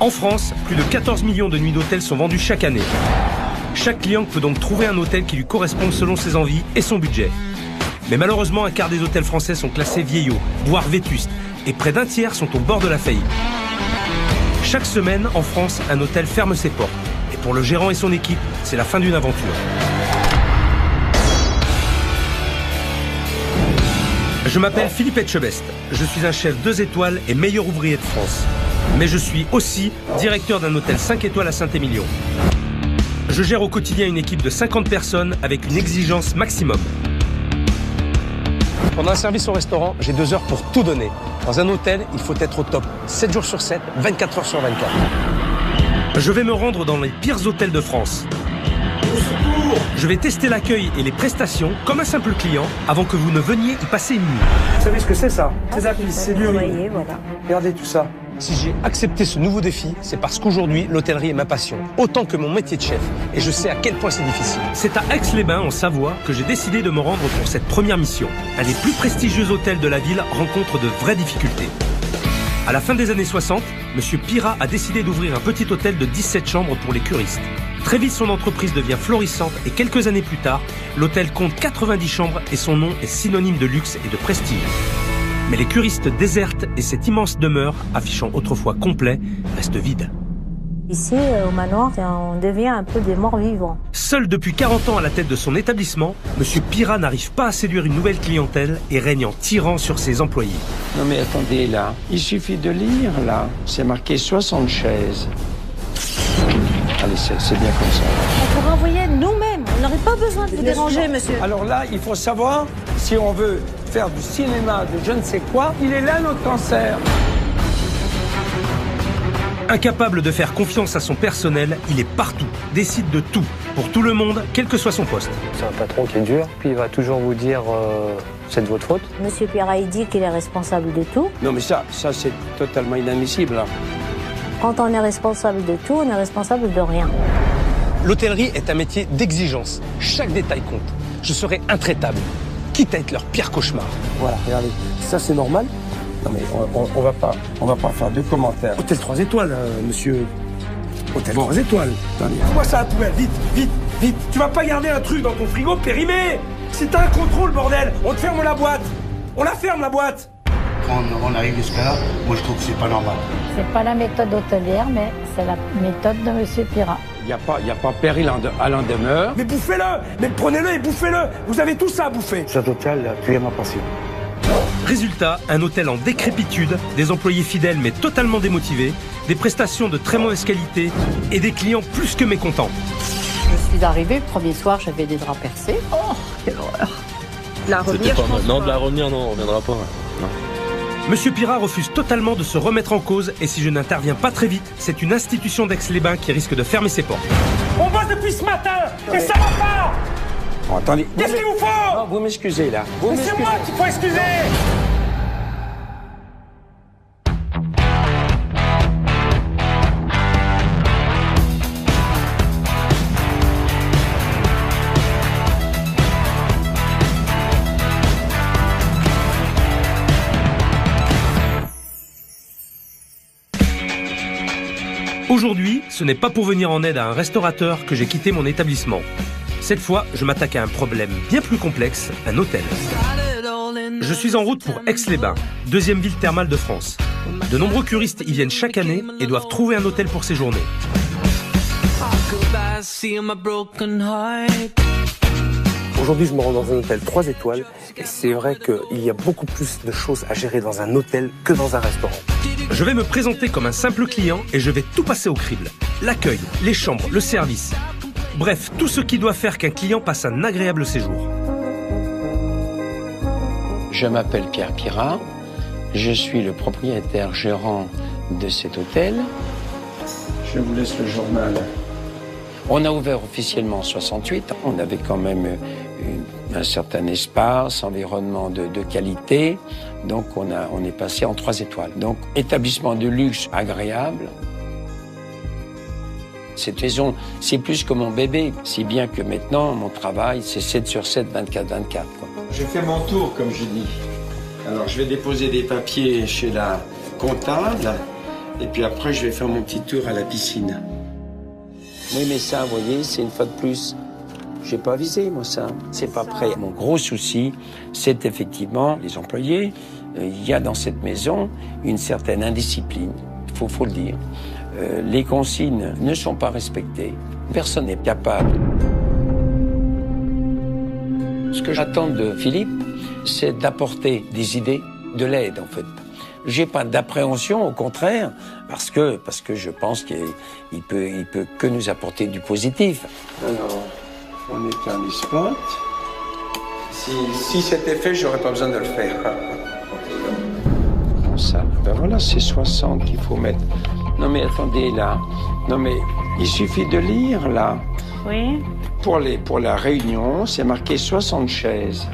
En France, plus de 14 millions de nuits d'hôtel sont vendues chaque année. Chaque client peut donc trouver un hôtel qui lui corresponde selon ses envies et son budget. Mais malheureusement, un quart des hôtels français sont classés vieillots, voire vétustes, et près d'un tiers sont au bord de la faillite. Chaque semaine, en France, un hôtel ferme ses portes. Et pour le gérant et son équipe, c'est la fin d'une aventure. Je m'appelle Philippe Etchebest. Je suis un chef 2 étoiles et meilleur ouvrier de France. Mais je suis aussi directeur d'un hôtel 5 étoiles à Saint-Émilion. Je gère au quotidien une équipe de 50 personnes avec une exigence maximum. Pendant un service au restaurant, j'ai 2 heures pour tout donner. Dans un hôtel, il faut être au top 7 jours sur 7, 24 heures sur 24. Je vais me rendre dans les pires hôtels de France. Je vais tester l'accueil et les prestations comme un simple client avant que vous ne veniez y passer une nuit. Vous savez ce que c'est ça? C'est la piste, c'est du riz. Voilà. Regardez tout ça. Si j'ai accepté ce nouveau défi, c'est parce qu'aujourd'hui, l'hôtellerie est ma passion, autant que mon métier de chef. Et je sais à quel point c'est difficile. C'est à Aix-les-Bains, en Savoie, que j'ai décidé de me rendre pour cette première mission. Un des plus prestigieux hôtels de la ville rencontre de vraies difficultés. À la fin des années 60, M. Pirat a décidé d'ouvrir un petit hôtel de 17 chambres pour les curistes. Très vite, son entreprise devient florissante et quelques années plus tard, l'hôtel compte 90 chambres et son nom est synonyme de luxe et de prestige. Mais les curistes désertent et cette immense demeure, affichant autrefois complet, reste vide. Ici, au manoir, on devient un peu des morts vivants. Seul depuis 40 ans à la tête de son établissement, M. Pirat n'arrive pas à séduire une nouvelle clientèle et règne en tyran sur ses employés. Non mais attendez là, il suffit de lire là, c'est marqué 60 chaises. Allez, c'est bien comme ça. On pourrait envoyer nous-mêmes, on n'aurait pas besoin de vous déranger, monsieur. Alors là, il faut savoir, si on veut faire du cinéma, de je ne sais quoi, il est là notre cancer. Incapable de faire confiance à son personnel, il est partout, décide de tout, pour tout le monde, quel que soit son poste. C'est un patron qui est dur, puis il va toujours vous dire c'est de votre faute. Monsieur Pirat, il dit qu'il est responsable de tout. Non mais ça c'est totalement inadmissible. Là. Quand on est responsable de tout, on est responsable de rien. L'hôtellerie est un métier d'exigence. Chaque détail compte. Je serai intraitable, quitte à être leur pire cauchemar. Voilà, regardez, ça c'est normal. Non mais on va pas faire de commentaires. Hôtel 3 étoiles, monsieur. Hôtel 3 étoiles. Moi ça à la poubelle, vite. Tu vas pas garder un truc dans ton frigo périmé. Si t'as un contrôle, bordel, on te ferme la boîte. On la ferme, la boîte. Quand on arrive jusqu'à là, moi je trouve que c'est pas normal. C'est pas la méthode hôtelière, mais c'est la méthode de Monsieur Pirat. Il n'y a pas péril à l'en demeure. Mais bouffez-le. Mais prenez-le et bouffez-le. Vous avez tout ça à bouffer. Cet hôtel a tué ma passion. Résultat, un hôtel en décrépitude, des employés fidèles mais totalement démotivés, des prestations de très mauvaise qualité et des clients plus que mécontents. Je suis arrivée, le premier soir, j'avais des draps percés. Oh, quelle horreur. La revenir, je pense non, pas. de la revenir, non, on reviendra pas. Non. Monsieur Pirat refuse totalement de se remettre en cause et si je n'interviens pas très vite, c'est une institution d'Aix-les-Bains qui risque de fermer ses portes. On bosse depuis ce matin et ça va pas. Bon, attendez. Qu'est-ce qu'il vous faut? Non, vous m'excusez là. Mais c'est moi qu'il faut excuser. Aujourd'hui, ce n'est pas pour venir en aide à un restaurateur que j'ai quitté mon établissement. Cette fois, je m'attaque à un problème bien plus complexe, un hôtel. Je suis en route pour Aix-les-Bains, deuxième ville thermale de France. De nombreux curistes y viennent chaque année et doivent trouver un hôtel pour séjourner. Aujourd'hui, je me rends dans un hôtel 3 étoiles et c'est vrai qu'il y a beaucoup plus de choses à gérer dans un hôtel que dans un restaurant. Je vais me présenter comme un simple client et je vais tout passer au crible. L'accueil, les chambres, le service. Bref, tout ce qui doit faire qu'un client passe un agréable séjour. Je m'appelle Pierre Pirat, je suis le propriétaire gérant de cet hôtel. Je vous laisse le journal. On a ouvert officiellement en 68, on avait quand même un certain espace, environnement de qualité, donc on est passé en 3 étoiles. Donc établissement de luxe agréable. Cette maison, c'est plus que mon bébé, si bien que maintenant, mon travail, c'est 7 sur 7, 24-24. J'ai fait mon tour, comme je dis. Alors, je vais déposer des papiers chez la comptable. Et puis après, je vais faire mon petit tour à la piscine. Oui, mais ça, vous voyez, c'est une fois de plus. J'ai pas avisé, moi, ça. C'est pas prêt. Mon gros souci, c'est effectivement les employés. Il y a dans cette maison une certaine indiscipline. Faut le dire. Les consignes ne sont pas respectées. Personne n'est capable. Ce que j'attends de Philippe, c'est d'apporter des idées, de l'aide, en fait. J'ai pas d'appréhension, au contraire, parce que je pense qu'il peut que nous apporter du positif. Alors, on éteint les spots. Si c'était fait, j'aurais pas besoin de le faire. Bon, ça, ben voilà, c'est 60 qu'il faut mettre. Non mais attendez, là. Non mais, il suffit de lire, là. Oui. Pour la réunion, c'est marqué 60 chaises.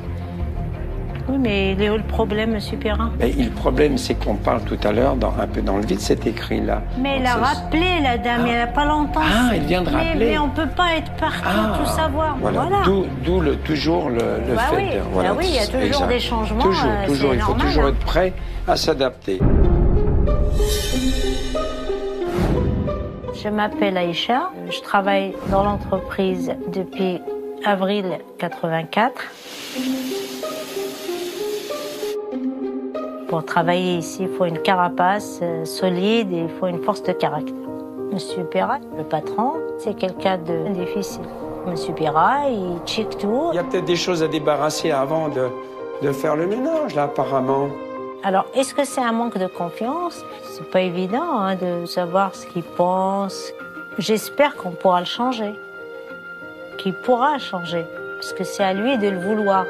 Oui, mais il est où le problème, monsieur Perrin? Mais le problème, c'est qu'on parle tout à l'heure, un peu dans le vide, c'est écrit là. Mais elle a rappelé, la dame, il n'y a pas longtemps. Ah, elle vient de rappeler. Mais on ne peut pas être partout, tout savoir. Voilà. D'où toujours le fait. Oui. Voilà, il y a toujours des changements. Toujours, il faut normal, toujours être prêt à s'adapter. Je m'appelle Aïcha, je travaille dans l'entreprise depuis avril 84. Pour travailler ici, il faut une carapace solide et il faut une force de caractère. Monsieur Perra, le patron, c'est quelqu'un de difficile. Monsieur Perra, il check tout. Il y a peut-être des choses à débarrasser avant de faire le ménage, là, apparemment. Alors, est-ce que c'est un manque de confiance? C'est pas évident de savoir ce qu'il pense. J'espère qu'on pourra le changer. Qu'il pourra changer. Parce que c'est à lui de le vouloir.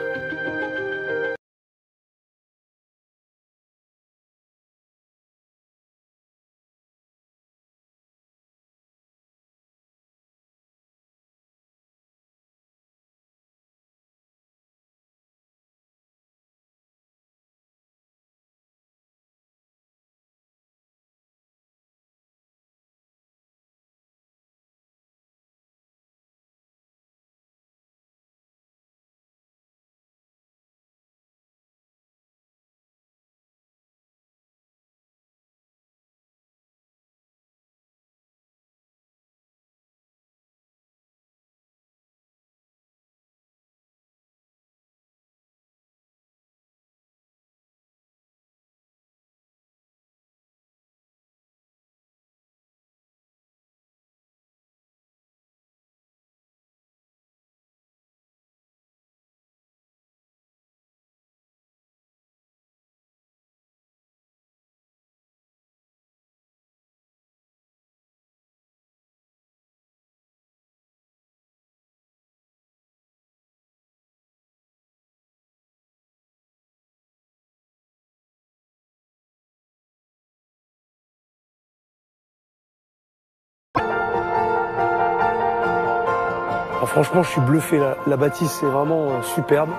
Franchement, je suis bluffé. La bâtisse est vraiment superbe.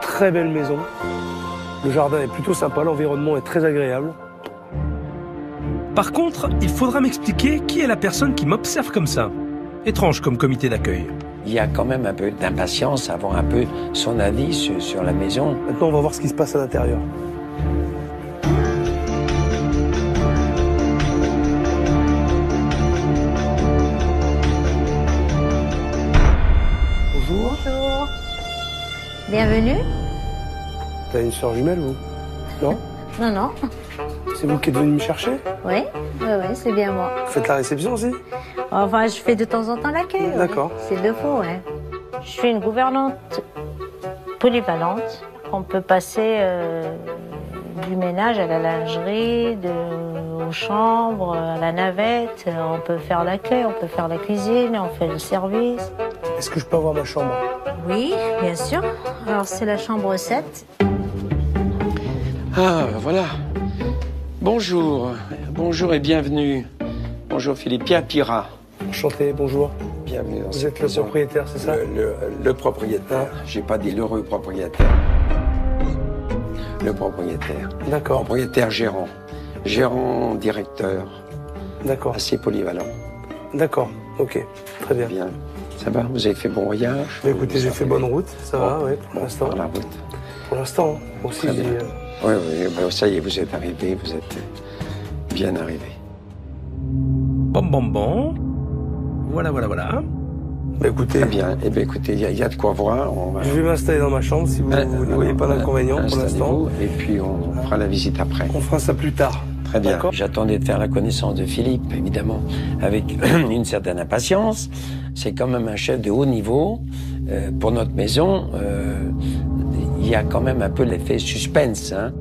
Très belle maison. Le jardin est plutôt sympa, l'environnement est très agréable. Par contre, il faudra m'expliquer qui est la personne qui m'observe comme ça. Étrange comme comité d'accueil. Il y a quand même un peu d'impatience à avoir un peu son avis sur la maison. Maintenant, on va voir ce qui se passe à l'intérieur. Bonjour. Bienvenue. T'as une sœur jumelle, vous? Non? Non. C'est vous qui êtes venu me chercher? Oui, c'est bien moi. Vous faites la réception aussi? Enfin, je fais de temps en temps l'accueil. D'accord. Oui. C'est de faux, ouais. Je suis une gouvernante polyvalente. On peut passer du ménage à la lingerie, aux chambres, à la navette. On peut faire l'accueil, on peut faire la cuisine, on fait le service. Est-ce que je peux avoir ma chambre? Oui, bien sûr. Alors, c'est la chambre 7. Ah, voilà. Bonjour et bienvenue. Bonjour Philippe, Pierre Pirat. Enchanté, bonjour. Bienvenue dans Vous cette êtes le propriétaire, c'est ça? Le propriétaire. J'ai pas dit l'heureux propriétaire. Le propriétaire. D'accord. Propriétaire gérant. Gérant directeur. D'accord. Assez polyvalent. D'accord, ok. Très bien. Bien. Ça va? Vous avez fait bon voyage? Écoutez, j'ai fait bonne route, ça va, oui, pour l'instant. Pour la route. Pour l'instant, aussi. Oui, ça y est, vous êtes arrivé, vous êtes bien arrivé. Bam, bam, bam. Voilà. Bah écoutez, Très bien. Eh bien, écoutez, il y a de quoi voir. je vais m'installer dans ma chambre si vous ne voyez pas d'inconvénient pour l'instant. Et puis, on fera la visite après. On fera ça plus tard. Très bien. D'accord. J'attendais de faire la connaissance de Philippe, évidemment, avec une certaine impatience. C'est quand même un chef de haut niveau. Pour notre maison, il y a quand même un peu l'effet suspense, hein.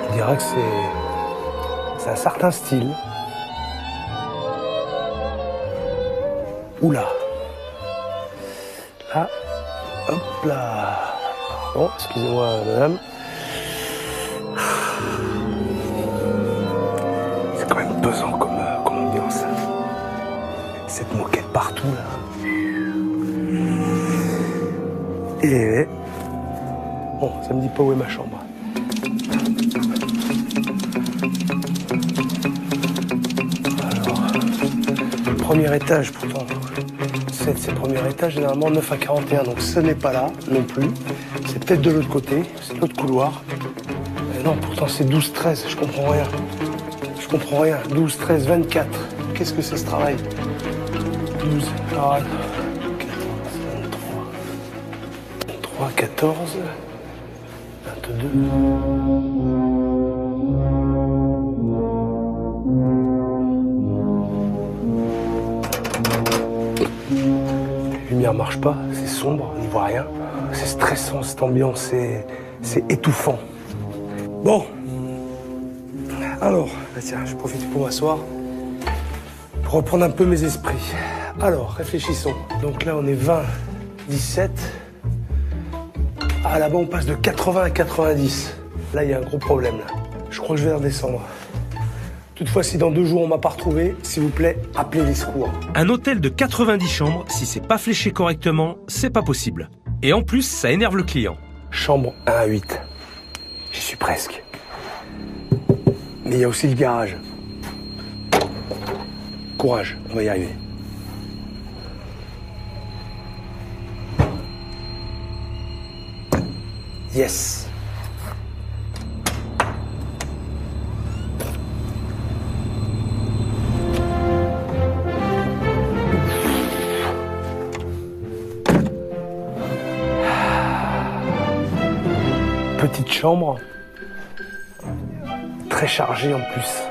Je dirais que c'est un certain style. Oula. Là. Hop là. Pardon, excusez-moi, madame. C'est quand même pesant comme ambiance. Cette moquette partout, là. Et... Bon, ça me dit pas où est ma chambre. Premier étage, pourtant, c'est le premier étage, généralement 9 à 41, donc ce n'est pas là non plus. C'est peut-être de l'autre côté, c'est l'autre couloir. Mais non, pourtant c'est 12-13, je comprends rien. Je comprends rien. 12, 13, 24. Qu'est-ce que c'est ce travail? 12, 14, 23, 14, 22. La lumière marche pas, c'est sombre, on n'y voit rien. C'est stressant cette ambiance, c'est étouffant. Bon, alors, bah tiens, je profite pour m'asseoir, pour reprendre un peu mes esprits. Alors, réfléchissons. Donc là, on est 20, 17. Ah, là-bas, on passe de 80 à 90. Là, il y a un gros problème, là. Je crois que je vais redescendre. Toutefois, si dans 2 jours on m'a pas retrouvé, s'il vous plaît, appelez les secours. Un hôtel de 90 chambres, si c'est pas fléché correctement, c'est pas possible. Et en plus, ça énerve le client. Chambre 1 à 8. J'y suis presque. Mais il y a aussi le garage. Courage, on va y arriver. Yes. Petite chambre, très chargée en plus.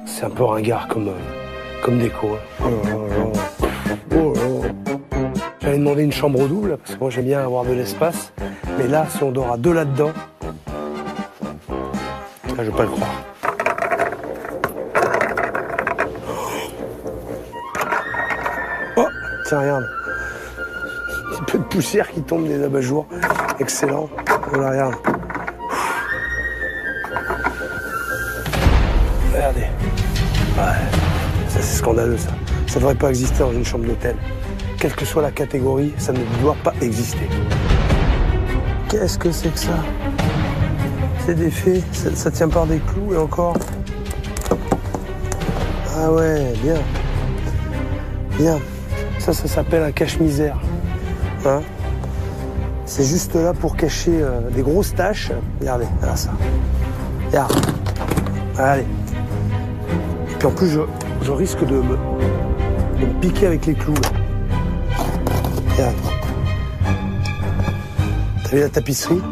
C'est un peu ringard comme déco. Hein. Oh là là. J'avais demandé une chambre double parce que moi j'aime bien avoir de l'espace. Mais là, si on dort à 2 là-dedans, là, je veux pas le croire. Oh, tiens, regarde. Un petit peu de poussière qui tombe des abat-jours. Excellent. Voilà, regarde. Regardez. Ouais. Ça, c'est scandaleux, ça. Ça devrait pas exister dans une chambre d'hôtel. Quelle que soit la catégorie, ça ne doit pas exister. Qu'est-ce que c'est que ça? C'est des faits, ça tient par des clous et encore. Ah ouais, bien. Bien. Ça s'appelle un cache-misère. Hein? C'est juste là pour cacher des grosses taches. Regardez, là, ça. Regarde. Allez. Et puis en plus, je risque de me piquer avec les clous. Là. Regarde. T'as vu la tapisserie?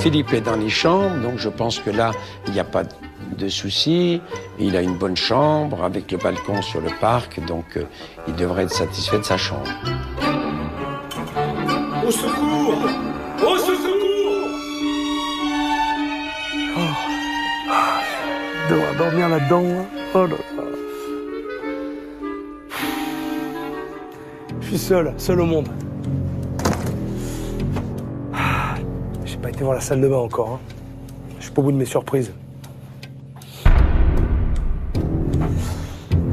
Philippe est dans les chambres, donc je pense que là, il n'y a pas de souci. Il a une bonne chambre avec le balcon sur le parc, donc il devrait être satisfait de sa chambre. Au secours! Au secours! Je devrais dormir là-dedans. Hein. Oh là là. Je suis seul au monde. J'ai pas été voir la salle de bain encore. Hein. Je suis pas au bout de mes surprises.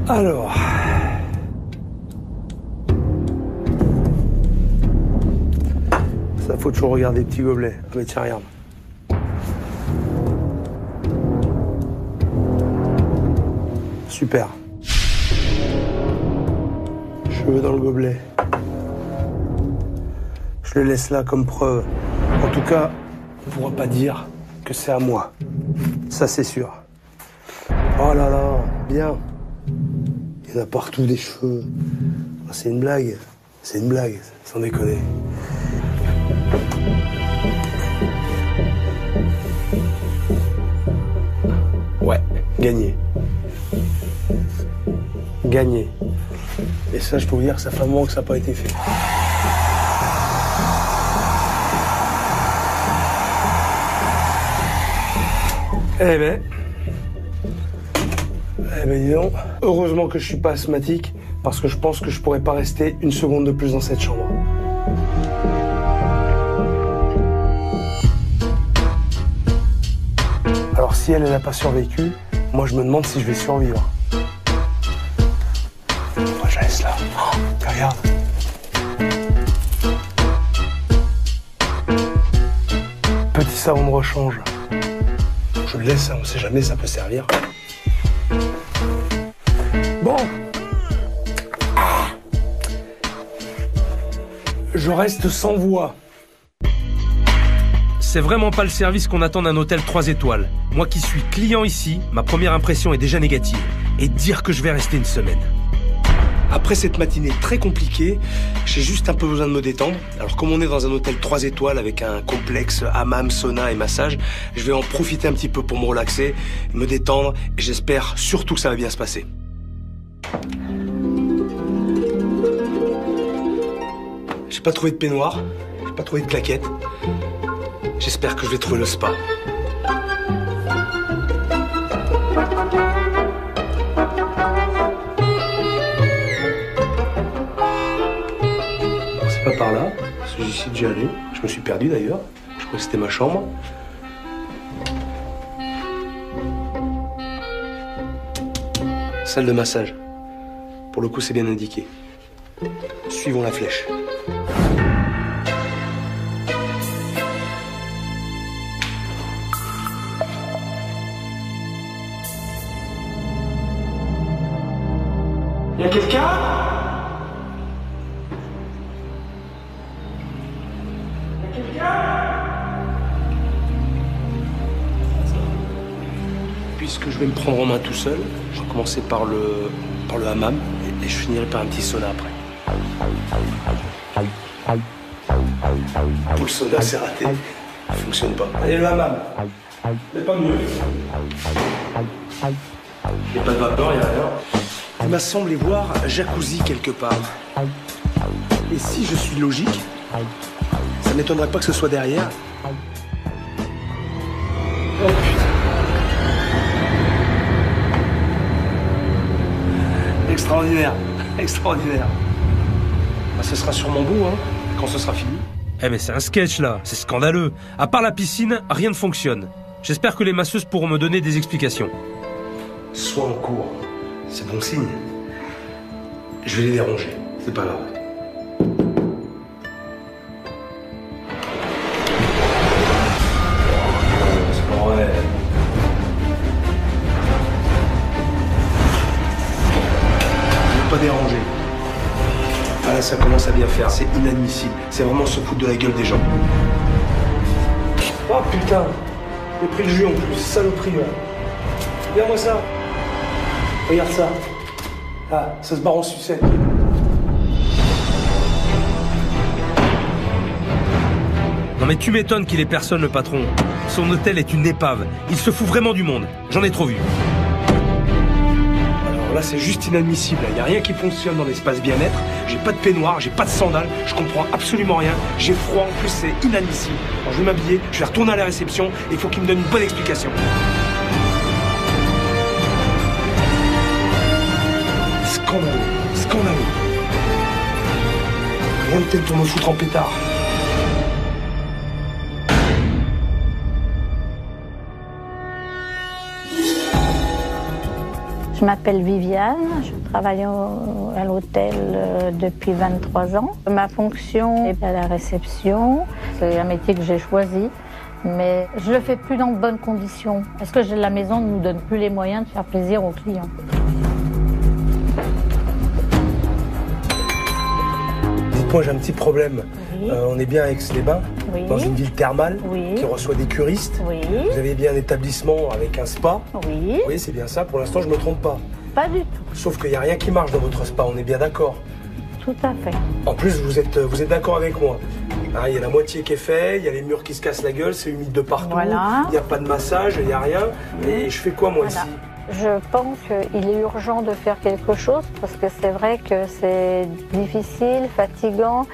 Alors. Ça, faut toujours regarder les petits gobelets. Ah mais tiens, regarde. Je cheveux dans le gobelet. Je le laisse là comme preuve. En tout cas, on ne pourra pas dire que c'est à moi. Ça, c'est sûr. Oh là là, bien. Il y en a partout des cheveux. Oh, c'est une blague. C'est une blague, sans déconner. Ouais, gagné. Gagné. Et ça, je peux vous dire que ça fait un moment que ça n'a pas été fait. Eh ben, dis donc, heureusement que je suis pas asthmatique, parce que je pense que je pourrais pas rester une seconde de plus dans cette chambre. Alors si elle n'a pas survécu, moi je me demande si je vais survivre. Moi je laisse là. Oh, regarde. Petit savon de rechange. Je le laisse, on ne sait jamais, ça peut servir. Bon. Je reste sans voix. C'est vraiment pas le service qu'on attend d'un hôtel 3 étoiles. Moi qui suis client ici, ma première impression est déjà négative. Et dire que je vais rester une semaine. Après cette matinée très compliquée, j'ai juste un peu besoin de me détendre. Alors comme on est dans un hôtel 3 étoiles avec un complexe hammam, sauna et massage, je vais en profiter un petit peu pour me relaxer, me détendre et j'espère surtout que ça va bien se passer. J'ai pas trouvé de peignoir, j'ai pas trouvé de claquettes. J'espère que je vais trouver le spa. C'est pas par là, parce que j'y suis déjà allé. Je me suis perdu d'ailleurs. Je crois que c'était ma chambre. Salle de massage. Pour le coup, c'est bien indiqué. Suivons la flèche. Y'a quelqu'un ? Puisque je vais me prendre en main tout seul, je vais commencer par le hammam et je finirai par un petit sauna après. Pour le sauna, c'est raté. Ça fonctionne pas. Allez, le hammam. Mais pas mieux. Il n'y a pas de vapeur, il n'y a rien. Il m'a semblé voir un jacuzzi quelque part. Et si je suis logique, ça ne m'étonnerait pas que ce soit derrière. Oh putain. Extraordinaire, extraordinaire. Bah, ce sera sûrement beau, hein, quand ce sera fini. Eh mais c'est un sketch là, c'est scandaleux. À part la piscine, rien ne fonctionne. J'espère que les masseuses pourront me donner des explications. Sois en cours, c'est bon signe. Je vais les déranger, c'est pas grave. C'est pas vrai. Pas déranger. Ah là, ça commence à bien faire, c'est inadmissible. C'est vraiment se foutre de la gueule des gens. Oh putain, j'ai pris le jus en plus, saloperie là. Regarde-moi ça. Regarde ça. Ah, ça se barre en sucette. Non mais tu m'étonnes qu'il ait personne le patron. Son hôtel est une épave. Il se fout vraiment du monde. J'en ai trop vu. Là, c'est juste inadmissible. Il n'y a rien qui fonctionne dans l'espace bien-être. J'ai pas de peignoir, j'ai pas de sandales, je comprends absolument rien. J'ai froid, en plus, c'est inadmissible. Alors, je vais m'habiller, je vais retourner à la réception et il faut qu'il me donne une bonne explication. Scandaleux, scandaleux. Rien de tel pour me foutre en pétard. Je m'appelle Viviane, je travaille à l'hôtel depuis 23 ans. Ma fonction est à la réception, c'est un métier que j'ai choisi, mais je le fais plus dans de bonnes conditions, parce que la maison ne nous donne plus les moyens de faire plaisir aux clients. Dites-moi, j'ai un petit problème. Oui. On est bien à Aix-les-Bains, Oui. dans une ville thermale, Oui. qui reçoit des curistes. Oui. Vous avez bien un établissement avec un spa. Oui. Oui, c'est bien ça. Pour l'instant, je me trompe pas. Pas du tout. Sauf qu'il n'y a rien qui marche dans votre spa, on est bien d'accord. Tout à fait. En plus, vous êtes d'accord avec moi. Hein, il y a la moitié qui est fait, il y a les murs qui se cassent la gueule, c'est humide de partout. Voilà. Il n'y a pas de massage, il n'y a rien. Et je fais quoi, moi, Voilà. ici? Je pense qu'il est urgent de faire quelque chose parce que c'est vrai que c'est difficile, fatigant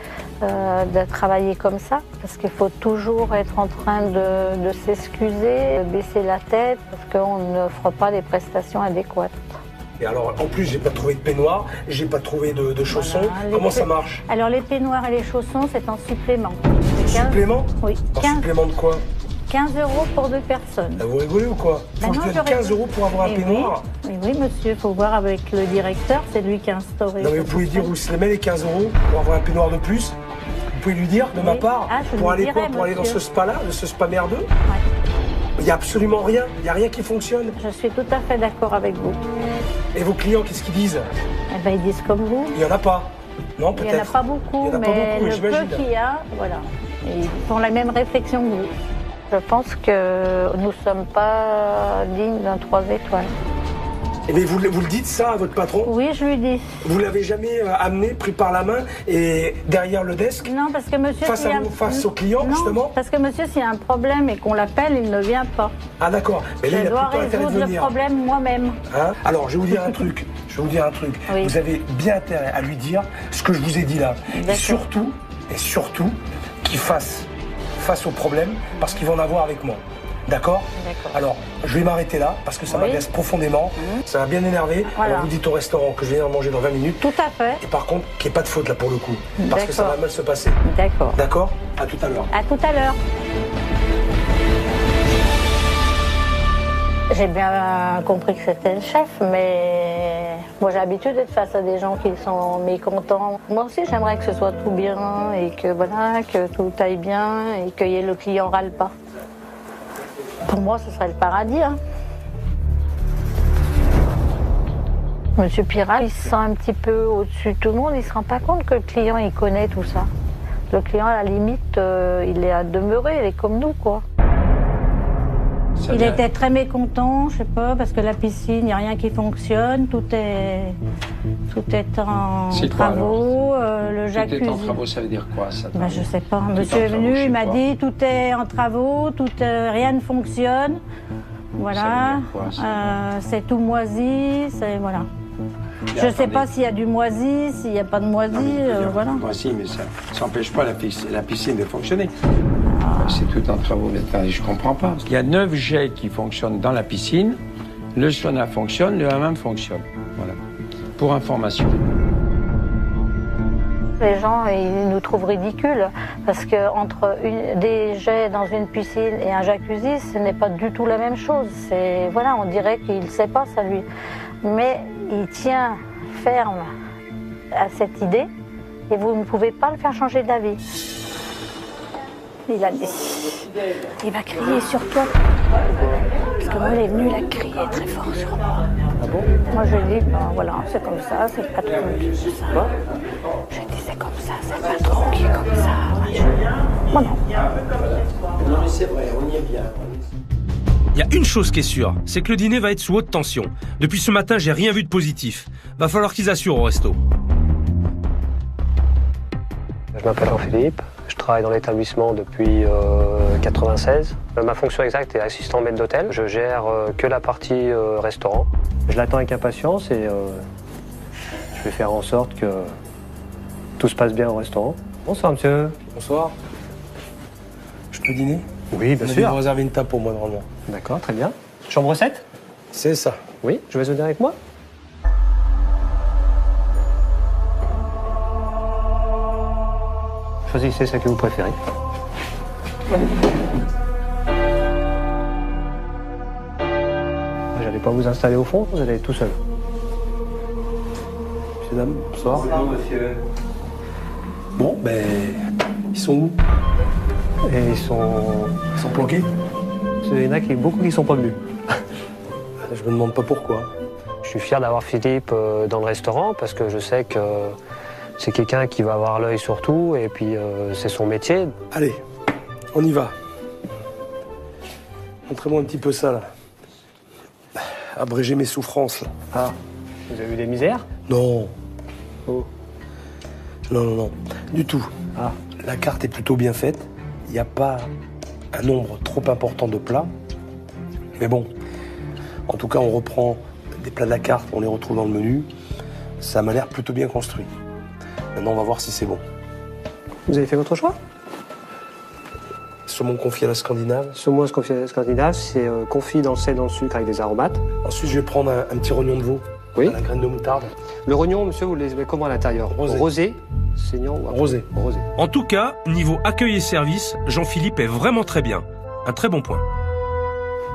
de travailler comme ça parce qu'il faut toujours être en train de s'excuser, de baisser la tête parce qu'on n'offre pas les prestations adéquates. Et alors, en plus, j'ai pas trouvé de peignoir, j'ai pas trouvé de chaussons. Voilà, Comment ça marche? Alors les peignoirs et les chaussons, c'est en supplément. Supplément? Oui. En 15, supplément de quoi? 15 € pour 2 personnes. Vous rigolez ou quoi? Ben Faut que non, je donne je 15 rigole. € pour avoir un Eh peignoir? Oui, oui, monsieur, il faut voir avec le directeur, c'est lui qui a instauré. Non mais vous pouvez dire où se les met les 15 € pour avoir un peignoir de plus? Vous pouvez lui dire de ma Oui. part? Ah, je pour lui aller dirai, quoi? Pour aller dans ce monsieur. spa-là, de ce spa merdeux? Ouais. Il n'y a absolument rien, il n'y a rien qui fonctionne. Je suis tout à fait d'accord avec vous. Et vos clients, qu'est-ce qu'ils disent? Eh ben, ils disent comme vous. Il n'y en a pas. Non, Il peut-être. n'y en a pas beaucoup, Il y en a pas mais beaucoup, le j'imagine. peu qu'il y a, voilà. Et ils font la même réflexion que vous. Je pense que nous ne sommes pas dignes d'un 3 étoiles. Eh bien, vous le dites ça à votre patron? Oui, je lui dis. Vous l'avez jamais amené, pris par la main et derrière le desk? Non, parce que monsieur... Face s'il y a- face aux clients, Non, justement? parce que monsieur, s'il y a un problème et qu'on l'appelle, il ne vient pas. Ah d'accord, mais là Je il a dois plutôt intérêt de résoudre le venir. problème moi-même. Hein? Alors je vais vous dire un truc, Oui. Vous avez bien intérêt à lui dire ce que je vous ai dit là. Et D'accord. surtout, qu'il fasse face au problème, parce qu'il va en avoir avec moi. D'accord? D'accord. Alors, je vais m'arrêter là, parce que ça Oui. m'agace profondément, ça m'a bien énervé. Voilà. Alors vous dites au restaurant que je viens manger dans 20 minutes, Tout à fait. et par contre, qu'il n'y ait pas de faute là pour le coup, parce que ça D'accord. va mal se passer. D'accord. D'accord? À tout à l'heure. À tout à l'heure. J'ai bien compris que c'était le chef, mais moi j'ai l'habitude d'être face à des gens qui sont mécontents. Moi aussi j'aimerais que ce soit tout bien et que voilà, que tout aille bien et que le client râle pas. Pour moi ce serait le paradis. Hein. Monsieur Piral, il se sent un petit peu au-dessus de tout le monde, il se rend pas compte que le client il connaît tout ça. Le client à la limite, il est à demeurer, il est comme nous quoi. Ça Il vient- était très mécontent, je sais pas, parce que la piscine, il n'y a rien qui fonctionne, tout est en C'est quoi, travaux, le Tout jacuzzi. est en travaux, ça veut dire quoi ça? Ben, je sais pas. Tout Monsieur en est travaux, venu, je sais il m'a pas. dit tout est en travaux, rien ne fonctionne. Voilà. Ça veut dire quoi, ça C'est tout moisi, c'est voilà. Mais Je sais attendez. pas s'il y a du moisi, s'il n'y a pas de moisi, Non, mais il peut dire, voilà. Moi si, mais ça n'empêche pas la piscine de fonctionner. Ah. C'est tout en travaux, mais attendez, je comprends pas. Il y a 9 jets qui fonctionnent dans la piscine, le sauna fonctionne, le hammam fonctionne. Voilà. Pour information. Les gens, ils nous trouvent ridicules parce que entre des jets dans une piscine et un jacuzzi, ce n'est pas du tout la même chose. C'est voilà, on dirait qu'il ne sait pas ça lui, mais il tient ferme à cette idée et vous ne pouvez pas le faire changer d'avis. Il a dit, il va crier sur toi parce que moi il est venu, il a crié très fort sur moi. Moi je lui ai dit, ben voilà, c'est comme ça, c'est le patron qui fait ça. J'ai dit, c'est comme ça, c'est le patron qui est comme ça. Bon, non. Non mais c'est vrai, on y est bien. Il y a une chose qui est sûre, c'est que le dîner va être sous haute tension. Depuis ce matin, j'ai rien vu de positif. Va falloir qu'ils assurent au resto. Je m'appelle Jean-Philippe, je travaille dans l'établissement depuis 96. Ma fonction exacte est assistant maître d'hôtel. Je gère que la partie restaurant. Je l'attends avec impatience et je vais faire en sorte que tout se passe bien au restaurant. Bonsoir monsieur. Bonsoir. Je peux dîner? Oui, bien Vous sûr. avez réservé une table pour moi normalement. D'accord, très bien. Chambre 7? C'est ça. Oui, je vais venir avec moi. Choisissez ce que vous préférez. J'allais pas vous installer au fond, vous allez être tout seul. Messieurs, dames, bonsoir. Bonjour monsieur. Bon, ben, ils sont où? Et ils sont planqués? Il y en a beaucoup qui sont pas venus. Je me demande pas pourquoi. Je suis fier d'avoir Philippe dans le restaurant parce que je sais que C'est quelqu'un qui va avoir l'œil sur tout et puis c'est son métier. Allez, on y va. Montrez-moi un petit peu ça, là. Abréger mes souffrances, là. Ah, vous avez eu des misères? Non. Oh. Non, du tout. Ah. La carte est plutôt bien faite. Il n'y a pas un nombre trop important de plats. Mais bon, en tout cas, on reprend des plats de la carte, on les retrouve dans le menu. Ça m'a l'air plutôt bien construit. Maintenant, on va voir si c'est bon. Vous avez fait votre choix? Saumon confit à la scandinave. Saumon confit à la scandinave, c'est confit dans le sel, dans le sucre avec des aromates. Ensuite, je vais prendre un petit rognon de veau. Oui. À la graine de moutarde. Le rognon, monsieur, vous le mettez comment à l'intérieur? Rosé. Saignant ou rosé. Rosé. En tout cas, niveau accueil et service, Jean-Philippe est vraiment très bien. Un très bon point.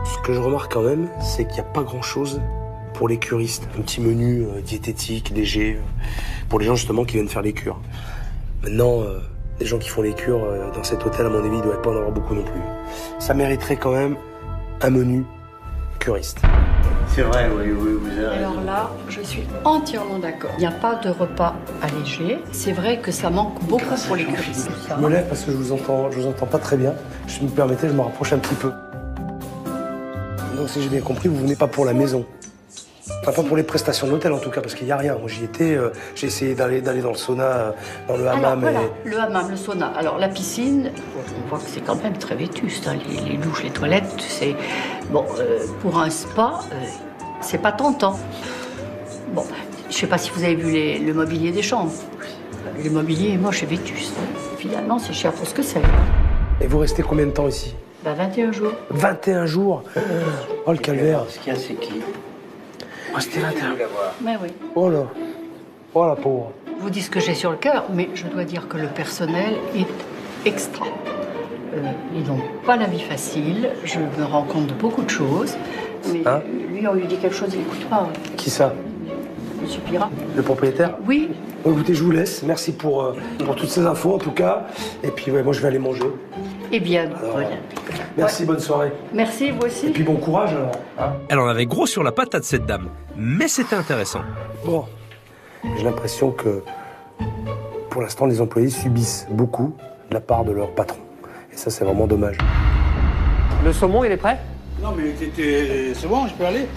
Ce que je remarque quand même, c'est qu'il n'y a pas grand-chose pour les curistes. Un petit menu diététique, léger, pour les gens justement qui viennent faire les cures. Maintenant, les gens qui font les cures dans cet hôtel, à mon avis, il ne doit pas en avoir beaucoup non plus. Ça mériterait quand même un menu curiste. C'est vrai, oui, vous avez raison. Alors là, je suis entièrement d'accord. Il n'y a pas de repas allégé. C'est vrai que ça manque beaucoup pour les curistes. Je me lève parce que je vous entends pas très bien. Si vous me permettez, je me rapproche un petit peu. Donc si j'ai bien compris, vous venez pas pour la maison. Enfin, pas pour les prestations de l'hôtel en tout cas, parce qu'il n'y a rien. Moi j'y étais, j'ai essayé d'aller dans le sauna, dans le hammam. Alors, voilà, le hammam, le sauna. Alors la piscine, on voit que c'est quand même très vétuste. Hein. Les douches, les toilettes, c'est... Bon, pour un spa, c'est pas tentant. Bon, je sais pas si vous avez vu le mobilier des chambres. Le mobilier est moche et vétuste. Finalement, c'est cher pour ce que c'est. Et vous restez combien de temps ici? 21 jours. 21 jours. Oh le calvaire. Ce qu'il y a, c'est qui? Oh, c'était 21. Mais oui. Oh là. Oh la pauvre. Je vous dis ce que j'ai sur le cœur, mais je dois dire que le personnel est extra. Ils n'ont pas la vie facile. Je me rends compte de beaucoup de choses. Mais Hein? lui, on lui dit quelque chose, il n'écoute pas. Qui ça? Monsieur Pirat. Le propriétaire? Oui. Bon, écoutez, je vous laisse. Merci pour toutes ces infos en tout cas. Et puis ouais, moi je vais aller manger. Eh bien, Alors, voilà. Merci, bonne soirée. Merci, vous aussi. Et puis bon courage alors. Hein. Elle en avait gros sur la patate, cette dame. Mais c'était intéressant. Bon, j'ai l'impression que pour l'instant les employés subissent beaucoup de la part de leur patron. Et ça, c'est vraiment dommage. Le saumon, il est prêt? Non, mais c'est bon, je peux aller?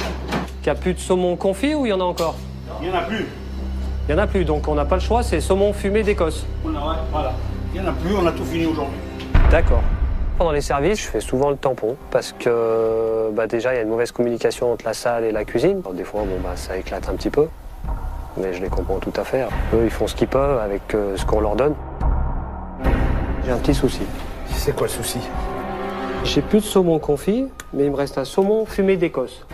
Il n'y a plus de saumon confit ou il y en a encore? Il n'y en a plus. Il n'y en a plus, donc on n'a pas le choix, c'est saumon fumé d'Écosse. Voilà. Il n'y en a plus, on a tout fini aujourd'hui. D'accord. Pendant les services, je fais souvent le tampon parce que déjà, il y a une mauvaise communication entre la salle et la cuisine. Alors, des fois, ça éclate un petit peu, mais je les comprends tout à fait. Eux, ils font ce qu'ils peuvent avec ce qu'on leur donne. J'ai un petit souci. C'est quoi le souci? J'ai plus de saumon confit, mais il me reste un saumon fumé d'Écosse.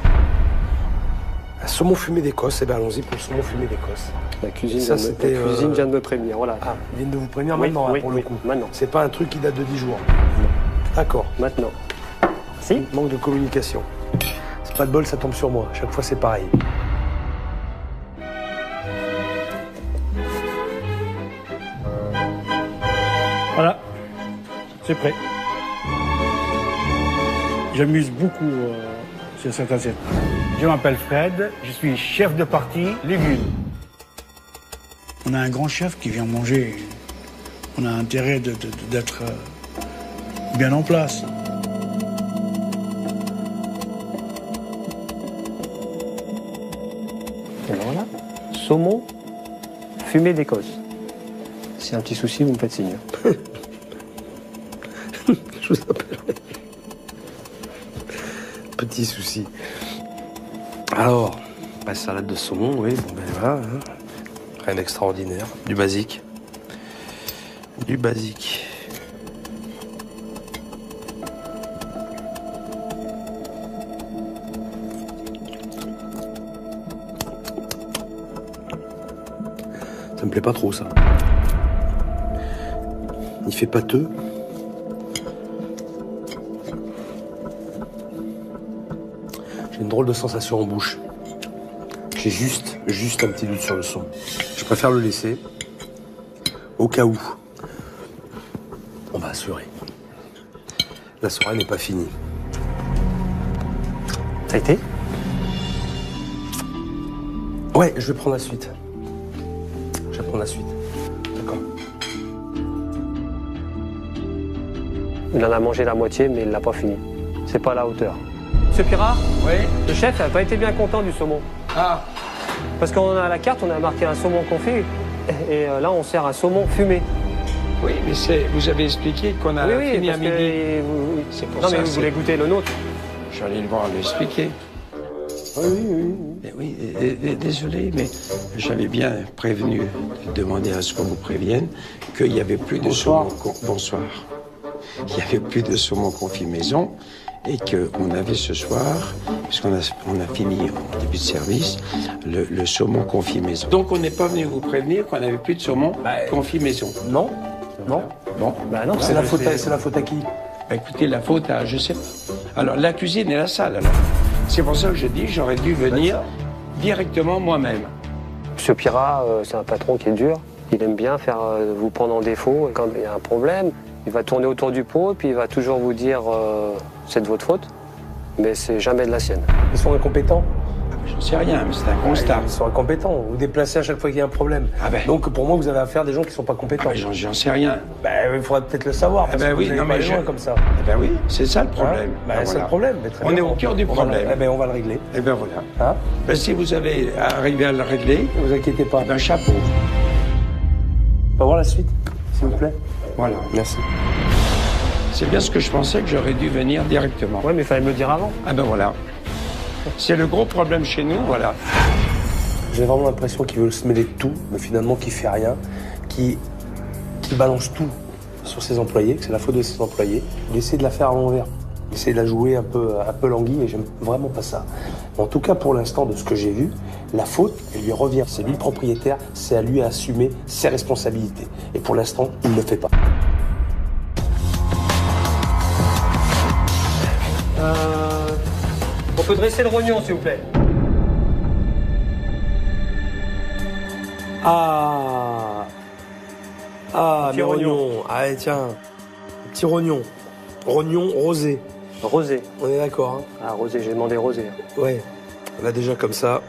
Un saumon fumé d'Écosse, eh bien allons-y pour le saumon fumé d'Écosse. La cuisine, Ça, vient de me prévenir, voilà. Ah, ils viennent de vous prévenir Oui, maintenant, oui, là, pour le coup. maintenant. C'est pas un truc qui date de 10 jours. D'accord. Maintenant. Si. Manque de communication. C'est pas de bol, ça tombe sur moi. Chaque fois, c'est pareil. Voilà, c'est prêt. J'amuse beaucoup sur cette assiette. Je m'appelle Fred, je suis chef de partie légumes. On a un grand chef qui vient manger. On a intérêt d'être bien en place. Et ben voilà. Saumon fumé d'Écosse. S'il y a un petit souci, vous me faites signe. Je vous appellerai. Petit souci. Alors, salade de saumon, oui, bon ben voilà. Hein. Rien d'extraordinaire. Du basique. Du basique. Ça me plaît pas trop, ça. Il fait pâteux. J'ai une drôle de sensation en bouche. J'ai juste un petit doute sur le son. Je préfère le laisser. Au cas où. On va assurer. La soirée n'est pas finie. Ça a été? Ouais, je vais prendre la suite. Je vais prendre la suite. Il en a mangé la moitié, mais il l'a pas fini. C'est pas à la hauteur. Monsieur Pirat, Oui. le chef n'a pas été bien content du saumon. Ah, Parce qu'on a la carte, on a marqué un saumon confit, et là on sert un saumon fumé. oui, mais vous avez expliqué qu'on a fini à parce midi. que C'est pour non, ça mais que vous voulez goûter le nôtre. Je suis allé le voir, lui expliquer. Mais oui, désolé, mais j'avais bien prévenu, demandé à ce qu'on vous prévienne, qu'il n'y avait plus de saumon. Bonsoir. Il n'y avait plus de saumon confit maison et qu'on avait ce soir, puisqu'on a fini en début de service, le saumon confit maison. Donc on n'est pas venu vous prévenir qu'on n'avait plus de saumon confit maison. Non. Non. Bon. Bah non, C'est la faute à qui? Bah, écoutez, la faute à, je sais pas. Alors, la cuisine et la salle, alors. C'est pour ça que je dis, j'aurais dû venir directement moi-même. Monsieur Pirat, c'est un patron qui est dur. Il aime bien faire vous prendre en défaut. Et quand il y a un problème, il va tourner autour du pot et puis il va toujours vous dire c'est de votre faute, mais c'est jamais de la sienne. Ils sont incompétents. J'en sais rien, mais c'est un constat. Ils sont incompétents. Vous déplacez à chaque fois qu'il y a un problème. Ah ben. Donc pour moi, vous avez affaire à des gens qui sont pas compétents. Ah ben, j'en sais rien. Il faudrait peut-être le savoir. Parce ben que oui, vous allez non, pas mais loin comme ça. Eh ben oui, c'est ça le problème. C'est voilà. le problème. Mais très On bien. est au cœur du problème. On va le régler. Eh ben voilà. Hein? Ben, si vous avez arrivé à le régler, Ne vous inquiétez pas. eh ben chapeau. On va voir la suite, s'il vous plaît. Voilà. Merci. C'est bien ce que je pensais que j'aurais dû venir directement. Ouais, mais il fallait me le dire avant. Ah ben voilà. C'est le gros problème chez nous, voilà. J'ai vraiment l'impression qu'il veut se mêler de tout, mais finalement qu'il fait rien, qui balance tout sur ses employés, que c'est la faute de ses employés. Il essaie de la faire à l'envers. Il essaie de la jouer un peu languille et j'aime vraiment pas ça. En tout cas, pour l'instant, de ce que j'ai vu, la faute, elle lui revient. C'est lui le propriétaire, c'est à lui à assumer ses responsabilités. Et pour l'instant, il ne le fait pas. On peut dresser le rognon, s'il vous plaît. Ah, Petit mes rognon. rognons. Allez, tiens. Petit rognon. Rognon rosé. Rosé. On est d'accord, hein? Ah, rosé, j'ai demandé rosé. Ouais. Là, déjà, comme ça,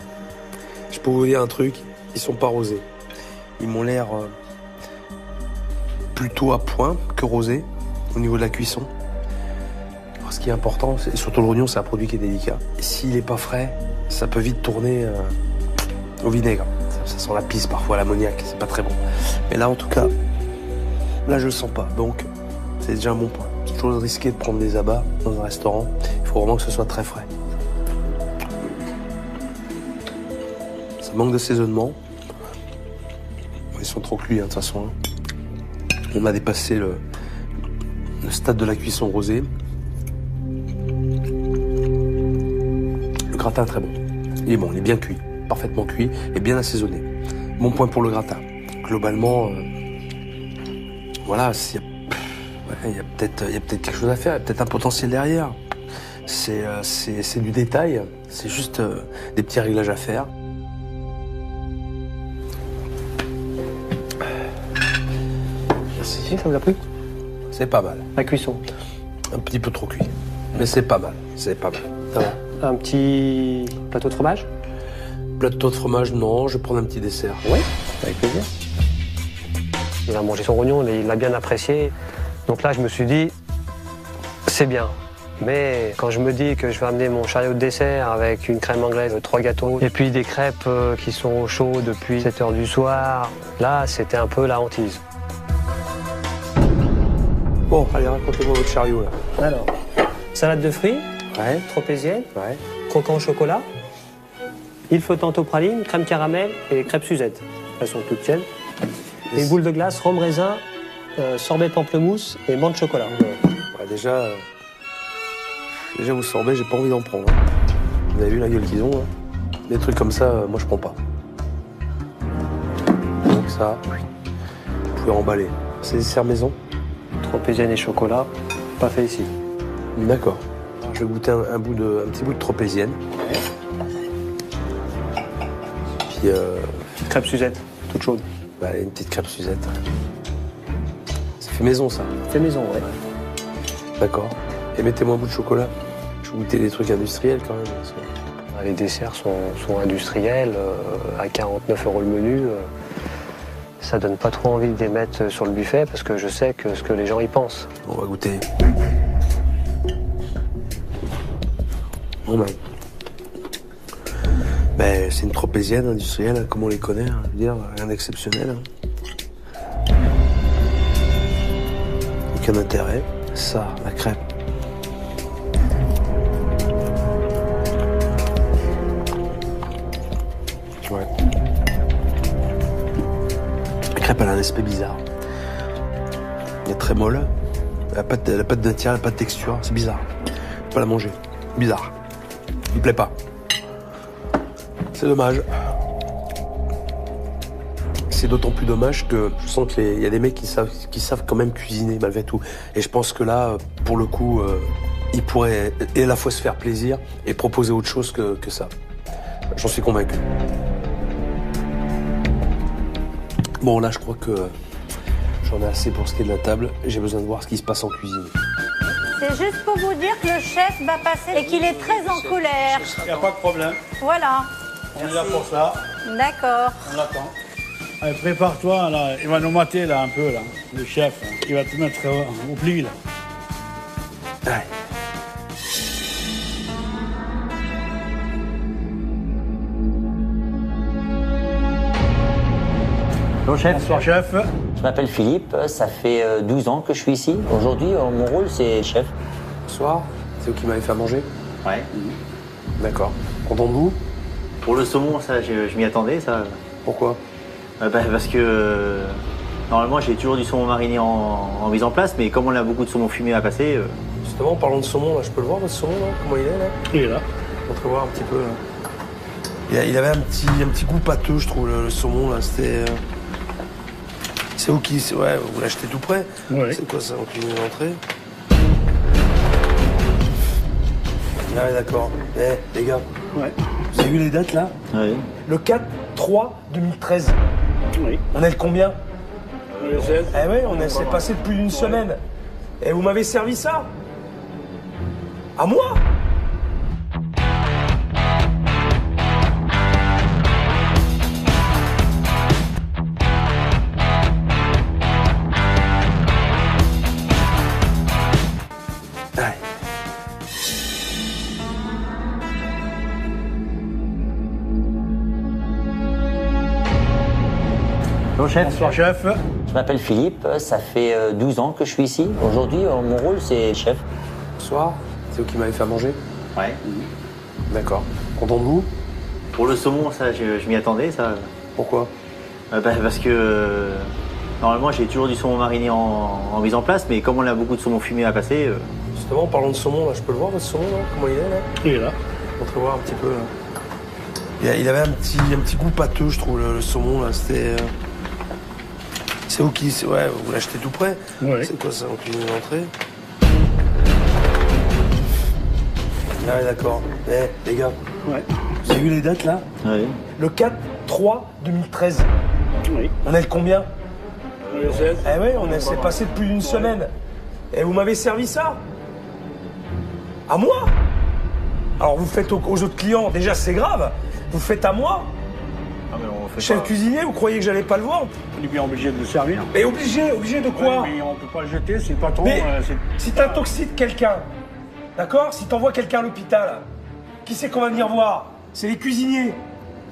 je peux vous dire un truc. Ils sont pas rosés. Ils m'ont l'air plutôt à point que rosés au niveau de la cuisson. Alors, ce qui est important, c'est surtout le rognon, c'est un produit qui est délicat. S'il n'est pas frais, ça peut vite tourner au vinaigre. Ça sent la pisse parfois, l'ammoniac, c'est pas très bon. Mais là, en tout cas, là, je le sens pas. Donc, c'est déjà un bon point. C'est toujours risqué de prendre des abats dans un restaurant. Il faut vraiment que ce soit très frais. Ça manque d'assaisonnement. Ils sont trop cuits, hein, de toute façon. On a dépassé le stade de la cuisson rosée. Le gratin est très bon. Il est bon, il est bien cuit. Parfaitement cuit et bien assaisonné. Bon point pour le gratin. Globalement, voilà, il y a peut-être quelque chose à faire, il y a peut-être un potentiel derrière. C'est du détail, c'est juste des petits réglages à faire. Si, ça vous a plu? C'est pas mal. La cuisson. Un petit peu trop cuit. Mais c'est pas mal, c'est pas mal. Ça va. Un petit plateau de fromage? Plateau de fromage, non, je vais prendre un petit dessert. Oui, avec plaisir. Il a mangé son rognon, il l'a bien apprécié. Donc là, je me suis dit, c'est bien. Mais quand je me dis que je vais amener mon chariot de dessert avec une crème anglaise, 3 gâteaux, et puis des crêpes qui sont au chaud depuis 7 h du soir, là, c'était un peu la hantise. Bon, allez, racontez-moi votre chariot, là. Alors, salade de fruits, Ouais, tropézienne, ouais. croquant au chocolat, île flottante aux pralines, crème caramel et crêpes Suzette. Elles sont toutes tièdes. Et une boule de glace, rhum raisin, sorbet pamplemousse et menthe chocolat. Ouais, déjà, vous sorbet, j'ai pas envie d'en prendre. Hein. Vous avez vu la gueule qu'ils ont, hein. Des trucs comme ça, moi je prends pas. Donc ça, vous pouvez remballer. C'est dessert maison? Tropézienne et chocolat, pas fait ici. D'accord. Je vais goûter un petit bout de tropézienne. Puis, Crêpes Suzette, toute chaude. bah, une petite crêpe Suzette. C'est fait maison, ça. Fait maison, ouais. D'accord. Et mettez-moi un bout de chocolat. Je vais goûter des trucs industriels quand même. Parce que... Les desserts sont industriels, à 49 € le menu. Ça donne pas trop envie de les mettre sur le buffet parce que je sais ce que les gens y pensent. On va goûter. Bon ben, c'est une tropézienne industrielle, hein, comme on les connaît, hein, je veux dire, rien d'exceptionnel. Hein. Aucun intérêt. Ça, la crêpe. Ouais. La crêpe, elle a un aspect bizarre. Elle est très molle. Elle n'a pas de matière, elle n'a pas de texture. C'est bizarre. Je peux pas la manger. Bizarre. Il me plaît pas. C'est dommage. C'est d'autant plus dommage que je sens qu'il y a des mecs qui savent quand même cuisiner malgré tout. Et je pense que là, pour le coup, ils pourraient à la fois se faire plaisir et proposer autre chose que ça. J'en suis convaincu. Bon, là, je crois que j'en ai assez pour ce qui est de la table. J'ai besoin de voir ce qui se passe en cuisine. C'est juste pour vous dire que le chef va passer et qu'il est très en colère. Il n'y a pas de problème. Voilà. On est là pour ça. D'accord. On l'attend. Allez, prépare-toi, là. Il va nous mater, là, un peu, là. Le chef, hein. Il va te mettre au pli, là. Ouais. Bonjour chef. Bonsoir chef. Je m'appelle Philippe, ça fait 12 ans que je suis ici. Aujourd'hui, mon rôle, c'est chef. Bonsoir, c'est vous qui m'avez fait à manger? Ouais. D'accord. Content de vous? Pour le saumon, ça, je m'y attendais, ça. Pourquoi? Parce que normalement, j'ai toujours du saumon mariné en mise en place, mais comme on a beaucoup de saumon fumé à passer... Justement, en parlant de saumon, là, je peux le voir, votre saumon, là? Comment il est, là? Il est là. On peut voir un petit peu, là. Il avait un petit goût pâteux, je trouve, le saumon, là. C'était... C'est vous qui... Ouais, vous l'achetez tout près? Oui. C'est quoi, ça, en cuisine d'entrée? Ah ouais, d'accord. Les gars. Ouais. Vous avez vu les dates, là? Oui. Le 4-3-2013. Oui. On est le combien? Le 16. Eh oui, s'est passé depuis une semaine. Et vous m'avez servi ça? À moi? Ouais. Bonjour chef. Bonsoir chef. Je m'appelle Philippe, ça fait 12 ans que je suis ici. Aujourd'hui, mon rôle, c'est chef. Bonsoir, c'est vous qui m'avez fait à manger? Ouais. D'accord. Content de vous? Pour le saumon, ça, je m'y attendais, ça. Pourquoi? Parce que normalement, j'ai toujours du saumon mariné en mise en place, mais comme on a beaucoup de saumon fumé à passer... Justement, en parlant de saumon, là, je peux le voir, votre saumon, là? Comment il est, là? Il est là. On peut voir un petit peu, là. Il avait un petit goût pâteux, je trouve, le saumon, là. C'était... C'est vous qui... Ouais, vous l'achetez tout près? Oui. C'est quoi, ça, en cuisine d'entrée? Ah ouais, d'accord. Les gars. Ouais. Vous avez vu les dates, là? Oui. Le 4-3-2013. Oui. On est le combien? Le 16. Eh oui, s'est passé depuis une semaine. Et vous m'avez servi ça? À moi? Alors vous faites aux autres clients, déjà c'est grave. Vous faites à moi? Ah, mais on fait Chef pas... cuisinier, vous croyez que j'allais pas le voir? On est bien obligé de le servir. Mais obligé de quoi? Ouais, mais on peut pas le jeter, c'est le patron. Mais si t'intoxiques quelqu'un, d'accord? Si t'envoies quelqu'un à l'hôpital, qui c'est qu'on va venir voir? C'est les cuisiniers.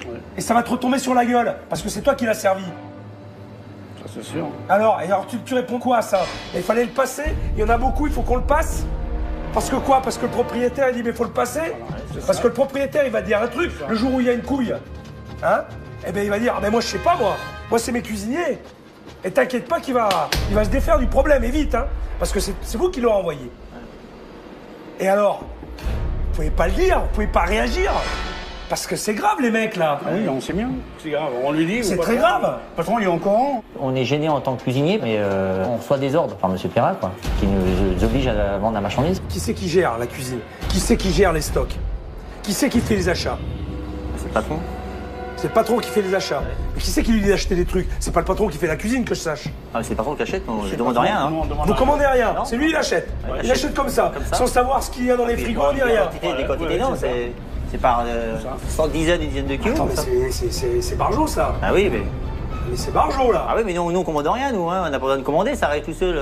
Ouais. Et ça va te retomber sur la gueule, parce que c'est toi qui l'as servi. Ça c'est sûr. Alors tu réponds quoi à ça? Il fallait le passer, il y en a beaucoup, il faut qu'on le passe? Parce que quoi? Parce que le propriétaire il dit mais il faut le passer? Parce que le propriétaire il va dire un truc, le jour où il y a une couille, hein? Eh bien il va dire, ah ben moi je sais pas moi c'est mes cuisiniers. Et t'inquiète pas qu'il va se défaire du problème, et vite, hein? Parce que c'est vous qui l'avez envoyé. Et alors, vous pouvez pas le dire, vous pouvez pas réagir. Parce que c'est grave les mecs là. Ah oui, on sait bien. C'est grave. On lui dit. C'est très grave. Le patron, il est au courant. On est gêné en tant que cuisinier, mais on reçoit des ordres par Monsieur Perra, quoi, qui nous oblige à vendre la marchandise. Qui c'est qui gère la cuisine? Qui c'est qui gère les stocks? Qui c'est qui fait les achats? C'est le patron. C'est le patron qui fait les achats. Mais qui c'est qui lui dit d'acheter des trucs? C'est pas le patron qui fait la cuisine que je sache. Ah, c'est le patron qui achète, on ne demande rien. Hein. Vous commandez rien, Non. c'est lui il achète. Ouais, Il achète comme ça, sans savoir ce qu'il y a dans les frigos ni rien. Des quantités, non, c'est par 100 dizaines de kilos. Attends, mais c'est barjot ça. Ah oui, mais Mais c'est Barjo, là. Ah oui, mais nous on commande rien, nous, hein. On n'a pas besoin de commander, ça arrive tout seul.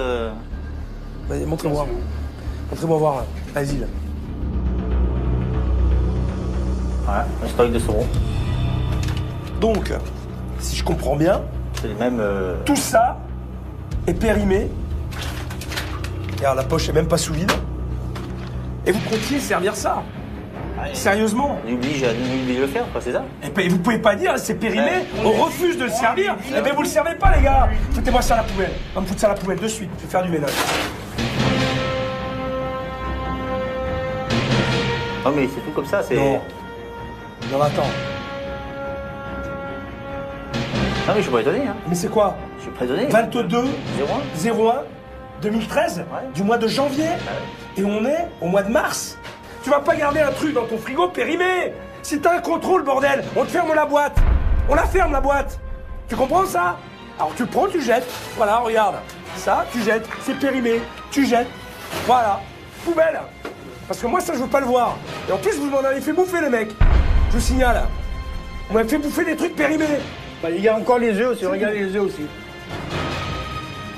Vas-y, montrez-moi. Montrez-moi voir, là. Vas-y, là. Voilà, un stock de saumon. Donc, si je comprends bien, c'est les mêmes. Tout ça est périmé. Regarde, la poche est même pas sous vide. Et vous comptiez servir ça. Sérieusement. On oblige à le faire, quoi, c'est ça. Et ben, vous pouvez pas dire, c'est périmé, on refuse de le servir. Eh ben, vous le servez pas, les gars. Foutez-moi ça à la poubelle. On va me foutre ça à la poubelle de suite. Je vais faire du ménage. Non, mais c'est tout comme ça, c'est. Non, attends. Non, mais je suis pas étonné, hein. Mais c'est quoi? Je suis pas étonné. 22 01 01 2013, du mois de janvier. Et on est au mois de mars. Tu vas pas garder un truc dans ton frigo périmé. Si t'as un contrôle, bordel, on te ferme la boîte. On la ferme, la boîte. Tu comprends ça? Alors tu le prends, tu jettes. Voilà, regarde. Ça, tu jettes. C'est périmé. Tu jettes. Voilà. Poubelle. Parce que moi, ça, je veux pas le voir. Et en plus, vous m'en avez fait bouffer, les mecs. Je vous signale. On m'a fait bouffer des trucs périmés. Bah, il y a encore les œufs aussi. Regardez les œufs aussi.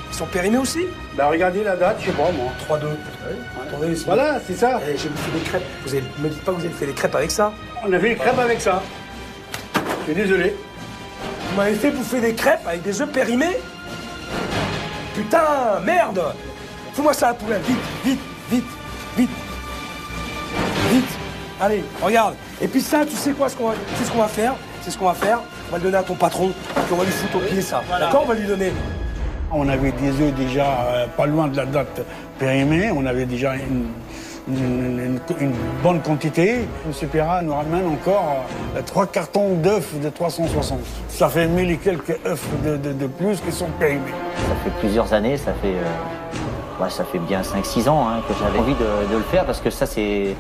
Ils sont périmés aussi? Bah, regardez la date, je sais pas, moi. 3-2. Attendez, voilà, c'est ça. J'ai bouffé des crêpes. Vous me dites pas que vous avez fait des crêpes avec ça? On a fait des crêpes avec ça. Je suis désolé. Vous m'avez fait bouffer des crêpes avec des œufs périmés? Putain, merde! Fous-moi ça à la poubelle, vite, vite, vite, vite. Vite. Allez, regarde. Et puis ça, tu sais quoi, ce qu'on va faire? C'est ce qu'on va faire. On va le donner à ton patron, puis on va lui foutre au pied ça. Voilà. D'accord, on va lui donner. On avait des œufs déjà pas loin de la date périmée. On avait déjà une bonne quantité. M. Perra nous ramène encore 3 cartons d'œufs de 360. Ça fait 1000 et quelques œufs de plus qui sont périmés. Ça fait plusieurs années, ça fait bien 5-6 ans hein, que j'avais envie de le faire parce que ça c'est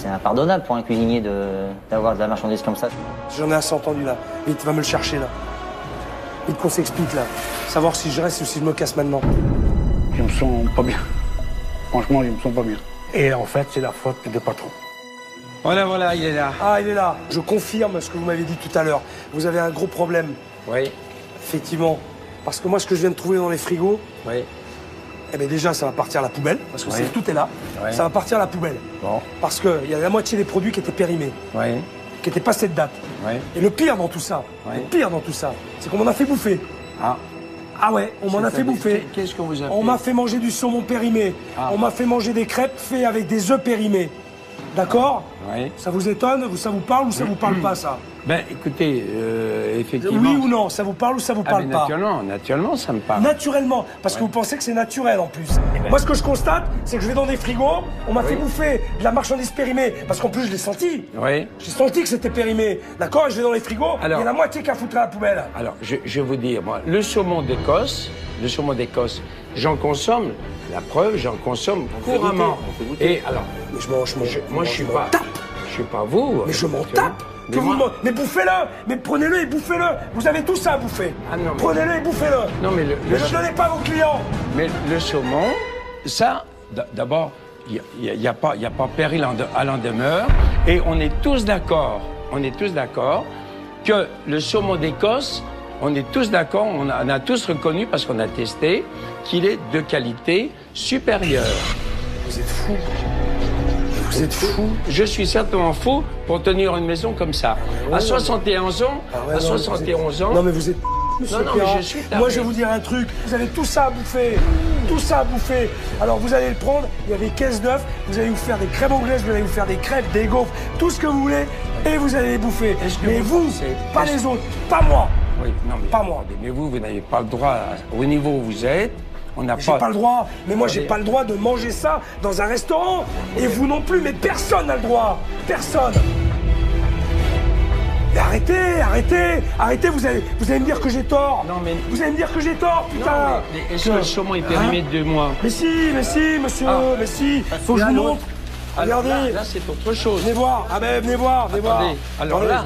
impardonnable pour un cuisinier d'avoir de la marchandise comme ça. J'en ai assez entendu là. Vite, va me le chercher là. Vite qu'on s'explique là. Savoir si je reste ou si je me casse maintenant. Je me sens pas bien. Franchement, je me sens pas bien. Et en fait, c'est la faute du patron. Voilà, il est là. Ah, il est là. Je confirme ce que vous m'avez dit tout à l'heure. Vous avez un gros problème. Oui. Effectivement. Parce que moi, ce que je viens de trouver dans les frigos, oui. Eh bien déjà, ça va partir à la poubelle, parce que oui. tout est là. Oui. Ça va partir à la poubelle. Bon. Parce qu'il y a la moitié des produits qui étaient périmés. Oui. Qui n'étaient pas cette date. Oui. Et le pire dans tout ça, c'est qu'on m'en a fait bouffer. Ah. Ah ouais, on m'en a fait bouffer. Qu'est-ce que vous avez fait? On m'a fait manger du saumon périmé. Ah. On m'a fait manger des crêpes faites avec des œufs périmés. D'accord? Oui. Ça vous étonne? Ça vous parle ou ça vous parle pas, ça? Ben, écoutez, effectivement... Oui ou non? Ça vous parle ou ça vous parle pas? Naturellement, ça me parle. Naturellement, parce que vous pensez que c'est naturel en plus. Moi, ce que je constate, c'est que je vais dans des frigos, on m'a fait bouffer de la marchandise périmée, parce qu'en plus, je l'ai senti. Oui. J'ai senti que c'était périmé. D'accord? Et je vais dans les frigos, il y a la moitié qui a foutu à la poubelle. Alors, je vais vous dire, moi, le saumon d'Écosse, j'en consomme, la preuve, j'en consomme couramment. Et alors, mais moi, je suis pas vous. Mais je m'en tape. Mais bouffez-le! Mais prenez-le et bouffez-le! Vous avez tout ça à bouffer! Ah non, prenez-le et bouffez-le! Non, mais ne donnez pas à vos clients! Mais le saumon, ça, d'abord, il n'y a pas péril à l'en demeure. Et on est tous d'accord que le saumon d'Écosse, on est tous d'accord, on a tous reconnu, parce qu'on a testé, qu'il est de qualité supérieure. Vous êtes fous! Vous êtes fou. Je suis certainement fou pour tenir une maison comme ça. À 71 ans, ans. Non mais vous êtes monsieur Perra. Mais je suis moi je vais vous dire un truc, vous avez tout ça à bouffer. Tout ça à bouffer. Alors vous allez le prendre, il y a des caisses d'œufs, vous allez vous faire des crèmes anglaises, vous allez vous faire des crêpes, des gaufres, tout ce que vous voulez, et vous allez les bouffer. Mais vous, pas les autres, pas moi. Oui, non mais pas moi. Mais vous n'avez pas le droit, au niveau où vous êtes. J'ai pas le droit, mais moi j'ai pas le droit de manger ça dans un restaurant. Et vous non plus, mais personne n'a le droit. Personne. Mais arrêtez, vous allez me dire que j'ai tort. Non mais... Vous allez me dire que j'ai tort, putain. Non, mais est-ce que le saumon est périmé de 2 mois? Mais si, monsieur, mais si. Faut que je vous montre. Regardez. Là c'est autre chose. Venez voir, venez voir. Alors là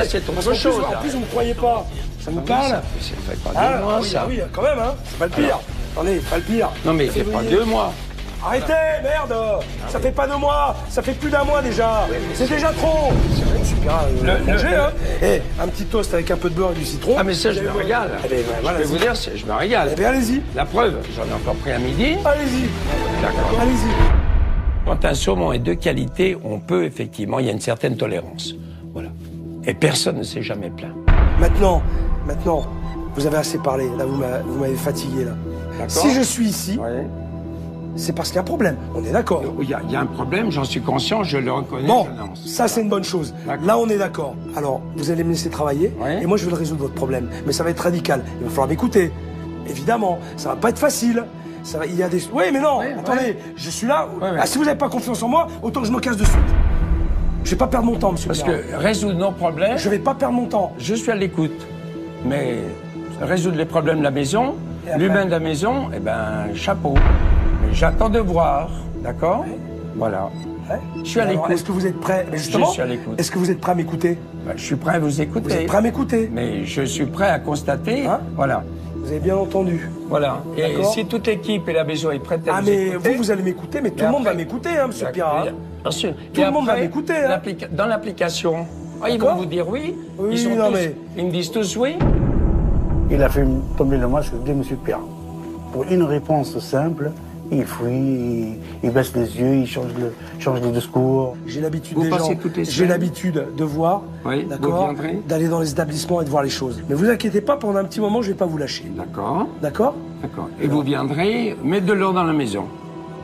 c'est autre chose. En plus, vous me croyez pas. Ça vous parle? Ça fait pas 2 mois, ça. Oui, quand même, hein. C'est pas le pire. Attendez, pas le pire. Non mais c'est pas 2 mois. Arrêtez, merde. Ça fait pas 2 mois, ça fait plus d'1 mois déjà. C'est déjà trop. monsieur Pirat, manger, hein. Et un petit toast avec un peu de beurre et du citron. Ah mais ça, je me régale. Eh ben, voilà, je peux vous dire, je me régale. Eh bien, allez-y. La preuve, j'en ai encore pris à midi. Allez-y. D'accord. Allez-y. Quand un saumon est de qualité, on peut effectivement, il y a une certaine tolérance. Voilà. Et personne ne s'est jamais plaint. Maintenant, vous avez assez parlé. Là, vous m'avez fatigué, là. Si je suis ici, c'est parce qu'il y a un problème. On est d'accord. Il y a un problème, j'en suis conscient, je le reconnais. Bon, ça c'est une bonne chose. Là, on est d'accord. Alors, vous allez me laisser travailler, et moi je vais le résoudre votre problème. Mais ça va être radical. Il va falloir m'écouter. Évidemment, ça va pas être facile. Il y a des... Oui, mais non, attendez, je suis là. Ah, si vous n'avez pas confiance en moi, autant que je me casse de suite. Je vais pas perdre mon temps, monsieur Parce Pirat. que résoudre nos problèmes... Je vais pas perdre mon temps. Je suis à l'écoute. Mais résoudre les problèmes de la maison, l'humain de la maison, eh ben, chapeau. Mais j'attends de voir, d'accord? Voilà. Je suis à l'écoute. Est-ce que vous êtes prêt? Mais justement, je suis à l'écoute. Est-ce que vous êtes prêt à m'écouter? Je suis prêt à vous écouter. Vous êtes prêt à m'écouter? Mais je suis prêt à constater, voilà. Vous avez bien entendu. Voilà. Et si toute l'équipe et la maison est prête à vous écouter... vous allez m'écouter, mais tout le monde va m'écouter, hein, monsieur Pirat. Bien sûr. Tout le monde va m'écouter, hein. Dans l'application, ils vont vous dire oui. Ils me disent tous oui. Il a fait tomber le masque de monsieur Pirat. Pour une réponse simple, il fouille, il baisse les yeux, il change de discours. J'ai l'habitude des gens, j'ai l'habitude de voir, d'accord, d'aller dans les établissements et de voir les choses. Mais vous inquiétez pas, pendant un petit moment, je vais pas vous lâcher. D'accord. D'accord. D'accord. Et vous viendrez mettre de l'ordre dans la maison.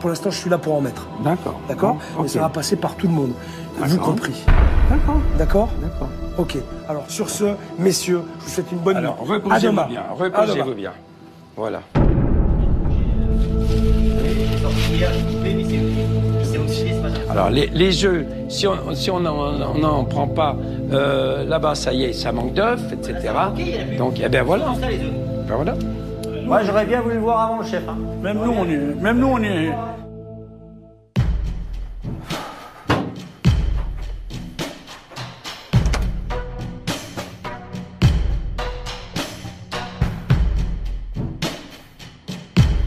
Pour l'instant, je suis là pour en mettre. D'accord. D'accord. Mais ça va passer par tout le monde, vous compris. D'accord. D'accord. D'accord. Ok. Alors sur ce, messieurs, je vous souhaite une bonne nuit. Alors reposez-vous bien. Reposez-vous bien. Voilà. Alors les œufs, si on n'en prend pas, là-bas ça y est, ça manque d'œufs, etc. Donc eh ben voilà. Ben voilà. Moi j'aurais bien voulu le voir avant le chef. Hein. Même nous on est.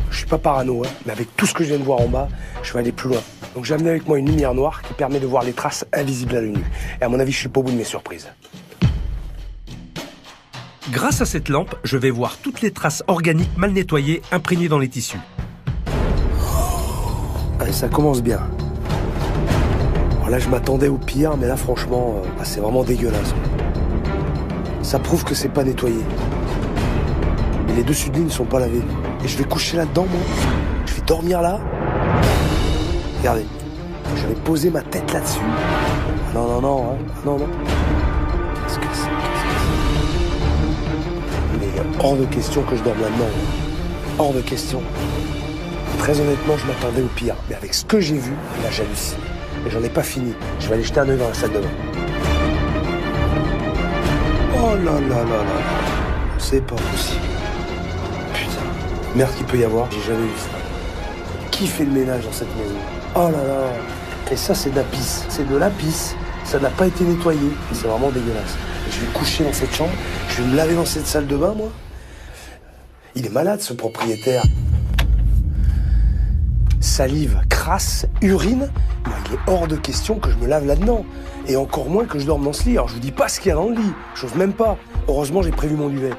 Je suis pas parano, hein, mais avec tout ce que je viens de voir en bas, je vais aller plus loin. Donc j'ai amené avec moi une lumière noire qui permet de voir les traces invisibles à l'œil nu. Et à mon avis, je suis pas au bout de mes surprises. Grâce à cette lampe, je vais voir toutes les traces organiques mal nettoyées imprégnées dans les tissus. Allez, ça commence bien. Alors là, je m'attendais au pire, mais là, franchement, c'est vraiment dégueulasse. Ça prouve que c'est pas nettoyé. Et les dessus de ligne ne sont pas lavés. Et je vais coucher là-dedans, moi. Je vais dormir là. Regardez. Je vais poser ma tête là-dessus. Ah non, hein. Ah non. Qu'est-ce que c'est? Mais hors de question que je dorme là-dedans. Hors de question. Très honnêtement, je m'attendais au pire. Mais avec ce que j'ai vu, là, j'hallucine. Et j'en ai pas fini. Je vais aller jeter un œil dans la salle de bain. Oh là. C'est pas possible. Merde qu'il peut y avoir, j'ai jamais vu ça. Qui fait le ménage dans cette maison? Oh là là. Et ça, c'est de la pisse. C'est de la pisse. Ça n'a pas été nettoyé. C'est vraiment dégueulasse. Et je vais coucher dans cette chambre. Je vais me laver dans cette salle de bain, moi. Il est malade, ce propriétaire. Salive, crasse, urine. Mais il est hors de question que je me lave là-dedans. Et encore moins que je dorme dans ce lit. Alors, je vous dis pas ce qu'il y a dans le lit. J'ose même pas. Heureusement, j'ai prévu mon duvet.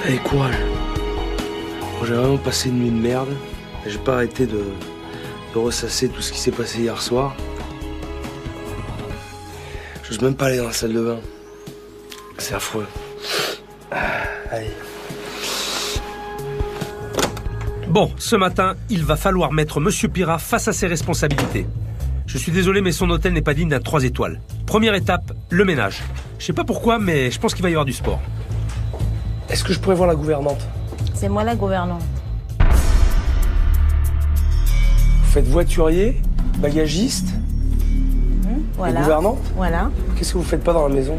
Allez, courage. J'ai vraiment passé une nuit de merde. J'ai pas arrêté de ressasser tout ce qui s'est passé hier soir. J'ose même pas aller dans la salle de bain. C'est affreux. Allez. Bon, ce matin, il va falloir mettre Monsieur Pirat face à ses responsabilités. Je suis désolé, mais son hôtel n'est pas digne d'un 3 étoiles. Première étape, le ménage. Je sais pas pourquoi, mais je pense qu'il va y avoir du sport. Est-ce que je pourrais voir la gouvernante? C'est moi la gouvernante. Vous faites voiturier, bagagiste, Voilà. et gouvernante? Voilà. Qu'est-ce que vous faites pas dans la maison?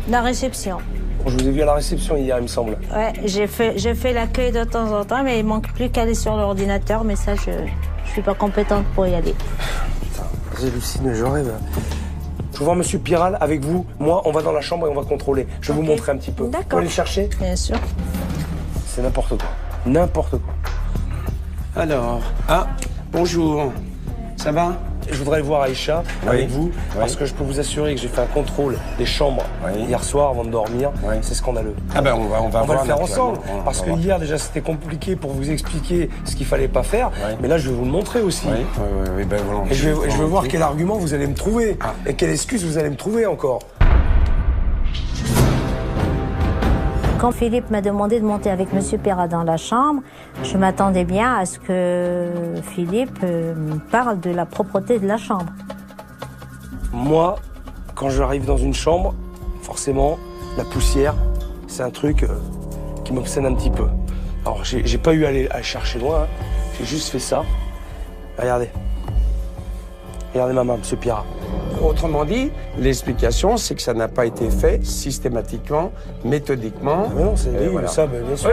La réception. Je vous ai vu à la réception hier, il me semble. Ouais, j'ai fait l'accueil de temps en temps, mais il manque plus qu'à aller sur l'ordinateur, mais ça, je suis pas compétente pour y aller. Putain, j'hallucine, je rêve. Je veux voir Monsieur Piral avec vous. Moi, on va dans la chambre et on va contrôler. Je vais vous montrer un petit peu. D'accord. Vous pouvez aller le chercher? Bien sûr. C'est n'importe quoi. N'importe quoi. Alors, bonjour. Ça va? Je voudrais voir Aïcha avec vous, parce que je peux vous assurer que j'ai fait un contrôle des chambres hier soir avant de dormir. C'est scandaleux. Ah ben on va le faire ensemble, parce que hier déjà c'était compliqué pour vous expliquer ce qu'il fallait pas faire, mais là je vais vous le montrer aussi. Ben, Et je vais voir quel argument vous allez me trouver, et quelle excuse vous allez me trouver encore. Quand Philippe m'a demandé de monter avec Monsieur Perra dans la chambre, je m'attendais bien à ce que Philippe me parle de la propreté de la chambre. Moi, quand j'arrive dans une chambre, forcément, la poussière, c'est un truc qui m'obsède un petit peu. Alors, j'ai pas eu à aller chercher loin, hein. J'ai juste fait ça. Regardez. Regardez ma main, Monsieur Pirat. Autrement dit, l'explication, c'est que ça n'a pas été fait systématiquement, méthodiquement. Mais non, c'est voilà. ça, bien sûr.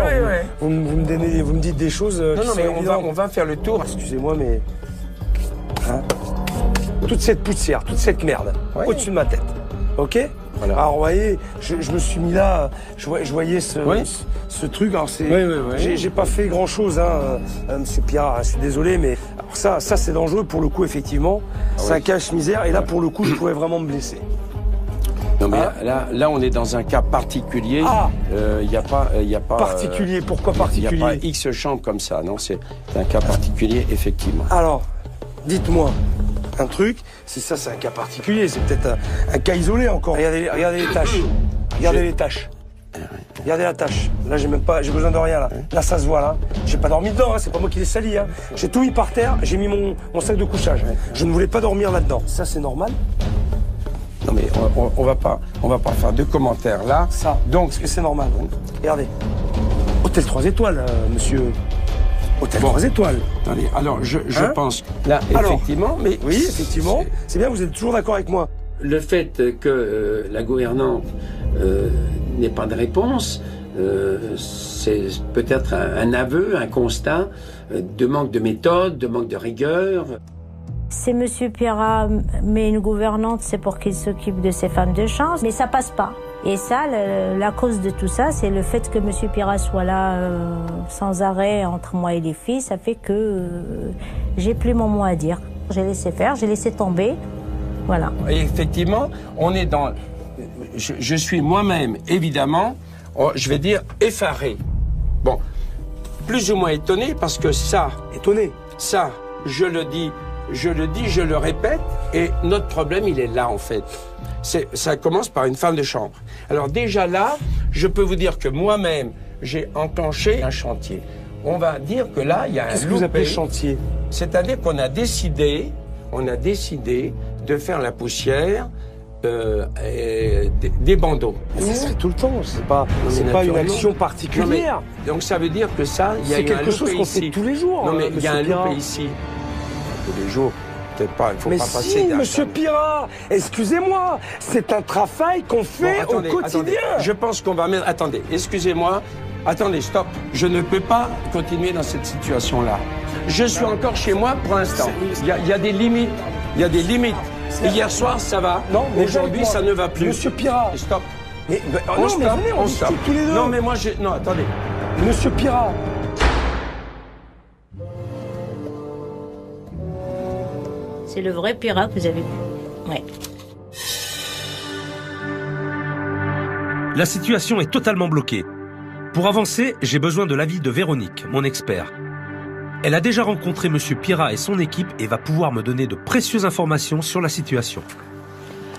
Vous me dites des choses qui sont évidentes. On va faire le tour. Excusez-moi, mais... Hein, toute cette poussière, toute cette merde, au-dessus de ma tête. OK? Voilà. Alors, vous voyez, je me suis mis là, je voyais ce truc. Alors, j'ai pas fait grand-chose, hein, Monsieur Pierre, je suis désolé, mais alors ça c'est dangereux pour le coup, effectivement. C'est un cache-misère, et là, pour le coup, je pouvais vraiment me blesser. Non, mais là, on est dans un cas particulier. Il n'y a pas... particulier, pourquoi particulier? Il n'y a pas X chambres comme ça, non, c'est un cas particulier, effectivement. Alors, dites-moi un truc, c'est un cas particulier, c'est peut-être un cas isolé encore. Regardez les tâches. Regardez les tâches. Regardez la tâche. Là, j'ai besoin de rien, là. Là, ça se voit, là. J'ai pas dormi dedans, hein. C'est pas moi qui l'ai sali, hein. J'ai tout mis par terre, j'ai mis mon sac de couchage. Je ne voulais pas dormir là-dedans. Ça, c'est normal? Non, mais on va pas faire de commentaires, là. Ça, donc, est-ce que c'est normal? Regardez. Hôtel 3 étoiles, monsieur. Hôtel 3 étoiles. Attendez, alors, je pense... Là, effectivement, mais... Oui, effectivement. C'est bien, vous êtes toujours d'accord avec moi. Le fait que la gouvernante n'ait pas de réponse, c'est peut-être un aveu, un constat de manque de méthode, de manque de rigueur. Si Monsieur Pierrat met une gouvernante, c'est pour qu'il s'occupe de ses femmes de chambre, mais ça passe pas. Et ça, la cause de tout ça, c'est le fait que Monsieur Pierrat soit là sans arrêt entre moi et les filles, ça fait que j'ai plus mon mot à dire. J'ai laissé faire, j'ai laissé tomber, voilà. Et effectivement, on est dans... Je suis moi-même, évidemment, je vais dire effaré. Bon, plus ou moins étonné, parce que ça... Étonné? Ça, je le dis, je le répète, et notre problème, il est là, en fait. Ça commence par une femme de chambre. Alors déjà là, je peux vous dire que moi-même, j'ai enclenché un chantier. On va dire que là, il y a un Qu'est-ce que vous appelez chantier? C'est-à-dire qu'on a décidé de faire la poussière des bandeaux. Mais ça serait tout le temps, c'est pas une action particulière. Non, donc ça veut dire que ça, il y a quelque chose qu'on fait tous les jours. Non mais il y a un loupé ici. Tous les jours. Peut-être pas, il faut pas passer. Mais Monsieur Pirat, excusez-moi, c'est un travail qu'on fait au quotidien. Attendez. Je pense qu'on va mettre... Attendez, excusez-moi. Attendez, stop. Je ne peux pas continuer dans cette situation-là. Je suis encore chez moi pour l'instant. Il y a des limites. Il y a des limites. Hier soir, ça va. Non, mais aujourd'hui, ça ne va plus. Monsieur Pirat. Stop. Mais venez, on discute tous les deux. Non, mais moi, non, attendez. Monsieur Pirat. C'est le vrai Pirat que vous avez vu. Ouais. La situation est totalement bloquée. Pour avancer, j'ai besoin de l'avis de Véronique, mon expert. Elle a déjà rencontré Monsieur Pirat et son équipe et va pouvoir me donner de précieuses informations sur la situation.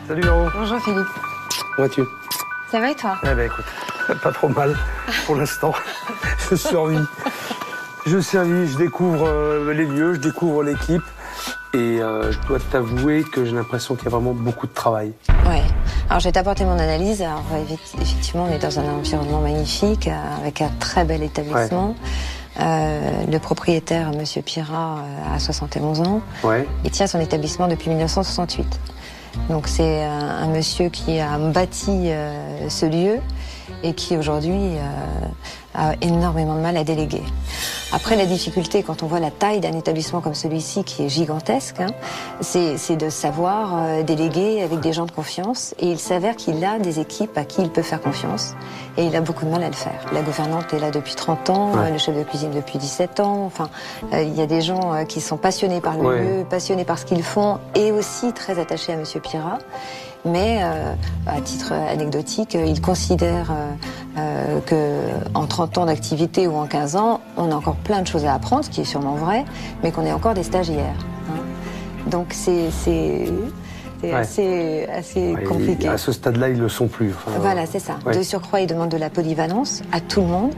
Salut Véro. Bonjour Philippe. Comment vas-tu? Ça va et toi? Eh ben écoute, pas trop mal pour l'instant. Je survis. Je servis, je découvre les lieux, je découvre l'équipe. Et je dois t'avouer que j'ai l'impression qu'il y a vraiment beaucoup de travail. Ouais. Alors je vais t'apporter mon analyse. Alors effectivement, on est dans un environnement magnifique, avec un très bel établissement. Ouais. Le propriétaire, Monsieur Pirat, a 71 ans. Ouais. Il tient son établissement depuis 1968. Donc c'est un monsieur qui a bâti ce lieu et qui aujourd'hui a énormément de mal à déléguer. Après, la difficulté, quand on voit la taille d'un établissement comme celui-ci, qui est gigantesque, hein, c'est de savoir déléguer avec des gens de confiance. Et il s'avère qu'il a des équipes à qui il peut faire confiance. Et il a beaucoup de mal à le faire. La gouvernante est là depuis 30 ans, ouais. Le chef de cuisine depuis 17 ans. Enfin, il y a des gens qui sont passionnés par le lieu, passionnés par ce qu'ils font, et aussi très attachés à Monsieur Pirat. Mais à titre anecdotique, il considère qu'en 30 ans d'activité ou en 15 ans, on a encore plein de choses à apprendre, ce qui est sûrement vrai, mais qu'on est encore des stagiaires. Hein. Donc c'est assez compliqué. À ce stade-là, ils ne le sont plus. Enfin, voilà, c'est ça. Ouais. De surcroît, ils demandent de la polyvalence à tout le monde,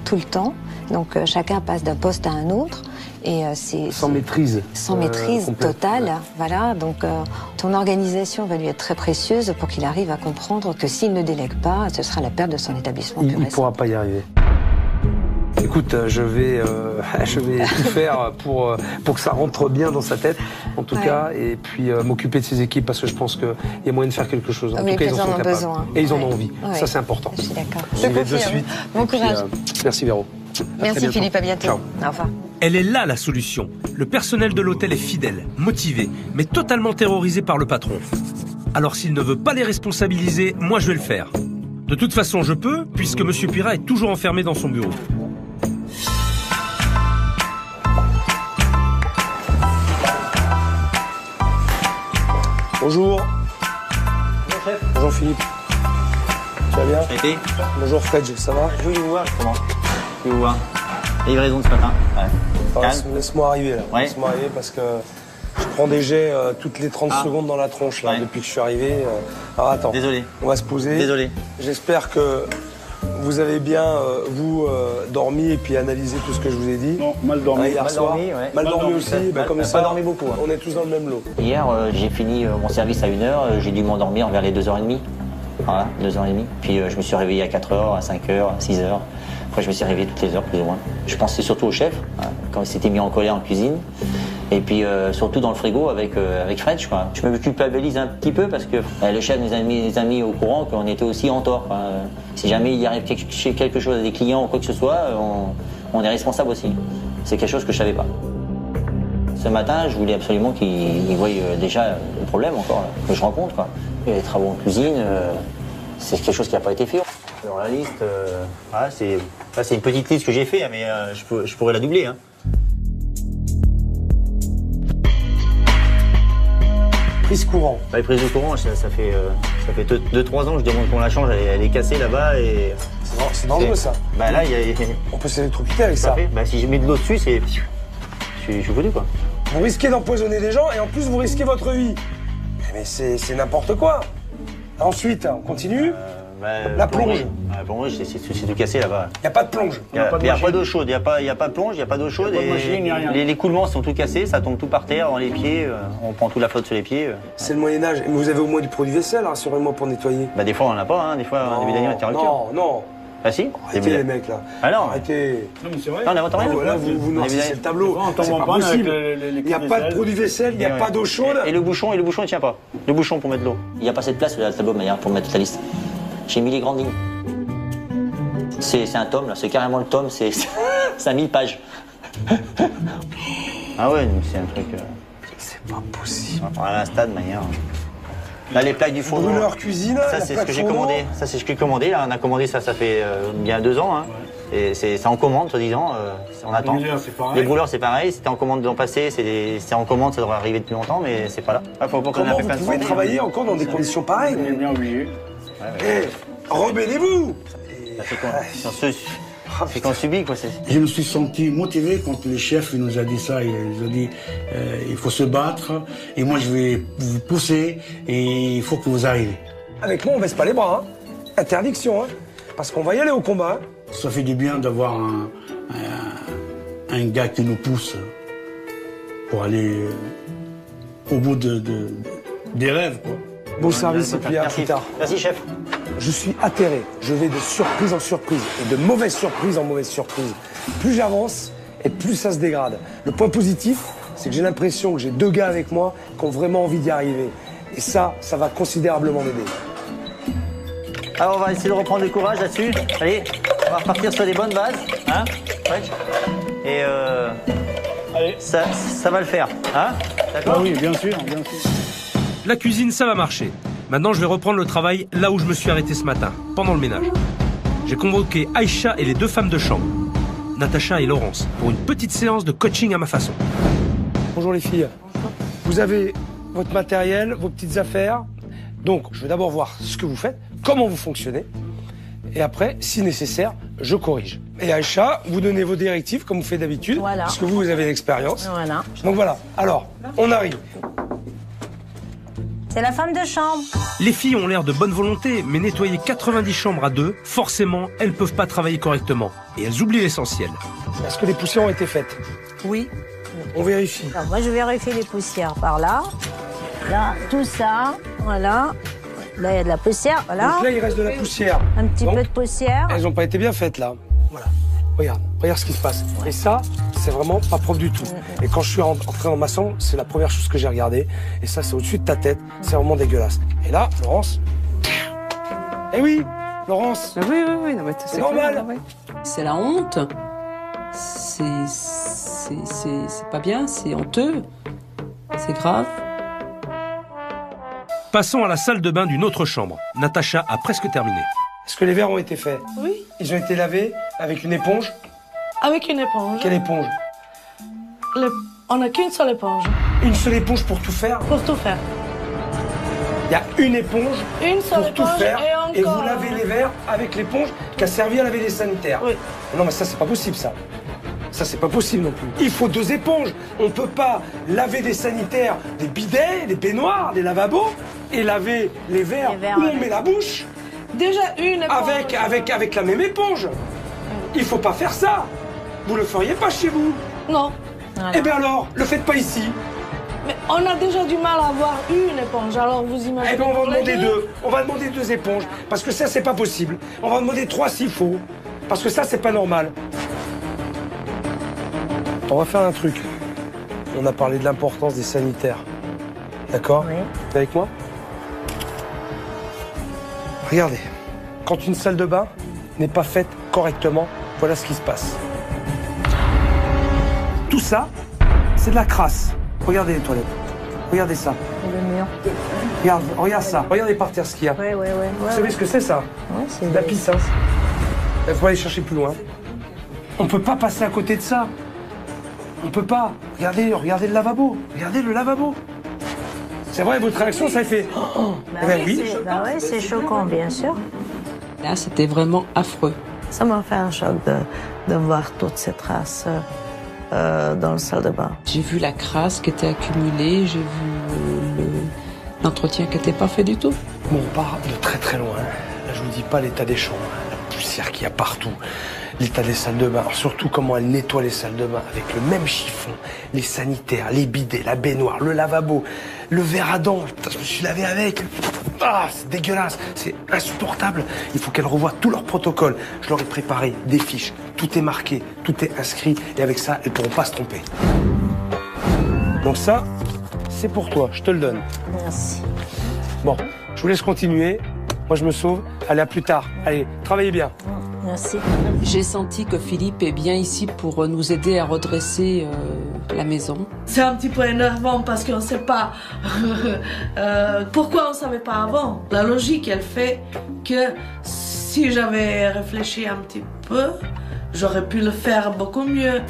tout le temps. Donc chacun passe d'un poste à un autre. Et sans maîtrise. Sans maîtrise totale, ouais. Voilà. Donc ton organisation va lui être très précieuse pour qu'il arrive à comprendre que s'il ne délègue pas, ce sera la perte de son établissement. Il ne pourra pas y arriver. Écoute, je vais tout faire pour que ça rentre bien dans sa tête, en tout cas, et puis m'occuper de ses équipes parce que je pense qu'il y a moyen de faire quelque chose. En tout cas, ils en sont capables. Besoin. Et ils en ont envie. Ça, c'est important. Je suis d'accord. J'y vais de suite. Bon courage. Merci Véro. Merci Philippe, à bientôt. Ciao. Au revoir. Elle est là la solution. Le personnel de l'hôtel est fidèle, motivé, mais totalement terrorisé par le patron. Alors s'il ne veut pas les responsabiliser, moi je vais le faire. De toute façon, je peux, puisque Monsieur Pirat est toujours enfermé dans son bureau. Bonjour. Bonjour chef. Bonjour Philippe. Tu vas bien? Ça a été? Bonjour Fred, ça va? Je voulais vous voir justement. Je voulais vous voir. Livraison de ce matin. Ouais. Laisse-moi arriver là. Ouais. Laisse-moi arriver parce que je prends des jets toutes les 30 secondes dans la tronche là, depuis que je suis arrivé. Alors attends. Désolé. On va se poser. Désolé. J'espère que vous avez bien, dormi et puis analysé tout ce que je vous ai dit. Non, mal dormi. Hier soir. Mal dormi aussi. Comme ça, pas dormi beaucoup. Hein. On est tous dans le même lot. Hier, j'ai fini mon service à 1h. J'ai dû m'endormir vers les 2h30. Voilà, 2h30. Puis je me suis réveillé à 4h, à 5h, à 6h. Après, je me suis réveillé toutes les heures, plus ou moins. Je pensais surtout au chef, quand il s'était mis en colère en cuisine. Et puis, surtout dans le frigo avec Fred, quoi. Je me culpabilise un petit peu parce que le chef nous a mis au courant qu'on était aussi en tort. Si jamais il y arrive quelque chose à des clients ou quoi que ce soit, on est responsable aussi. C'est quelque chose que je savais pas. Ce matin, je voulais absolument qu'il voie déjà le problème encore, là, que je rencontre, quoi. Et les travaux en cuisine, c'est quelque chose qui n'a pas été fait. Alors la liste, c'est une petite liste que j'ai fait, mais je pourrais la doubler. Hein. Prise courant. Les prises de courant, ça fait 2-3 ans que je demande qu'on la change, elle est cassée là-bas et... C'est dangereux ça. Bah là, on peut s'électrocuter avec ça. Bah si je mets de l'eau dessus, je suis foutu quoi. Vous risquez d'empoisonner des gens et en plus vous risquez votre vie. Mais c'est n'importe quoi. Ensuite, on continue. La plonge. La plonge, c'est tout cassé là-bas. Il n'y a pas de plonge. Il n'y a pas d'eau chaude. Il n'y a pas de plonge, il n'y a pas d'eau chaude. Les coulements sont tout cassés, ça tombe tout par terre, dans les pieds. On prend toute la flotte sur les pieds. C'est le Moyen-Âge. Mais vous avez au moins du produit vaisselle, rassurez-moi, pour nettoyer. Bah des fois on n'en a pas, hein. Des fois en début d'année on a interruption. Non. Ah si. Arrêtez les mecs là. Alors. Arrêtez. Non mais c'est vrai. Non, on n'invente rien. Voilà, vous noircissez le tableau. C'est pas possible. Il n'y a pas de produit vaisselle, il n'y a pas d'eau chaude. Et le bouchon, il tient pas. Le bouchon pour mettre l'eau. Il n'y a pas assez de place sur le tableau de manière pour mettre toute la liste. J'ai mis les grandes lignes. C'est un tome là, c'est carrément le tome, c'est 1000 pages. Ah ouais, c'est un truc. C'est pas possible. On va à un stade de manière. Là, les plaques du four. Brûleur cuisine. Ça, c'est ce que j'ai commandé. Ça, c'est ce que j'ai commandé. Là, on a commandé ça fait bien 2 ans. Hein. Ouais. C'est en commande, soi-disant. On attend. Les brûleurs, c'est pareil. C'était en commande l'an passé. C'est en commande, ça devrait arriver depuis longtemps, mais c'est pas là. Comment vous pouvez travailler encore dans des conditions pareilles? On est bien obligé. Rebellez-vous. C'est qu'on subit, quoi. Je me suis senti motivé quand le chef nous a dit ça. Il nous a dit il faut se battre et moi je vais vous pousser et il faut que vous arrivez. Avec moi, on baisse pas les bras. Hein. Interdiction, hein. Parce qu'on va y aller au combat. Ça fait du bien d'avoir un gars qui nous pousse pour aller au bout des rêves, quoi. Bon service et puis à plus tard. Merci, chef. Je suis atterré. Je vais de surprise en surprise et de mauvaise surprise en mauvaise surprise. Plus j'avance et plus ça se dégrade. Le point positif, c'est que j'ai l'impression que j'ai 2 gars avec moi qui ont vraiment envie d'y arriver. Et ça va considérablement m'aider. Alors on va essayer de reprendre du courage là-dessus. Allez, on va repartir sur des bonnes bases. Hein, ouais. Et allez. Ça va le faire. Hein, d'accord? Ah oui, bien sûr, bien sûr. La cuisine, ça va marcher. Maintenant, je vais reprendre le travail là où je me suis arrêté ce matin, pendant le ménage. J'ai convoqué Aïcha et les 2 femmes de chambre, Natacha et Laurence, pour une petite séance de coaching à ma façon. Bonjour les filles. Vous avez votre matériel, vos petites affaires. Donc, je vais d'abord voir ce que vous faites, comment vous fonctionnez. Et après, si nécessaire, je corrige. Et Aïcha, vous donnez vos directives, comme vous faites d'habitude, Voilà. parce que vous avez l'expérience. Voilà. Donc voilà. Alors, on arrive. C'est la femme de chambre. Les filles ont l'air de bonne volonté, mais nettoyer 90 chambres à 2, forcément, elles peuvent pas travailler correctement. Et elles oublient l'essentiel. Est-ce que les poussières ont été faites? Oui. On vérifie. Alors, moi, je vérifie les poussières par là. Là, tout ça. Voilà. Là, il y a de la poussière. Voilà. Donc là, il reste de la poussière. Un petit Donc, peu de poussière. Elles n'ont pas été bien faites, là. Voilà. Regarde ce qui se passe. Et ça, c'est vraiment pas propre du tout. Et quand je suis entré en maçon, c'est la première chose que j'ai regardée. Et ça, c'est au-dessus de ta tête. C'est vraiment dégueulasse. Et là, Laurence... Eh oui, Laurence. Oui, non, mais c'est normal. C'est la honte. C'est pas bien, c'est honteux. C'est grave. Passons à la salle de bain d'une autre chambre. Natacha a presque terminé. Est-ce que les verres ont été faits? Oui. Ils ont été lavés avec une éponge? Avec une éponge. Quelle éponge? On n'a qu'une seule éponge. Une seule éponge pour tout faire? Pour tout faire. Il y a une éponge Une seule pour tout éponge faire et encore... vous lavez les verres avec l'éponge qui a servi à laver les sanitaires. Oui. Non mais ça c'est pas possible ça. Ça c'est pas possible non plus. Il faut 2 éponges. On peut pas laver des sanitaires, des bidets, des baignoires, des lavabos et laver les verres où on met la bouche. Déjà une éponge. Avec la même éponge. Il faut pas faire ça. Vous le feriez pas chez vous. Non. Voilà. Eh bien alors, le faites pas ici. Mais on a déjà du mal à avoir une éponge, alors vous imaginez... Eh bien on va demander 2. On va demander 2 éponges. Parce que ça, c'est pas possible. On va demander 3 s'il faut. Parce que ça, c'est pas normal. On va faire un truc. On a parlé de l'importance des sanitaires. D'accord? Oui. T'es avec moi? Regardez. Quand une salle de bain n'est pas faite correctement, voilà ce qui se passe. Tout ça, c'est de la crasse. Regardez les toilettes. Regardez ça. Et le mur. Regarde ça. Regardez par terre ce qu'il y a. Oui. Vous savez ce que c'est ça? Ouais, C'est de la pisse. Il faut aller chercher plus loin. On peut pas passer à côté de ça. On peut pas. Regardez le lavabo. Regardez le lavabo. C'est vrai, votre réaction, ça fait... Bah eh ben oui, c'est choquant, bien sûr. Là, c'était vraiment affreux. Ça m'a fait un choc de voir toutes ces traces dans la salle de bain. J'ai vu la crasse qui était accumulée, j'ai vu l'entretien qui n'était pas fait du tout. Bon, on part de très très loin. Là, je vous dis pas l'état des chambres, la poussière qu'il y a partout, l'état des salles de bain, alors surtout comment elle nettoie les salles de bain avec le même chiffon, les sanitaires, les bidets, la baignoire, le lavabo, le verre à dents. Putain, je me suis lavé avec. Ah, c'est dégueulasse, c'est insupportable. Il faut qu'elles revoient tout leur protocole. Je leur ai préparé des fiches, tout est marqué, tout est inscrit, et avec ça, elles pourront pas se tromper. Donc ça, c'est pour toi, je te le donne. Merci. Bon, je vous laisse continuer. Moi, je me sauve. Allez, à plus tard. Allez, travaillez bien. Merci. J'ai senti que Philippe est bien ici pour nous aider à redresser la maison. C'est un petit peu énervant parce qu'on ne sait pas pourquoi on ne savait pas avant. La logique, elle fait que si j'avais réfléchi un petit peu, j'aurais pu le faire beaucoup mieux.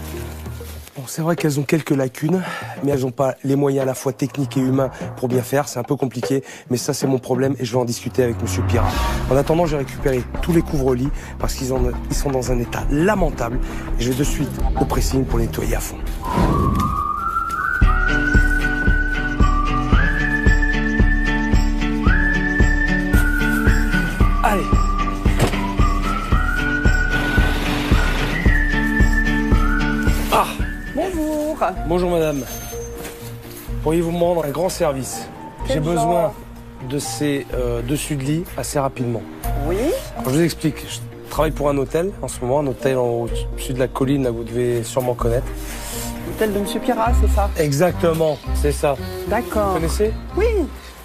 Bon, c'est vrai qu'elles ont quelques lacunes, mais elles n'ont pas les moyens à la fois techniques et humains pour bien faire. C'est un peu compliqué, mais ça, c'est mon problème et je vais en discuter avec Monsieur Pirat. En attendant, j'ai récupéré tous les couvre-lits parce qu'ils sont dans un état lamentable et je vais de suite au pressing pour les nettoyer à fond. Allez. Ah. Bonjour madame. Pourriez-vous me rendre un grand service? J'ai besoin de ces dessus de lit assez rapidement. Oui. Alors, je vous explique. Je travaille pour un hôtel en ce moment, un hôtel au-dessus de la colline, là, vous devez sûrement connaître. L'hôtel de Monsieur Pirat, c'est ça? Exactement, c'est ça. D'accord. Vous connaissez? Oui.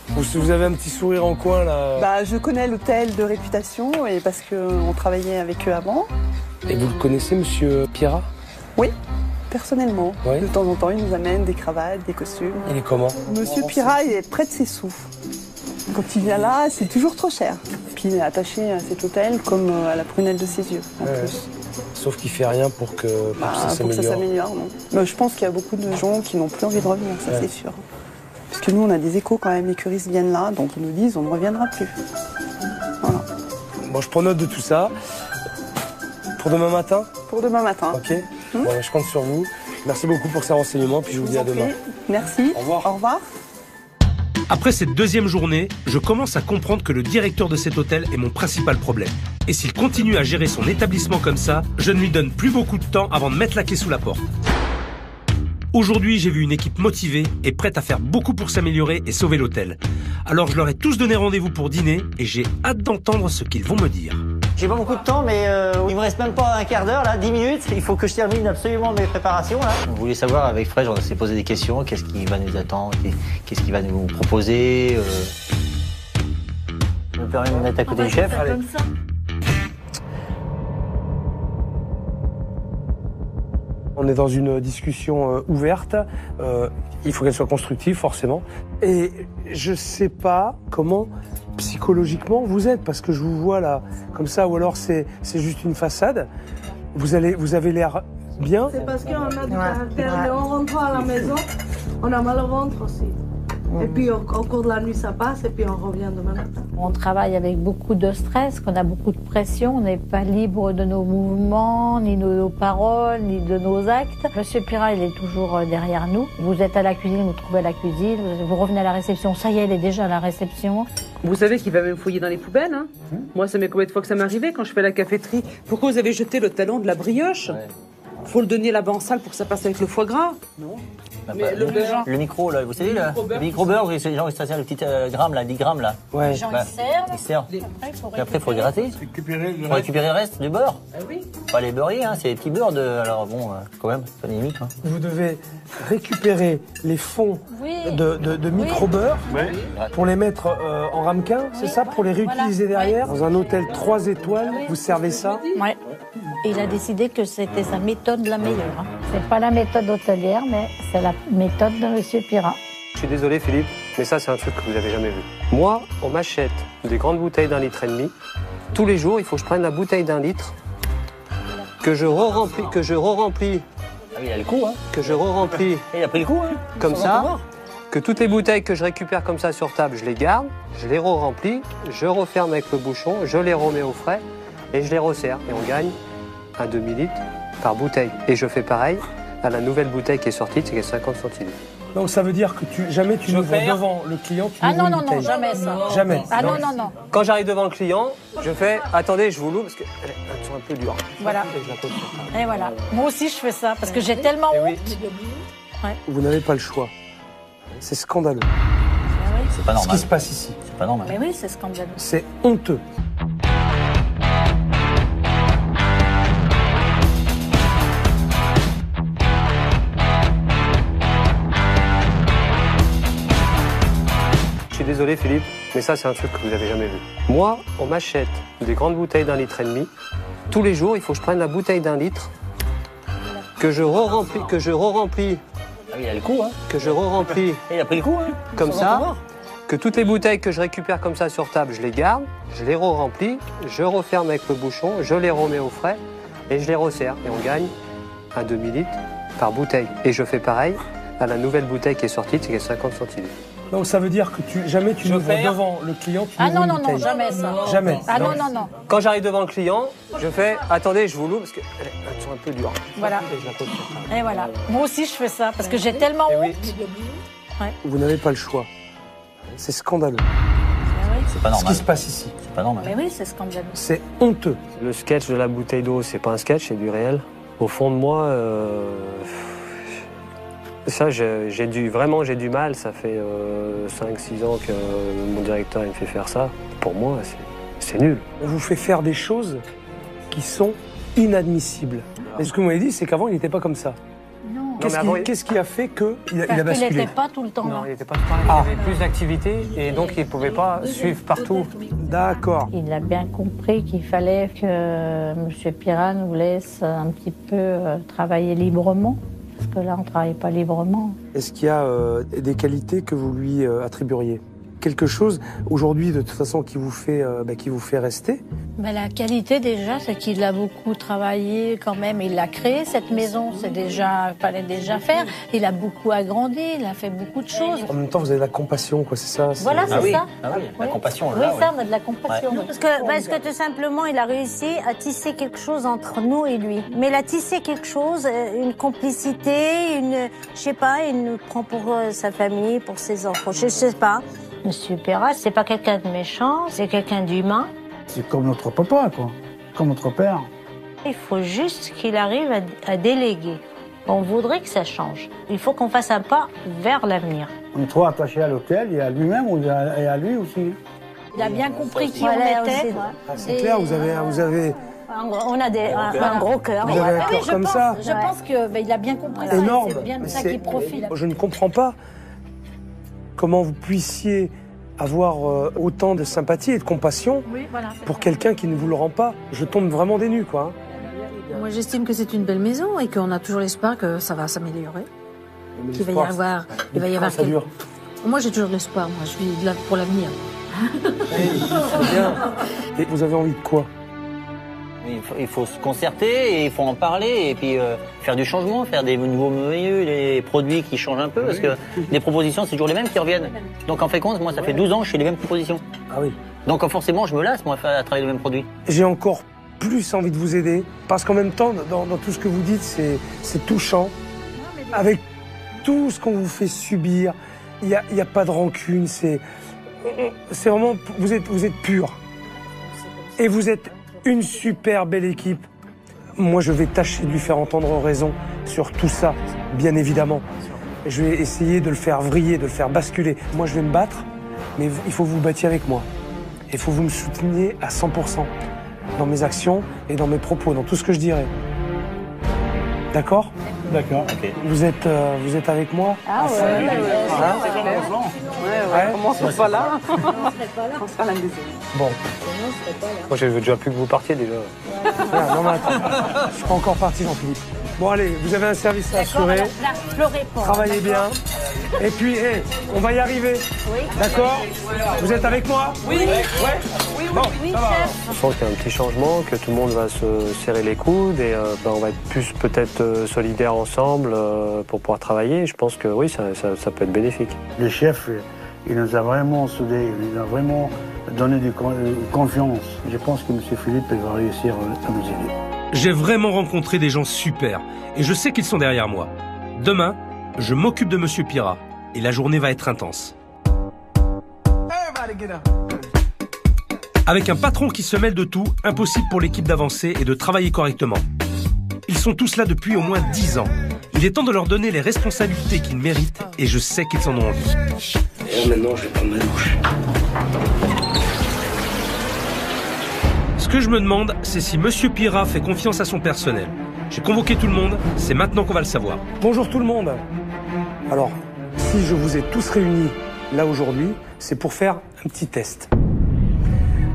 Vous avez un petit sourire en coin là. Bah, je connais l'hôtel de réputation et parce qu'on travaillait avec eux avant. Et vous le connaissez, Monsieur Pirat? Oui, personnellement. Oui. De temps en temps, il nous amène des cravates, des costumes. Il est comment? Monsieur Pirat, il est près de ses sous. Quand il vient là, c'est toujours trop cher. Puis il est attaché à cet hôtel comme à la prunelle de ses yeux, en plus. Sauf qu'il fait rien pour que ça Pour que ça s'améliore, non. Mais je pense qu'il y a beaucoup de gens qui n'ont plus envie de revenir, ça c'est sûr. Parce que nous, on a des échos quand même, les curistes viennent là, donc ils nous disent on ne reviendra plus. Voilà. Bon, je prends note de tout ça. Pour demain matin? Pour demain matin. Ok. Bon, je compte sur vous. Merci beaucoup pour ces renseignements, puis je vous dis à demain. Merci. Au revoir. Au revoir. Après cette deuxième journée, je commence à comprendre que le directeur de cet hôtel est mon principal problème. Et s'il continue à gérer son établissement comme ça, je ne lui donne plus beaucoup de temps avant de mettre la clé sous la porte. Aujourd'hui, j'ai vu une équipe motivée et prête à faire beaucoup pour s'améliorer et sauver l'hôtel. Alors je leur ai tous donné rendez-vous pour dîner et j'ai hâte d'entendre ce qu'ils vont me dire. J'ai pas beaucoup de temps, mais il me reste même pas un quart d'heure, là, 10 minutes. Il faut que je termine absolument mes préparations, là. On voulait savoir, avec Fred, on s'est posé des questions. Qu'est-ce qui va nous attendre? Qu'est-ce qu'il va nous proposer? Je me permets de me mettre à côté du chef. Comme ça. On est dans une discussion ouverte. Il faut qu'elle soit constructive, forcément. Et je sais pas comment psychologiquement vous êtes, parce que je vous vois là comme ça, ou alors c'est juste une façade. Vous avez l'air bien. C'est parce qu'on a du caractère, mais en rentrant à la maison, on a mal au ventre aussi. Et puis au cours de la nuit, ça passe, et puis on revient demain matin. On travaille avec beaucoup de stress, qu'on a beaucoup de pression, on n'est pas libre de nos mouvements, ni de nos paroles, ni de nos actes. Monsieur Pirat, il est toujours derrière nous. Vous êtes à la cuisine, vous trouvez la cuisine, vous revenez à la réception, ça y est, elle est déjà à la réception. Vous savez qu'il va même fouiller dans les poubelles, hein. Moi, ça met combien de fois que ça m'est arrivé quand je fais la caféterie? Pourquoi vous avez jeté le talon de la brioche? Faut le donner là-bas en salle pour que ça passe avec le foie gras. Non. Mais le beurre. Le micro, là, vous savez, le micro-beurre, les gens, ils servent le petit gramme, là, 10 grammes, là. Ouais. Les gens, ils servent. Puis après, il faut le gratter. Faut récupérer le reste du beurre. Oui. Pas les beurriers, hein, c'est les petits beurres de. Alors bon, quand même, c'est pas limite. Hein. Vous devez récupérer les fonds de micro-beurre pour les mettre en ramequin, c'est ça? Pour les réutiliser derrière? Dans un hôtel 3 étoiles, vous servez ça? Ouais. Et il a décidé que c'était sa méthode la meilleure. Hein. C'est pas la méthode hôtelière, mais c'est la méthode de Monsieur Pirat. Je suis désolé Philippe, mais ça c'est un truc que vous n'avez jamais vu. Moi, on m'achète des grandes bouteilles d'1,5 litre. Tous les jours, il faut que je prenne la bouteille d'1 litre, que je re-remplis, Ah oui, il a le coup, hein. que je re-remplis Il a pris le coup, hein. comme ça, que toutes les bouteilles que je récupère comme ça sur table, je les garde, je les re-remplis, je referme avec le bouchon, je les remets au frais et je les resserre. Et on gagne un demi-litre par bouteille. Et je fais pareil à la nouvelle bouteille qui est sortie, c'est 50 centilitres. Donc ça veut dire que jamais tu n'ouvres devant le client, tu ouvres une bouteille. Jamais ça. Jamais. Ah non. Quand j'arrive devant le client, je fais « Attendez, je vous l'ouvre parce qu'elles sont un peu dures. » Voilà. Et je la pose sur table. Et voilà. Moi aussi, je fais ça parce que j'ai tellement honte. Ouais. Vous n'avez pas le choix. C'est scandaleux. C'est pas Ce normal. qui se passe ici. C'est pas normal. Mais oui, c'est scandaleux. C'est honteux. Je suis désolé Philippe, mais ça c'est un truc que vous n'avez jamais vu. Moi, on m'achète des grandes bouteilles d'1,5 litre. Tous les jours, il faut que je prenne la bouteille d'1 litre, que je re-remplis, Ah oui, il a le coup, hein. que je re-remplis Il a pris le coup, hein. comme ça, que toutes les bouteilles que je récupère comme ça sur table, je les garde, je les re-remplis, je referme avec le bouchon, je les remets au frais et je les resserre. Et on gagne un demi-litre par bouteille. Et je fais pareil à la nouvelle bouteille qui est sortie, c'est 50 centilitres. Donc ça veut dire que jamais tu n'ouvres devant le client, tu ouvres une bouteille. Jamais ça. Jamais. Ah non. Quand j'arrive devant le client, je fais « Attendez, je vous l'ouvre parce qu'elles sont un peu dures. » Voilà. Et je la pose sur table. Et voilà. Moi aussi, je fais ça parce que j'ai tellement honte. Ouais. Vous n'avez pas le choix. C'est scandaleux. C'est pas Ce normal. qui se passe ici. C'est pas normal. Mais oui, c'est scandaleux. C'est honteux. Le sketch de la bouteille d'eau, c'est pas un sketch, c'est du réel. Au fond de moi, Ça, j'ai du mal. Ça fait 5-6 ans que mon directeur il me fait faire ça. Pour moi, c'est nul. On vous fait faire des choses qui sont inadmissibles. Et ce que vous m'avez dit, c'est qu'avant, il n'était pas comme ça. Non. Qu'est-ce qui a fait qu'il a basculé? Il n'était pas tout le temps là. Non, il n'était pas tout le temps là. Il y avait plus d'activités et donc il ne pouvait pas suivre partout. D'accord. Il a bien compris qu'il fallait que M. Pirat nous laisse un petit peu travailler librement. Parce que là, on ne travaille pas librement. Est-ce qu'il y a des qualités que vous lui attribueriez? Quelque chose, aujourd'hui, de toute façon, qui vous fait rester? La qualité, déjà, c'est qu'il a beaucoup travaillé quand même. Il a créé cette maison, fallait déjà faire. Il a beaucoup agrandi, il a fait beaucoup de choses. En même temps, vous avez de la compassion, quoi, c'est ça? Voilà, c'est ça. Ah oui, la compassion. Oui, ça, on a de la compassion. Ouais. Parce que tout simplement, il a réussi à tisser quelque chose entre nous et lui. Mais il a tissé quelque chose, une complicité, je sais pas, il nous prend pour sa famille, pour ses enfants, je sais pas. Monsieur Pirat, c'est pas quelqu'un de méchant, c'est quelqu'un d'humain. C'est comme notre papa, quoi. Comme notre père. Il faut juste qu'il arrive à déléguer. On voudrait que ça change. Il faut qu'on fasse un pas vers l'avenir. On est trop attaché à l'hôtel et à lui-même et à lui aussi. Il a bien compris qui on était. C'est clair, vous avez... On a un gros cœur. Vous avez un cœur comme ça. Je pense qu'il a bien compris ça. Énorme. C'est bien de ça qu'il profite. Je ne comprends pas comment vous puissiez avoir autant de sympathie et de compassion pour quelqu'un qui ne vous le rend pas. Je tombe vraiment des nues, quoi. Moi, j'estime que c'est une belle maison et qu'on a toujours l'espoir que ça va s'améliorer. Qu'il va y avoir... Ça dure. Moi, j'ai toujours l'espoir. Moi, je suis là pour l'avenir. C'est bien. Et vous avez envie de quoi? Il faut se concerter et il faut en parler et puis faire du changement, faire des nouveaux menus, des produits qui changent un peu parce que les propositions c'est toujours les mêmes qui reviennent. Donc en fait compte, moi ça fait 12 ans que je fais les mêmes propositions. Ah oui. Donc forcément je me lasse moi à travailler les mêmes produits. J'ai encore plus envie de vous aider parce qu'en même temps dans tout ce que vous dites c'est touchant. Avec tout ce qu'on vous fait subir, il y a pas de rancune, c'est vraiment vous êtes pur. Et vous êtes une super belle équipe. Moi, je vais tâcher de lui faire entendre raison sur tout ça, bien évidemment. Je vais essayer de le faire vriller, de le faire basculer. Moi, je vais me battre, mais il faut que vous battiez avec moi. Il faut que vous me souteniez à 100% dans mes actions et dans mes propos, dans tout ce que je dirai. D'accord? D'accord. Okay. Vous êtes avec moi? Ah ouais. Ouais. Comment on serait pas là? On sera là. Bon. Moi, je veux déjà plus que vous partiez, déjà. Non, mais attends. Je serai encore parti, Jean-Philippe. Bon, allez, vous avez un service à assurer. Travaillez bien. Et puis, on va y arriver. Oui. D'accord? Vous êtes avec moi? Oui. Oui. Bon, ça va. Je sens qu'il y a un petit changement, que tout le monde va se serrer les coudes et on va être plus peut-être solidaires ensemble pour pouvoir travailler. Je pense que oui, ça peut être bénéfique. Le chef, il nous a vraiment soudés, il nous a vraiment donné de confiance. Je pense que M. Philippe va réussir à nous aider. J'ai vraiment rencontré des gens super et je sais qu'ils sont derrière moi. Demain, je m'occupe de Monsieur Pirat et la journée va être intense. Avec un patron qui se mêle de tout, impossible pour l'équipe d'avancer et de travailler correctement. Ils sont tous là depuis au moins 10 ans. Il est temps de leur donner les responsabilités qu'ils méritent et je sais qu'ils en ont envie. Et maintenant, je vais prendre ma douche. Ce que je me demande, c'est si Monsieur Pirat fait confiance à son personnel. J'ai convoqué tout le monde, c'est maintenant qu'on va le savoir. Bonjour tout le monde. Alors, si je vous ai tous réunis là aujourd'hui, c'est pour faire un petit test.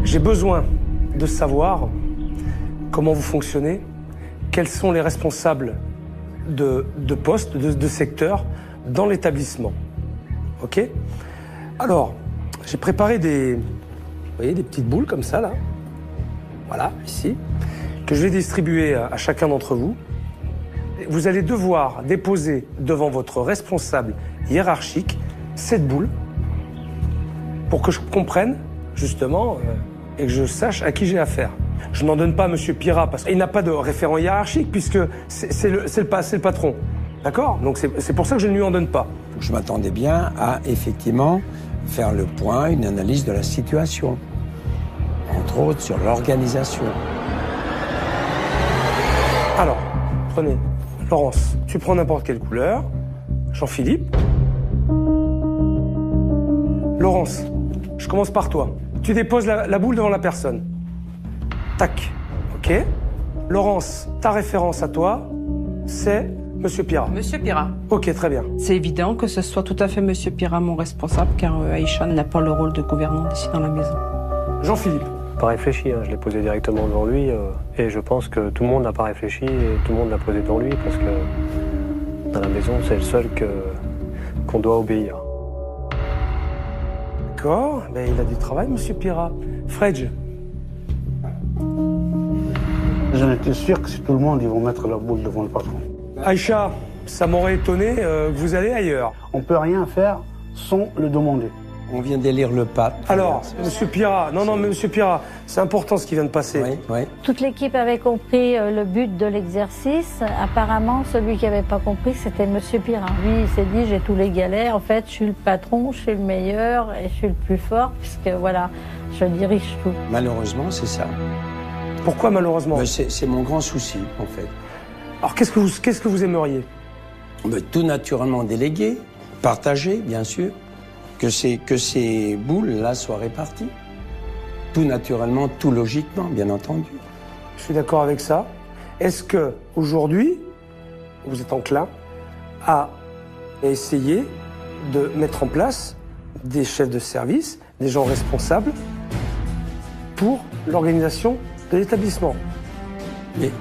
J'ai besoin de savoir comment vous fonctionnez, quels sont les responsables de postes, de secteurs dans l'établissement. Ok? Alors, j'ai préparé vous voyez, des petites boules comme ça, là. Voilà, ici, que je vais distribuer à chacun d'entre vous. Vous allez devoir déposer devant votre responsable hiérarchique cette boule pour que je comprenne, justement, et que je sache à qui j'ai affaire. Je n'en donne pas à Monsieur Pirat parce qu'il n'a pas de référent hiérarchique puisque c'est le patron. D'accord? Donc c'est pour ça que je ne lui en donne pas. Je m'attendais bien à, effectivement, faire le point, une analyse de la situation. Entre autres, sur l'organisation. Alors, prenez. Laurence, tu prends n'importe quelle couleur. Jean-Philippe. Laurence, je commence par toi. Tu déposes la boule devant la personne. Tac. OK. Laurence, ta référence à toi, c'est Monsieur Pira. Monsieur Pira. OK, très bien. C'est évident que ce soit tout à fait Monsieur Pira mon responsable, car Aïcha n'a pas le rôle de gouvernante ici dans la maison. Jean-Philippe. Pas réfléchi, hein. Je l'ai posé directement devant lui et je pense que tout le monde n'a pas réfléchi et tout le monde l'a posé devant lui parce que dans la maison, c'est le seul qu'on doit obéir. D'accord, ben, il a du travail, Monsieur Pira. Fredj. J'en étais sûr que si tout le monde, ils vont mettre la boule devant le patron. Aïcha, ça m'aurait étonné que vous allez ailleurs. On peut rien faire sans le demander. On vient d'élire le pape. Alors, Monsieur Pira, non, mais Monsieur Pira, c'est important ce qui vient de passer. Oui. Toute l'équipe avait compris le but de l'exercice. Apparemment, celui qui n'avait pas compris, c'était Monsieur Pira. Lui, il s'est dit, j'ai tous les galères. En fait, je suis le patron, je suis le meilleur et je suis le plus fort, puisque voilà, je dirige tout. Malheureusement, c'est ça. Pourquoi malheureusement? C'est mon grand souci, en fait. Alors, qu'est-ce que vous aimeriez? Tout naturellement délégué, partagé, bien sûr. Que ces boules-là soient réparties. Tout naturellement, tout logiquement, bien entendu. Je suis d'accord avec ça. Est-ce que aujourd'hui, vous êtes enclin à essayer de mettre en place des chefs de service, des gens responsables pour l'organisation de l'établissement? Mais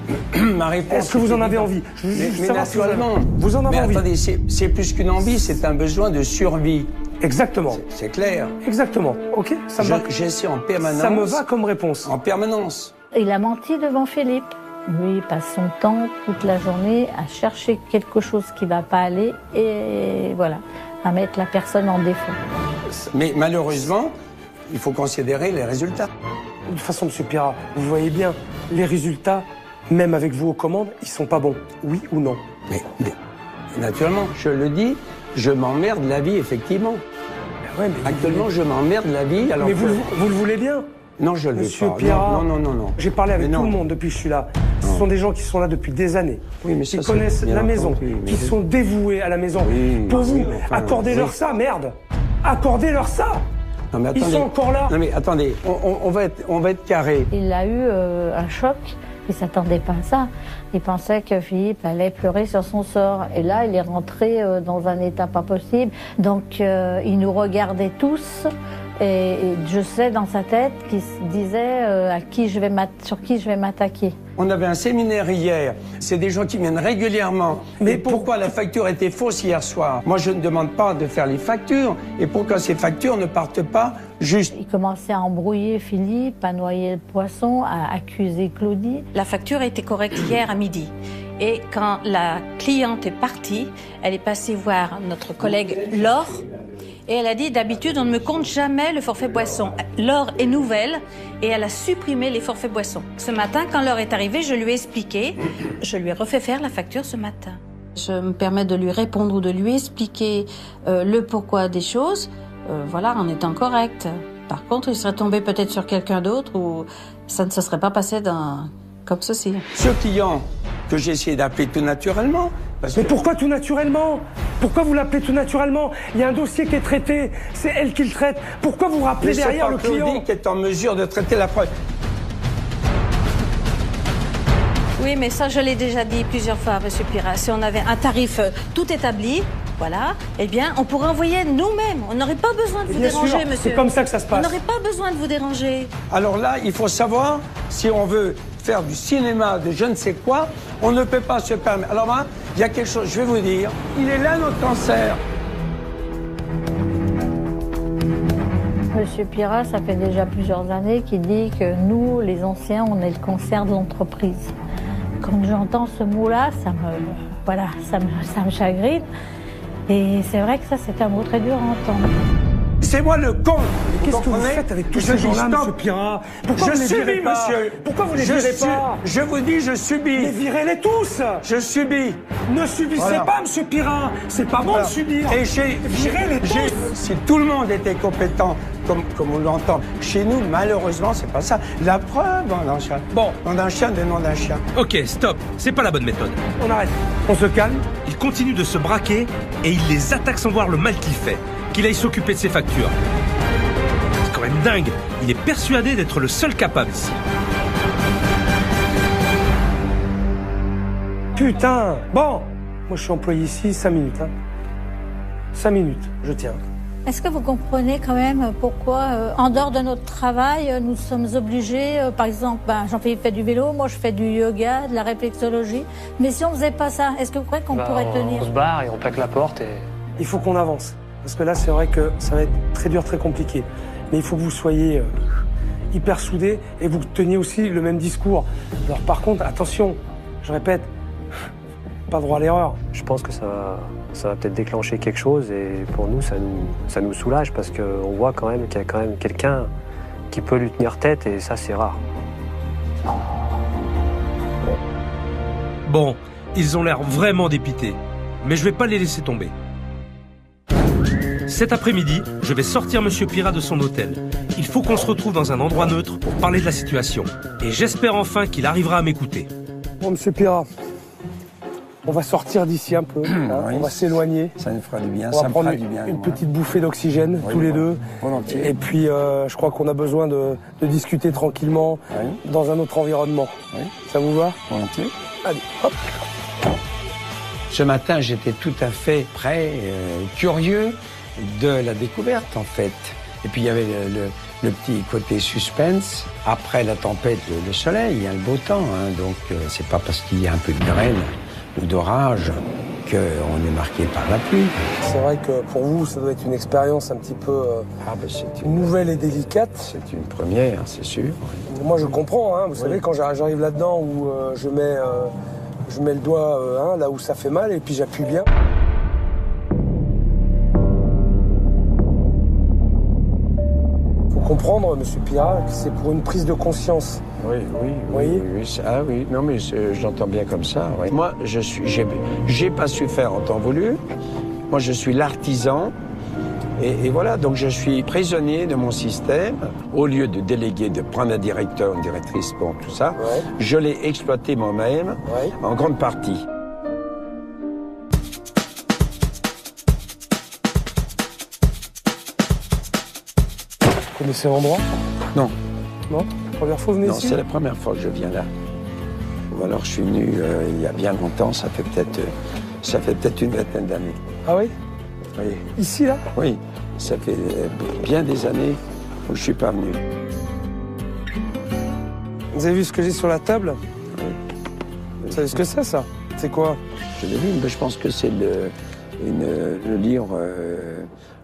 ma réponse. Est-ce que vous en avez envie? Mais naturellement. Vous en avez envie? Attendez, c'est plus qu'une envie, c'est un besoin de survie. Exactement. C'est clair. Exactement. OK, ça me va. J'essaie en permanence. Ça me va comme réponse. En permanence. Il a menti devant Philippe. Lui, il passe son temps toute la journée à chercher quelque chose qui ne va pas aller et voilà, à mettre la personne en défaut. Mais malheureusement, il faut considérer les résultats. De toute façon, Monsieur Pira, vous voyez bien, les résultats, même avec vous aux commandes, ils sont pas bons. Oui ou non? Mais naturellement, je le dis, je m'emmerde la vie, effectivement. Ouais, mais actuellement, je m'emmerde la vie. Alors mais vous le voulez bien? Non, je le veux pas. Monsieur Pira, non. J'ai parlé avec tout le monde depuis que je suis là. Ce sont des gens qui sont là depuis des années, oui, mais qui connaissent la maison, qui sont dévoués à la maison. Pour vous, accordez-leur ça, merde. Accordez-leur ça. Non, mais attendez. Ils sont encore là. Non mais attendez, on va être carré. Il a eu un choc. Il ne s'attendait pas à ça. Il pensait que Philippe allait pleurer sur son sort. Et là, il est rentré dans un état pas possible. Donc, il nous regardait tous. Et je sais dans sa tête qu'il se disait sur qui je vais m'attaquer. On avait un séminaire hier. C'est des gens qui viennent régulièrement. Mais pourquoi la facture était fausse hier soir? Moi, je ne demande pas de faire les factures. Et pourquoi ces factures ne partent pas juste? Il commençait à embrouiller Philippe, à noyer le poisson, à accuser Claudie. La facture a été correcte hier à midi. Et quand la cliente est partie, elle est passée voir notre collègue Laure. Et elle a dit, d'habitude, on ne me compte jamais le forfait boisson. Laure est nouvelle et elle a supprimé les forfaits boissons. Ce matin, quand Laure est arrivée, je lui ai expliqué. Je lui ai refait faire la facture ce matin. Je me permets de lui répondre ou de lui expliquer le pourquoi des choses, voilà, en étant correct. Par contre, il serait tombé peut-être sur quelqu'un d'autre ou ça ne se serait pas passé comme ceci. Ce client que j'ai essayé d'appeler tout naturellement. Mais pourquoi tout naturellement? Pourquoi vous l'appelez tout naturellement? Il y a un dossier qui est traité, c'est elle qui le traite. Pourquoi vous rappelez derrière le client? C'est Claudie qui est en mesure de traiter la preuve. Oui, mais ça, je l'ai déjà dit plusieurs fois, Monsieur Pira. Si on avait un tarif tout établi, voilà, eh bien, on pourrait envoyer nous-mêmes. On n'aurait pas besoin de vous déranger, monsieur. C'est comme ça que ça se passe. On n'aurait pas besoin de vous déranger. Alors là, il faut savoir, si on veut faire du cinéma, de je ne sais quoi, on ne peut pas se permettre. Alors là, il y a quelque chose, je vais vous dire, il est là notre cancer. Monsieur Pira, ça fait déjà plusieurs années qu'il dit que nous, les anciens, on est le cancer de l'entreprise. Quand j'entends ce mot-là, ça me chagrine. Et c'est vrai que ça, c'est un mot très dur à entendre. C'est moi le con. Qu'est-ce que vous faites avec tous ces gens-là, Monsieur Pira? Pourquoi vous les virez pas? Monsieur. Pourquoi vous les virez pas? Je vous dis, je subis. Mais virez-les tous. Je subis. Ne subissez pas, Monsieur Pira. C'est pas bon de subir. Et virez-les tous. Si tout le monde était compétent comme on l'entend. Chez nous, malheureusement, c'est pas ça. La preuve, on a un chien. Bon, on a un chien, des noms d'un chien. Ok, stop, c'est pas la bonne méthode. On arrête, on se calme. Il continue de se braquer et il les attaque sans voir le mal qu'il fait. Qu'il aille s'occuper de ses factures. C'est quand même dingue, il est persuadé d'être le seul capable ici. Putain, bon, moi je suis employé ici 5 minutes. 5 minutes, je tiens. Est-ce que vous comprenez quand même pourquoi, en dehors de notre travail, nous sommes obligés, par exemple, Jean-Philippe fait du vélo, moi je fais du yoga, de la réflexologie, mais si on faisait pas ça, est-ce que vous croyez qu'on pourrait tenir? On se barre et on plaque la porte et... Il faut qu'on avance, parce que là c'est vrai que ça va être très dur, très compliqué. Mais il faut que vous soyez hyper soudés et vous teniez aussi le même discours. Alors par contre, attention, je répète, pas droit à l'erreur. Je pense que ça va peut-être déclencher quelque chose et pour nous, ça nous soulage parce qu'on voit quand même qu'il y a quand même quelqu'un qui peut lui tenir tête et ça, c'est rare. Bon, ils ont l'air vraiment dépités, mais je vais pas les laisser tomber. Cet après-midi, je vais sortir Monsieur Pirat de son hôtel. Il faut qu'on se retrouve dans un endroit neutre pour parler de la situation. Et j'espère enfin qu'il arrivera à m'écouter. Bon, Monsieur Pirat, on va sortir d'ici un peu, hein, Oui, on va s'éloigner. Ça nous fera du bien, On va ça me prendre fera du bien. une petite bouffée d'oxygène, tous les deux. Volontiers. Et puis, je crois qu'on a besoin de discuter tranquillement dans un autre environnement. Ça vous va? Volontiers. Allez, hop. Ce matin, j'étais tout à fait prêt, curieux de la découverte, en fait. Et puis, il y avait le petit côté suspense. Après la tempête, le soleil, il y a le beau temps. Hein, donc, c'est pas parce qu'il y a un peu de grêle ou d'orage qu'on est marqué par la pluie. C'est vrai que pour vous, ça doit être une expérience un petit peu nouvelle et délicate. C'est une première, c'est sûr. Moi, je comprends. Hein, vous savez, quand j'arrive là-dedans où je mets le doigt là où ça fait mal et puis j'appuie bien. Faut comprendre, Monsieur Pirat, que c'est pour une prise de conscience. Oui. Ah oui, non mais j'entends bien comme ça. Oui. Moi, j'ai pas su faire en temps voulu. Moi, je suis l'artisan. Et voilà, donc je suis prisonnier de mon système. Au lieu de déléguer, de prendre un directeur, une directrice, bon, tout ça, je l'ai exploité moi-même, en grande partie. Vous connaissez l'endroit? Non. Non? Première fois que vous venez non, ici? C'est la première fois que je viens là. Ou alors je suis venu il y a bien longtemps, ça fait peut-être une vingtaine d'années. Ah oui? Oui. Ici, là? Oui, ça fait bien des années où je suis pas venu. Vous avez vu ce que j'ai sur la table? Oui. Vous savez ce que c'est, ça? C'est quoi? Je l'ai vu, mais je pense que c'est le livre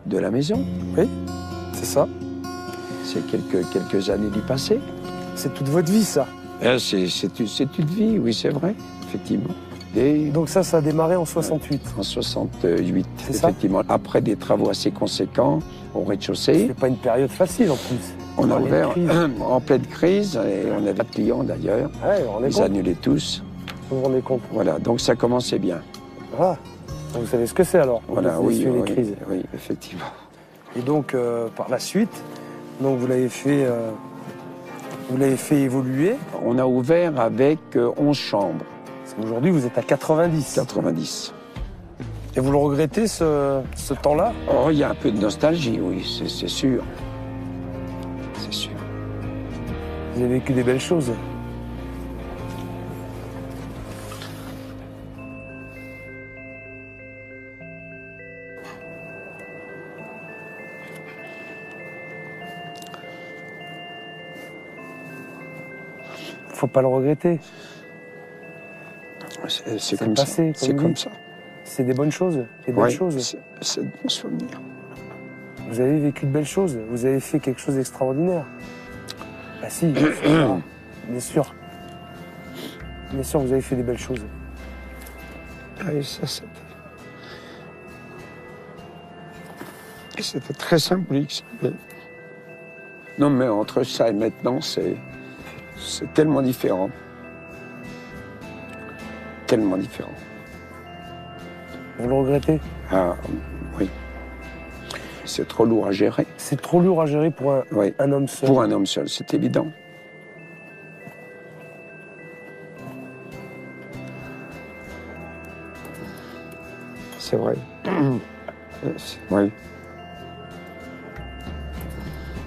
de la maison. Oui, c'est ça. C'est quelques années du passé. C'est toute votre vie, ça? C'est une vie, oui, c'est vrai, effectivement. Et donc ça a démarré en 68? En 68, effectivement. Ça, après des travaux assez conséquents au rez-de-chaussée. C'est pas une période facile, en plus. On a ouvert en pleine crise, et on n'avait pas de clients, d'ailleurs. Ils annulaient tous. Vous vous rendez compte? Voilà, donc ça commençait bien. Ah, vous savez ce que c'est, alors? Voilà, oui, les crises. Oui, effectivement. Et donc, par la suite, donc vous l'avez fait évoluer. On a ouvert avec 11 chambres. Aujourd'hui, vous êtes à 90. 90. Et vous le regrettez, ce temps-là? Oh, il y a un peu de nostalgie, oui, c'est sûr. C'est sûr. Vous avez vécu des belles choses. Faut pas le regretter. C'est comme ça. C'est comme ça. C'est des bonnes choses. Des belles choses. C'est de bons souvenirs. Vous avez vécu de belles choses. Vous avez fait quelque chose d'extraordinaire. Ah si, bien sûr. Bien sûr, vous avez fait des belles choses. Ah, et ça, c'était très symbolique. Non, mais entre ça et maintenant, c'est tellement différent. Tellement différent. Vous le regrettez? Ah, oui. C'est trop lourd à gérer. C'est trop lourd à gérer pour un homme seul. Pour un homme seul, c'est évident. C'est vrai. Oui.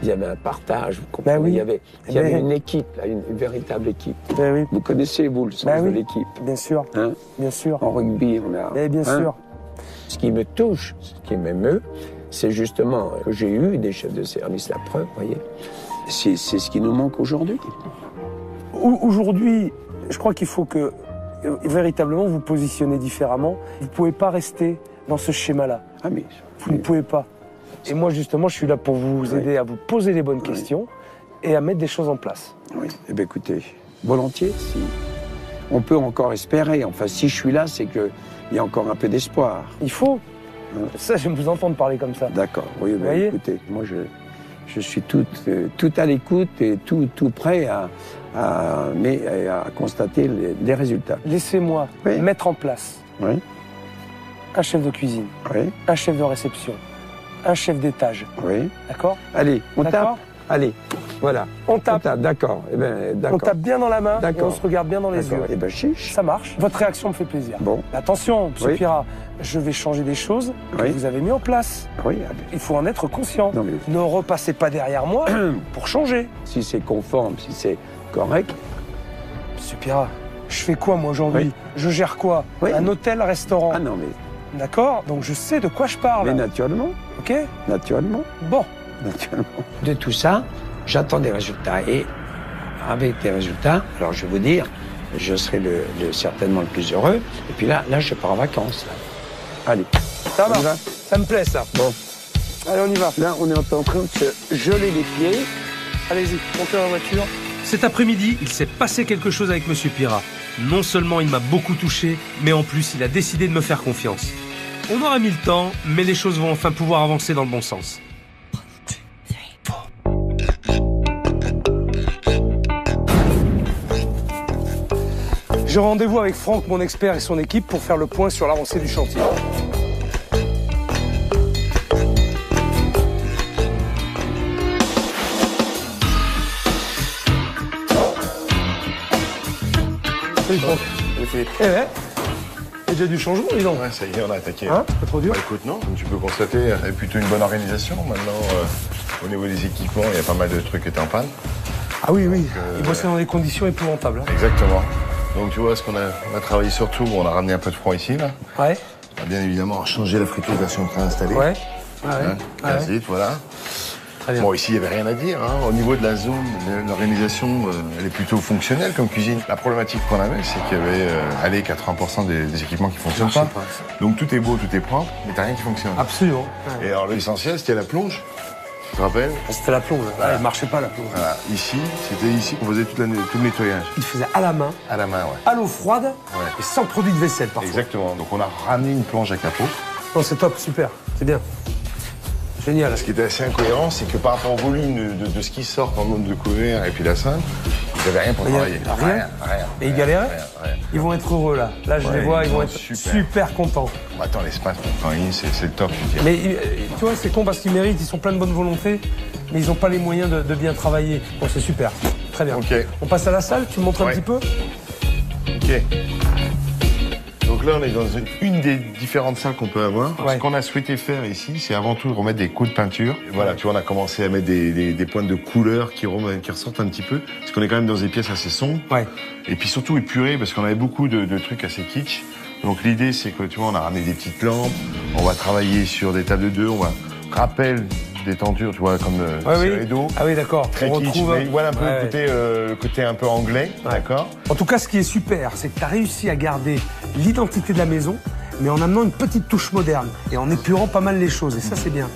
Il y avait un partage, vous comprenez. Oui. Il y avait une équipe, là, une véritable équipe. Oui. Vous connaissez, vous, le sens de l'équipe. Bien sûr. Hein? Bien sûr. En rugby, on a... bien sûr. Ce qui me touche, ce qui m'émeut, c'est justement que j'ai eu des chefs de service, la preuve, vous voyez. C'est ce qui nous manque aujourd'hui. Aujourd'hui, je crois qu'il faut que, véritablement, vous positionnez différemment. Vous ne pouvez pas rester dans ce schéma-là. Ah mais... Vous ne pouvez pas. Et moi, justement, je suis là pour vous aider à vous poser les bonnes questions et à mettre des choses en place. Oui, eh bien écoutez, volontiers, si on peut encore espérer. Enfin, si je suis là, c'est qu'il y a encore un peu d'espoir. Il faut. Ça, j'aime vous entendre parler comme ça. D'accord, oui, ben, écoutez, moi je suis tout à l'écoute et tout prêt à constater les résultats. Laissez-moi mettre en place un chef de cuisine, un chef de réception, un chef d'étage. Oui. D'accord? Allez, on tape. Allez, voilà. On tape. D'accord. Eh ben, on tape bien dans la main et on se regarde bien dans les yeux. Eh ben, chiche. Ça marche. Votre réaction me fait plaisir. Bon. Attention, M. Pirat, je vais changer des choses que vous avez mis en place. Oui. Il faut en être conscient. Non, mais... Ne repassez pas derrière moi pour changer. Si c'est conforme, si c'est correct. M. Pirat, je fais quoi moi aujourd'hui? Je gère quoi? Un hôtel-restaurant. Ah non, mais... D'accord? Donc je sais de quoi je parle. Mais naturellement. Ok? Naturellement. Bon. Naturellement. De tout ça, j'attends des résultats. Et avec des résultats, alors je vais vous dire, je serai certainement le plus heureux. Et puis là je pars en vacances. Là. Allez. Ça va. Ça me plaît, ça. Bon. Allez, on y va. Là, on est en train de se geler les pieds. Allez-y, montez dans la voiture. Cet après-midi, il s'est passé quelque chose avec Monsieur Pirat. Non seulement il m'a beaucoup touché, mais en plus il a décidé de me faire confiance. On aura mis le temps, mais les choses vont enfin pouvoir avancer dans le bon sens. J'ai rendez-vous avec Franck, mon expert, et son équipe pour faire le point sur l'avancée du chantier. Salut Franck. Salut Philippe. Eh ouais. Il y a déjà du changement, dis donc. Ouais, ça y est, on a attaqué. Hein? Pas trop dur? Bah écoute, non, comme tu peux constater, il y a plutôt une bonne organisation. Maintenant, au niveau des équipements, il y a pas mal de trucs qui étaient en panne. Ah oui, oui. Ils bossaient dans des conditions épouvantables. Hein. Exactement. Donc tu vois, ce qu'on a travaillé surtout, on a ramené un peu de froid ici, là. Ouais. On a bien évidemment changé la friteuse là, si on est en train d'installer. Ouais. Gaz vite, voilà. Bon, ici, il n'y avait rien à dire. Hein. Au niveau de la zone, l'organisation, elle est plutôt fonctionnelle comme cuisine. La problématique qu'on avait, c'est qu'il y avait 80% des équipements qui ne fonctionnent pas. Donc tout est beau, tout est propre, mais t'as rien qui fonctionne. Absolument. Et alors l'essentiel, c'était la plonge. Tu te rappelles? C'était la plonge. Voilà. Elle ne marchait pas, la plonge. Voilà. Ici, c'était ici qu'on faisait tout le nettoyage. Il faisait à la main. À la main, ouais. À l'eau froide et sans produit de vaisselle, parfois. Exactement. Donc on a ramené une plonge à capot. Non, c'est top, super. C'est bien. Génial. Ce qui était assez incohérent, c'est que par rapport au volume de ce qui sort en nombre de couverts et puis la salle, ils n'avaient rien pour travailler. Rien. Et ils galéraient? Rien. Ils vont être heureux là. Là, je les vois, ils vont être super contents. Bon, attends, l'espace pour travailler, c'est le top, je veux dire. Mais tu vois, c'est con parce qu'ils méritent, ils sont plein de bonne volonté, mais ils n'ont pas les moyens de bien travailler. Bon, c'est super. Très bien. Ok. On passe à la salle, tu me montres un petit peu? Ok. Donc là, on est dans une des différentes salles qu'on peut avoir. Ce qu'on a souhaité faire ici, c'est avant tout remettre des coups de peinture. Et voilà, tu vois, on a commencé à mettre des pointes de couleur qui ressortent un petit peu. Parce qu'on est quand même dans des pièces assez sombres. Et puis surtout épurées, parce qu'on avait beaucoup de trucs assez kitsch. Donc l'idée, c'est que, tu vois, on a ramené des petites lampes. On va travailler sur des tables de deux. On va rappel des tentures, tu vois, comme le rideau. Ah oui, d'accord. Très kitsch. Mais voilà un peu le côté un peu anglais, d'accord. En tout cas, ce qui est super, c'est que tu as réussi à garder l'identité de la maison, mais en amenant une petite touche moderne et en épurant pas mal les choses. Et ça, c'est bien.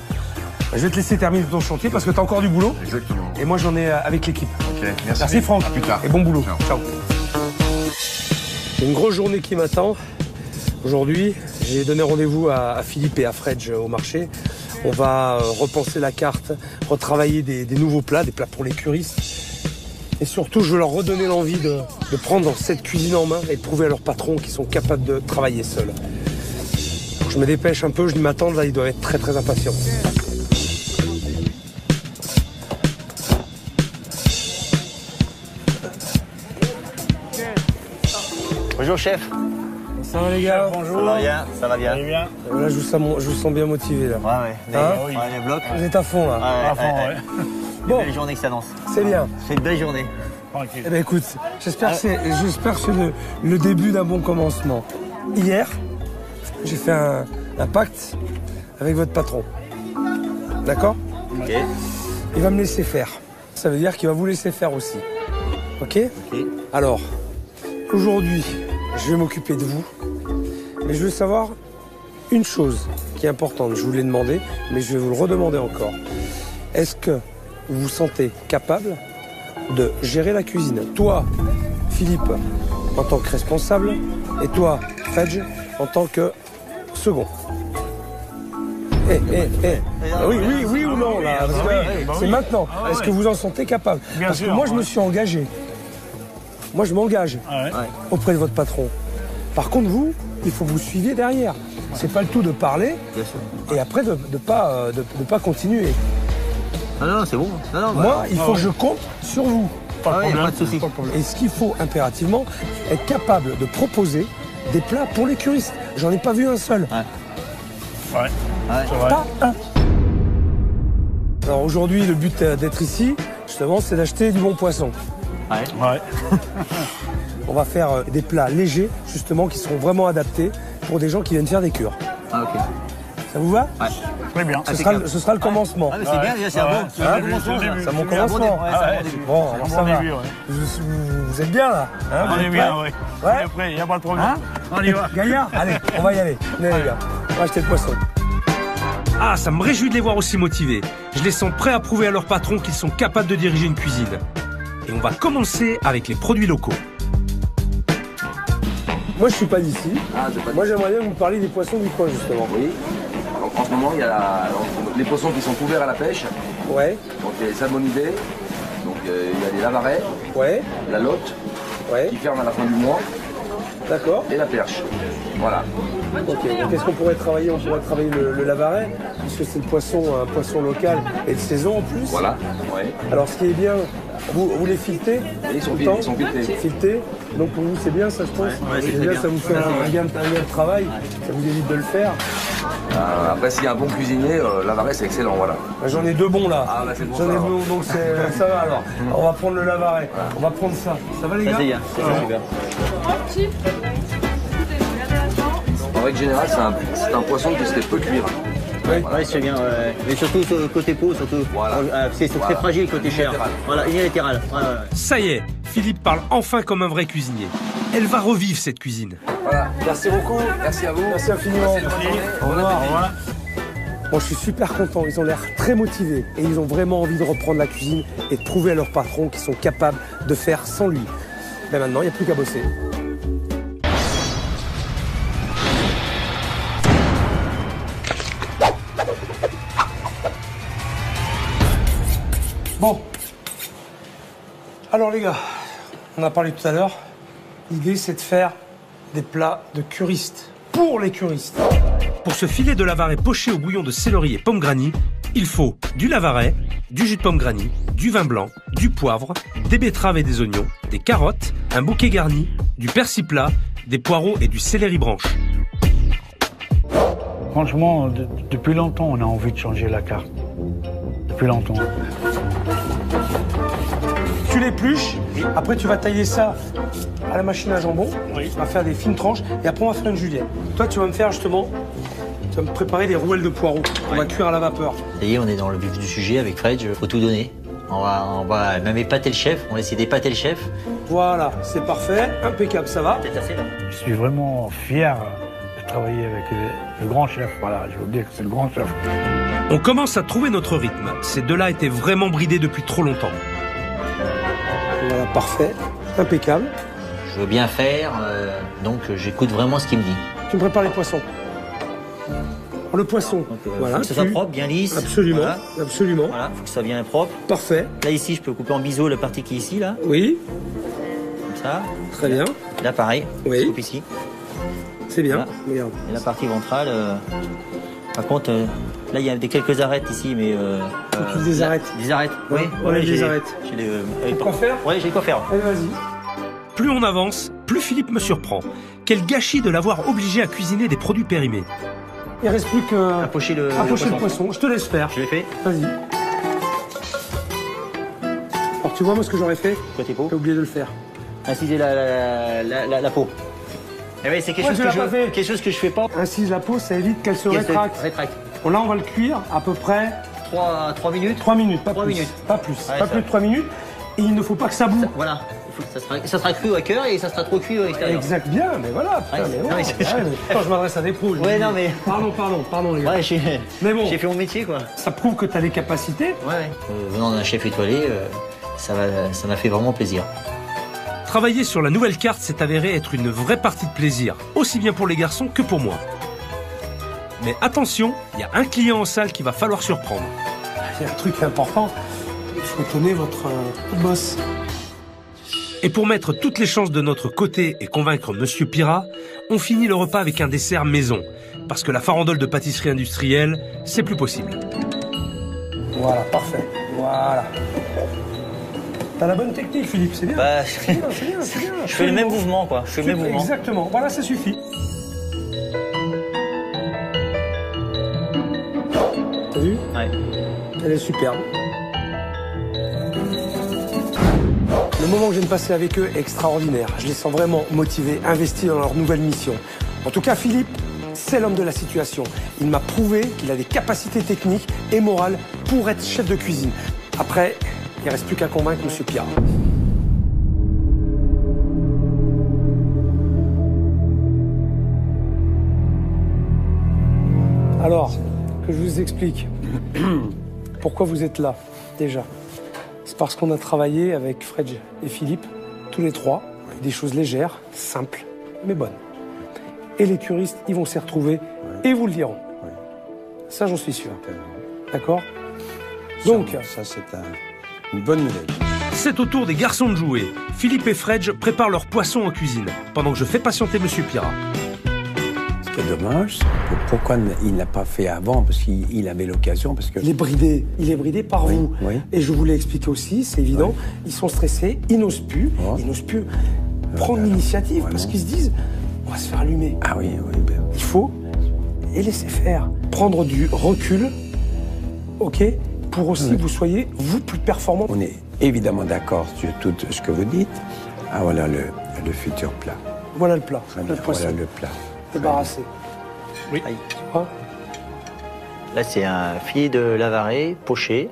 Je vais te laisser terminer ton chantier parce que tu as encore du boulot. Exactement. Et moi, j'en ai avec l'équipe. Ok, merci Franck. À plus tard. Et bon boulot. Ciao. J'ai une grosse journée qui m'attend. Aujourd'hui, j'ai donné rendez-vous à Philippe et à Fredge au marché. On va repenser la carte, retravailler des nouveaux plats, des plats pour les curistes. Et surtout, je veux leur redonner l'envie de prendre cette cuisine en main et de prouver à leurs patrons qu'ils sont capables de travailler seuls. Je me dépêche un peu, je m'attends, là, ils doivent être très très impatients. Bonjour chef. Ça va les gars? Bonjour. Ça va bien, ça va bien. Là, je vous sens bien motivé là. Ouais. Les blocs. Vous êtes à fond là. À fond, ouais. Bon. Une belle journée que ça annonce. C'est bien. C'est une belle journée. Eh ben écoute, j'espère que c'est le début d'un bon commencement. Hier, j'ai fait un pacte avec votre patron. D'accord? Ok. Il va me laisser faire. Ça veut dire qu'il va vous laisser faire aussi. Ok? Alors, aujourd'hui, je vais m'occuper de vous. Mais je veux savoir une chose qui est importante. Je vous l'ai demandé, mais je vais vous le redemander encore. Est-ce que vous vous sentez capable de gérer la cuisine? Toi, Philippe, en tant que responsable, et toi, Fredge, en tant que second. Oui ou non, là, parce que c'est maintenant. Est-ce que vous en sentez capable? Parce que moi, je me suis engagé. Moi, je m'engage auprès de votre patron. Par contre, vous, il faut que vous suiviez derrière. C'est pas le tout de parler et après de pas continuer. Non, c'est bon. Moi, il faut que je compte sur vous. Pas de souci. Et ce qu'il faut impérativement, être capable de proposer des plats pour les curistes. J'en ai pas vu un seul. Pas un. Alors aujourd'hui, le but d'être ici, justement, c'est d'acheter du bon poisson. On va faire des plats légers, justement, qui seront vraiment adaptés pour des gens qui viennent faire des cures. Ok. Ça vous va? Très bien. Ce sera le commencement. C'est bien, déjà, c'est un bon commencement. C'est mon commencement. Bon, alors ça va. Vous êtes bien là? On est bien, oui. On est prêt, il n'y a pas de problème. On y va. Gaillard, allez, on va y aller. Venez les gars, on va acheter le poisson. Ah, ça me réjouit de les voir aussi motivés. Je les sens prêts à prouver à leur patron qu'ils sont capables de diriger une cuisine. Et on va commencer avec les produits locaux. Moi, je suis pas d'ici. Moi, j'aimerais bien vous parler des poissons du coin, justement. Oui. Donc, en ce moment, il y a les poissons qui sont couverts à la pêche. Ouais. Donc, il y a les salmonidés. Donc, il y a les lavarets. Ouais. La lotte. Ouais. Qui ferme à la fin du mois. D'accord. Et la perche. Voilà. Ok. Qu'est-ce qu'on pourrait travailler? On pourrait travailler le lavaret, puisque c'est un poisson local et de saison en plus. Voilà. Ouais. Alors, ce qui est bien, vous les filtrez? Oui, ils sont filtrés. Donc pour vous, c'est bien, ça, je pense. Déjà, ça vous fait un gain de travail. Ça vous évite de le faire. Après, s'il y a un bon cuisinier, lavaret, c'est excellent, voilà. J'en ai deux bons là. Ah, bah, c'est bon. J'en ai deux, donc ça va alors. On va prendre le lavaret. Voilà. On va prendre ça. Ça va les gars? C'est super. En règle générale, c'est un poisson qui se fait peu cuire. Oui, c'est bien. Mais surtout côté peau, surtout. Voilà. C'est très fragile côté chair. Voilà, unilatéral. Ça y est, Philippe parle enfin comme un vrai cuisinier. Elle va revivre cette cuisine. Voilà. Merci beaucoup. Merci à vous. Merci infiniment. Au revoir. Bon, je suis super content. Ils ont l'air très motivés et ils ont vraiment envie de reprendre la cuisine et de prouver à leur patron qu'ils sont capables de faire sans lui. Ben maintenant, il n'y a plus qu'à bosser. Bon. Alors les gars, on a parlé tout à l'heure. L'idée, c'est de faire des plats de curistes. Pour les curistes. Pour ce filet de lavaret poché au bouillon de céleri et pomme granny, il faut du lavaret, du jus de pomme granny, du vin blanc, du poivre, des betteraves et des oignons, des carottes, un bouquet garni, du persil plat, des poireaux et du céleri branche. Franchement, depuis longtemps, on a envie de changer la carte. Depuis longtemps. Tu l'épluches, après tu vas tailler ça à la machine à jambon. Oui. On va faire des fines tranches et après on va faire une julienne. Toi, tu vas me faire justement, tu vas me préparer des rouelles de poireaux. On va cuire à la vapeur. Ça y est, on est dans le vif du sujet avec Fred, faut tout donner. On va même épater le chef, on va essayer d'épater le chef. Voilà, c'est parfait, impeccable, ça va. Je suis vraiment fier de travailler avec le grand chef. Voilà, je veux dire que c'est le grand chef. On commence à trouver notre rythme. Ces deux-là étaient vraiment bridés depuis trop longtemps. Voilà, parfait, impeccable. Je veux bien faire, donc j'écoute vraiment ce qu'il me dit. Tu me prépares les poissons. Le poisson, donc, voilà. Faut que ça soit propre, bien lisse. Absolument, voilà. Absolument. Voilà, faut que ça soit bien propre. Parfait. Là, ici, je peux couper en biseau la partie qui est ici, là. Oui. Comme ça. Très bien. Là, pareil. Oui. Je coupe ici. C'est bien. Voilà. Et la partie ventrale, par contre, là, il y a quelques arêtes ici, mais... Faut des arêtes. Des arêtes, ouais. Oui. Ouais, des arêtes. J'ai quoi faire? Oui, j'ai quoi faire. Allez, vas-y. Plus on avance, plus Philippe me surprend. Quel gâchis de l'avoir obligé à cuisiner des produits périmés. Il reste plus que... À pocher le poisson. Je te laisse faire. Je l'ai fait. Vas-y. Alors tu vois moi ce que j'aurais fait? Côté peau. T'as oublié de le faire. Inciser la peau. Eh oui, c'est quelque chose que je fais pas. Incise la peau, ça évite qu'elle se rétracte. Bon, là, on va le cuire à peu près... 3 minutes. 3 minutes, pas 3 plus. minutes. Pas plus. Ouais, pas plus de 3 minutes. Et il ne faut pas que ça boue. Voilà. Ça sera cru à cœur et ça sera trop cuit à l'extérieur. Exact, bien, mais voilà. Putain, Quand je m'adresse à des pros, je ouais, dis, non, mais... Pardon, les gars. Ouais, mais bon, j'ai fait mon métier, quoi. Ça prouve que tu as les capacités. Ouais. Venant d'un chef étoilé, ça m'a fait vraiment plaisir. Travailler sur la nouvelle carte s'est avéré être une vraie partie de plaisir, aussi bien pour les garçons que pour moi. Mais attention, il y a un client en salle qu'il va falloir surprendre. Il y a un truc important, il faut étonner votre boss. Et pour mettre toutes les chances de notre côté et convaincre Monsieur Pirat, on finit le repas avec un dessert maison. Parce que la farandole de pâtisserie industrielle, c'est plus possible. Voilà, parfait. Voilà. T'as la bonne technique, Philippe, c'est bien. Bah, c'est bien. Je fais le même mouvement, quoi. Je fais le même mouvement. Exactement. Voilà, ça suffit. T'as vu? Ouais. Elle est superbe. Le moment que je viens de passer avec eux est extraordinaire. Je les sens vraiment motivés, investis dans leur nouvelle mission. En tout cas, Philippe, c'est l'homme de la situation. Il m'a prouvé qu'il a des capacités techniques et morales pour être chef de cuisine. Après, il ne reste plus qu'à convaincre Monsieur Pirat. Alors, que je vous explique pourquoi vous êtes là, déjà. C'est parce qu'on a travaillé avec Fred et Philippe, tous les trois, des choses légères, simples, mais bonnes. Et les curistes, ils vont s'y retrouver et vous le diront. Ça, j'en suis sûr. D'accord? Donc, ça c'est une bonne nouvelle. C'est au tour des garçons de jouer. Philippe et Fred préparent leur poisson en cuisine, pendant que je fais patienter Monsieur Pirat. Ce qui est dommage, pourquoi il ne l'a pas fait avant? Parce qu'il avait l'occasion, parce que... Il est bridé par vous. Oui. Et je vous l'ai expliqué aussi, c'est évident. Oui. Ils sont stressés, ils n'osent plus prendre l'initiative, parce qu'ils se disent, on va se faire allumer. Ah oui. Il faut les laisser faire. Prendre du recul, ok, pour aussi vous soyez, vous, plus performants. On est évidemment d'accord sur tout ce que vous dites. Ah, voilà le futur plat. Voilà le plat, le poisson. Voilà le plat. Débarrassé. Oui. Là, c'est un filet de Lavaret poché.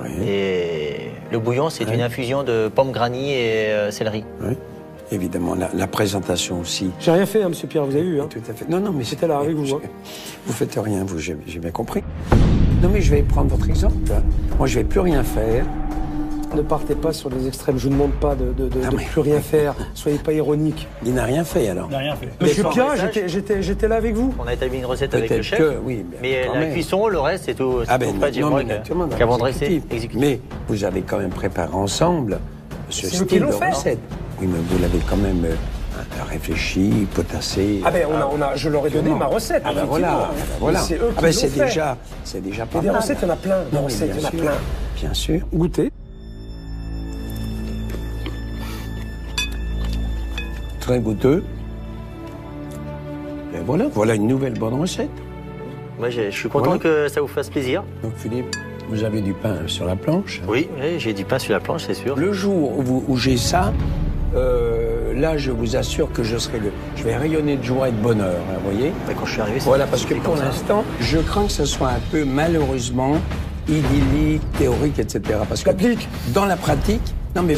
Oui. Et le bouillon, c'est une infusion de pommes granny et céleri. Oui. Évidemment, la présentation aussi. J'ai rien fait, hein, Monsieur Pierre, vous avez vu. Hein. Tout à fait. Non, mais j'étais là avec vous. Vous faites rien, vous, j'ai bien compris. Non, mais je vais prendre votre exemple. Moi, je vais plus rien faire. Ne partez pas sur les extrêmes. Je vous demande pas de plus rien faire. Soyez pas ironique. Il n'a rien fait alors. Il n'a rien fait. Monsieur Pierre, j'étais là avec vous. On a établi une recette avec le chef. Oui, mais la cuisson, le reste, c'est tout. Pas dire moi qu'avant de dresser. Mais vous avez quand même préparé ensemble ce style de recette. Oui, mais vous l'avez quand même réfléchi, potassé. Ah ben je leur ai donné ma recette. Ah ben voilà. C'est eux qui l'ont fait. C'est déjà pas mal. Des recettes, il y en a plein. Des recettes, il y en a plein. Bien sûr. Goûtez. Très goûteux. Et voilà une nouvelle bonne recette. Moi, je suis content que ça vous fasse plaisir. Donc Philippe, vous avez du pain sur la planche? Oui, j'ai du pain sur la planche, c'est sûr. Le jour où j'ai ça, là, je vous assure que je vais rayonner de joie et de bonheur, hein, vous voyez? Quand je suis arrivé, voilà, parce que pour l'instant, je crains que ce soit un peu, malheureusement, idyllique, théorique, etc. Parce que dans la pratique, non mais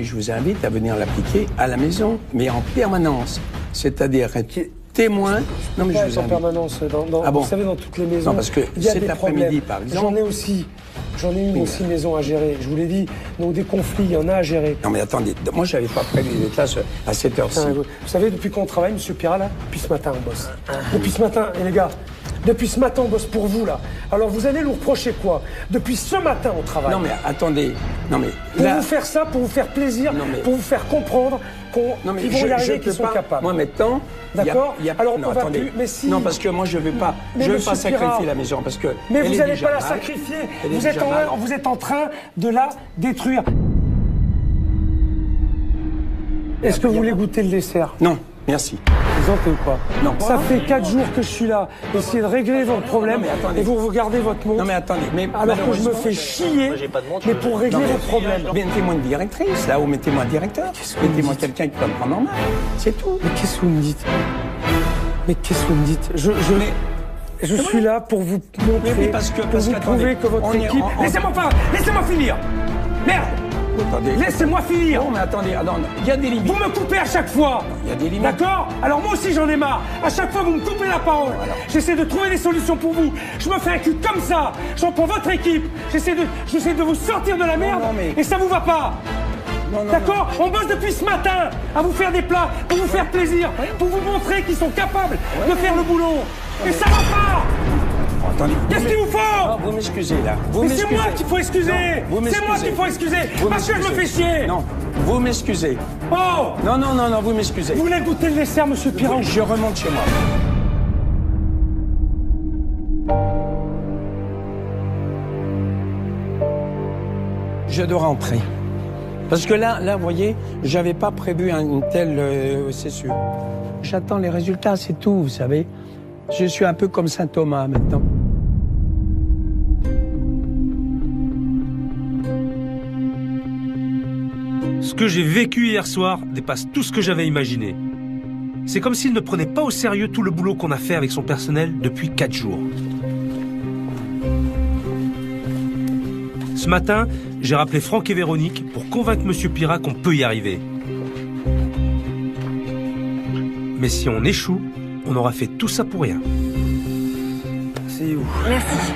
je vous invite à venir l'appliquer à la maison, mais en permanence. C'est-à-dire être témoin. Non mais je vous invite. En permanence, vous savez, dans toutes les maisons. Non, parce que cet après-midi, par exemple. J'en ai une aussi maison à gérer. Je vous l'ai dit, donc des conflits, il y en a à gérer. Non mais attendez, moi j'avais pas prévu d'être là à cette heure-ci. Vous savez, depuis qu'on travaille, Monsieur Pirat, là, depuis ce matin, on bosse. Depuis ce matin, et les gars, depuis ce matin, on bosse pour vous, là. Alors vous allez nous reprocher quoi? Depuis ce matin, on travaille. Non mais attendez, pour vous faire ça, pour vous faire plaisir, pour vous faire comprendre qu'ils vont y arriver, qu'ils sont capables. Moi maintenant, d'accord. Alors on va plus. Mais si. Non parce que moi je veux pas sacrifier la maison parce que. Mais vous n'allez pas la sacrifier. Vous êtes en train de la détruire. Est-ce que vous voulez goûter le dessert? Non, merci. Présentez ou pas? Non. Ça fait 4 jours que je suis là. Essayez de régler votre problème et vous regardez votre montre. Non mais attendez, mais alors que je me fais chier, mais pour régler votre problème. Mettez-moi une directrice, là, ou mettez-moi un directeur. Mettez-moi quelqu'un qui va me prendre en main. C'est tout. Mais qu'est-ce que vous me dites? Mais qu'est-ce que vous me dites? Je suis là pour vous montrer, pour vous prouver que votre équipe... Laissez-moi finir! Merde! Attendez. Laissez-moi finir! Non mais attendez, il y a des limites. Vous me coupez à chaque fois! Il y a des limites. D'accord? Alors moi aussi j'en ai marre! À chaque fois vous me coupez la parole! J'essaie de trouver des solutions pour vous! Je me fais un cul comme ça! J'en prends votre équipe! J'essaie de vous sortir de la merde! Et ça vous va pas! D'accord? On bosse depuis ce matin à vous faire des plats, pour vous faire plaisir, pour vous montrer qu'ils sont capables de faire le boulot. Et ça va pas! Qu'est-ce qu'il vous faut? Non, vous m'excusez là. Mais c'est moi qu'il faut excuser! C'est moi qu'il faut excuser! Parce que je me fais chier! Non, vous m'excusez. Oh! Non, vous m'excusez. Vous voulez goûter le dessert, monsieur Piron? Je remonte chez moi. Je dois rentrer. Parce que là, vous voyez, j'avais pas prévu une telle... c'est sûr. J'attends les résultats, c'est tout, vous savez. Je suis un peu comme Saint Thomas maintenant. Ce que j'ai vécu hier soir dépasse tout ce que j'avais imaginé. C'est comme s'il ne prenait pas au sérieux tout le boulot qu'on a fait avec son personnel depuis 4 jours. Ce matin, j'ai rappelé Franck et Véronique pour convaincre Monsieur Pirat qu'on peut y arriver. Mais si on échoue, on aura fait tout ça pour rien. C'est où? Merci.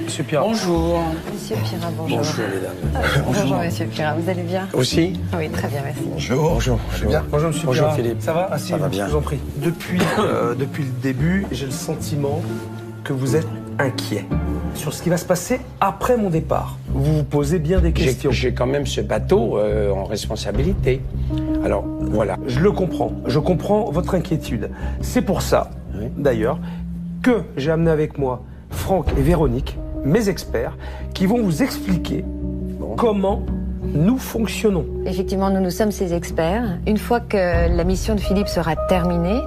Monsieur Pirat. Bonjour. Monsieur Pirat, bonjour. Bonjour, mesdames. Bonjour, monsieur Pirat. Vous allez bien? Aussi? Oui, très bien, merci. Bonjour. Bonjour, monsieur Bonjour, Pirat. Philippe. Ça va? Asseyez-vous, Ça va bien. je vous en prie. Depuis le début, j'ai le sentiment que vous êtes inquiet sur ce qui va se passer après mon départ. Vous vous posez bien des questions. J'ai quand même ce bateau en responsabilité. Alors, voilà. Je le comprends. Je comprends votre inquiétude. C'est pour ça, d'ailleurs, que j'ai amené avec moi Franck et Véronique, mes experts, qui vont vous expliquer comment nous fonctionnons. Effectivement, nous sommes ces experts. Une fois que la mission de Philippe sera terminée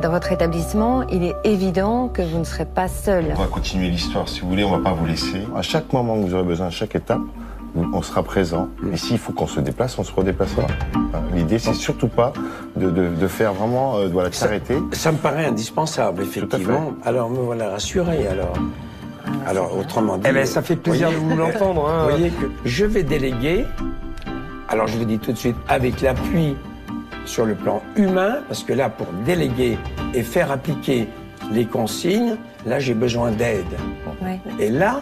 dans votre établissement, il est évident que vous ne serez pas seul. On va continuer l'histoire, si vous voulez, on va pas vous laisser. À chaque moment que vous aurez besoin, à chaque étape, on sera présent. Et s'il faut qu'on se déplace, on se redéplacera. L'idée, c'est surtout pas de faire vraiment, voilà, de s'arrêter. Ça me paraît indispensable, effectivement. Alors, me voilà rassuré, alors. Alors, autrement dit... Eh bien, ça fait plaisir de vous l'entendre. Vous voyez que je vais déléguer, alors je vous dis tout de suite, avec l'appui sur le plan humain, parce que là, pour déléguer et faire appliquer les consignes, là, j'ai besoin d'aide. Oui. Et là,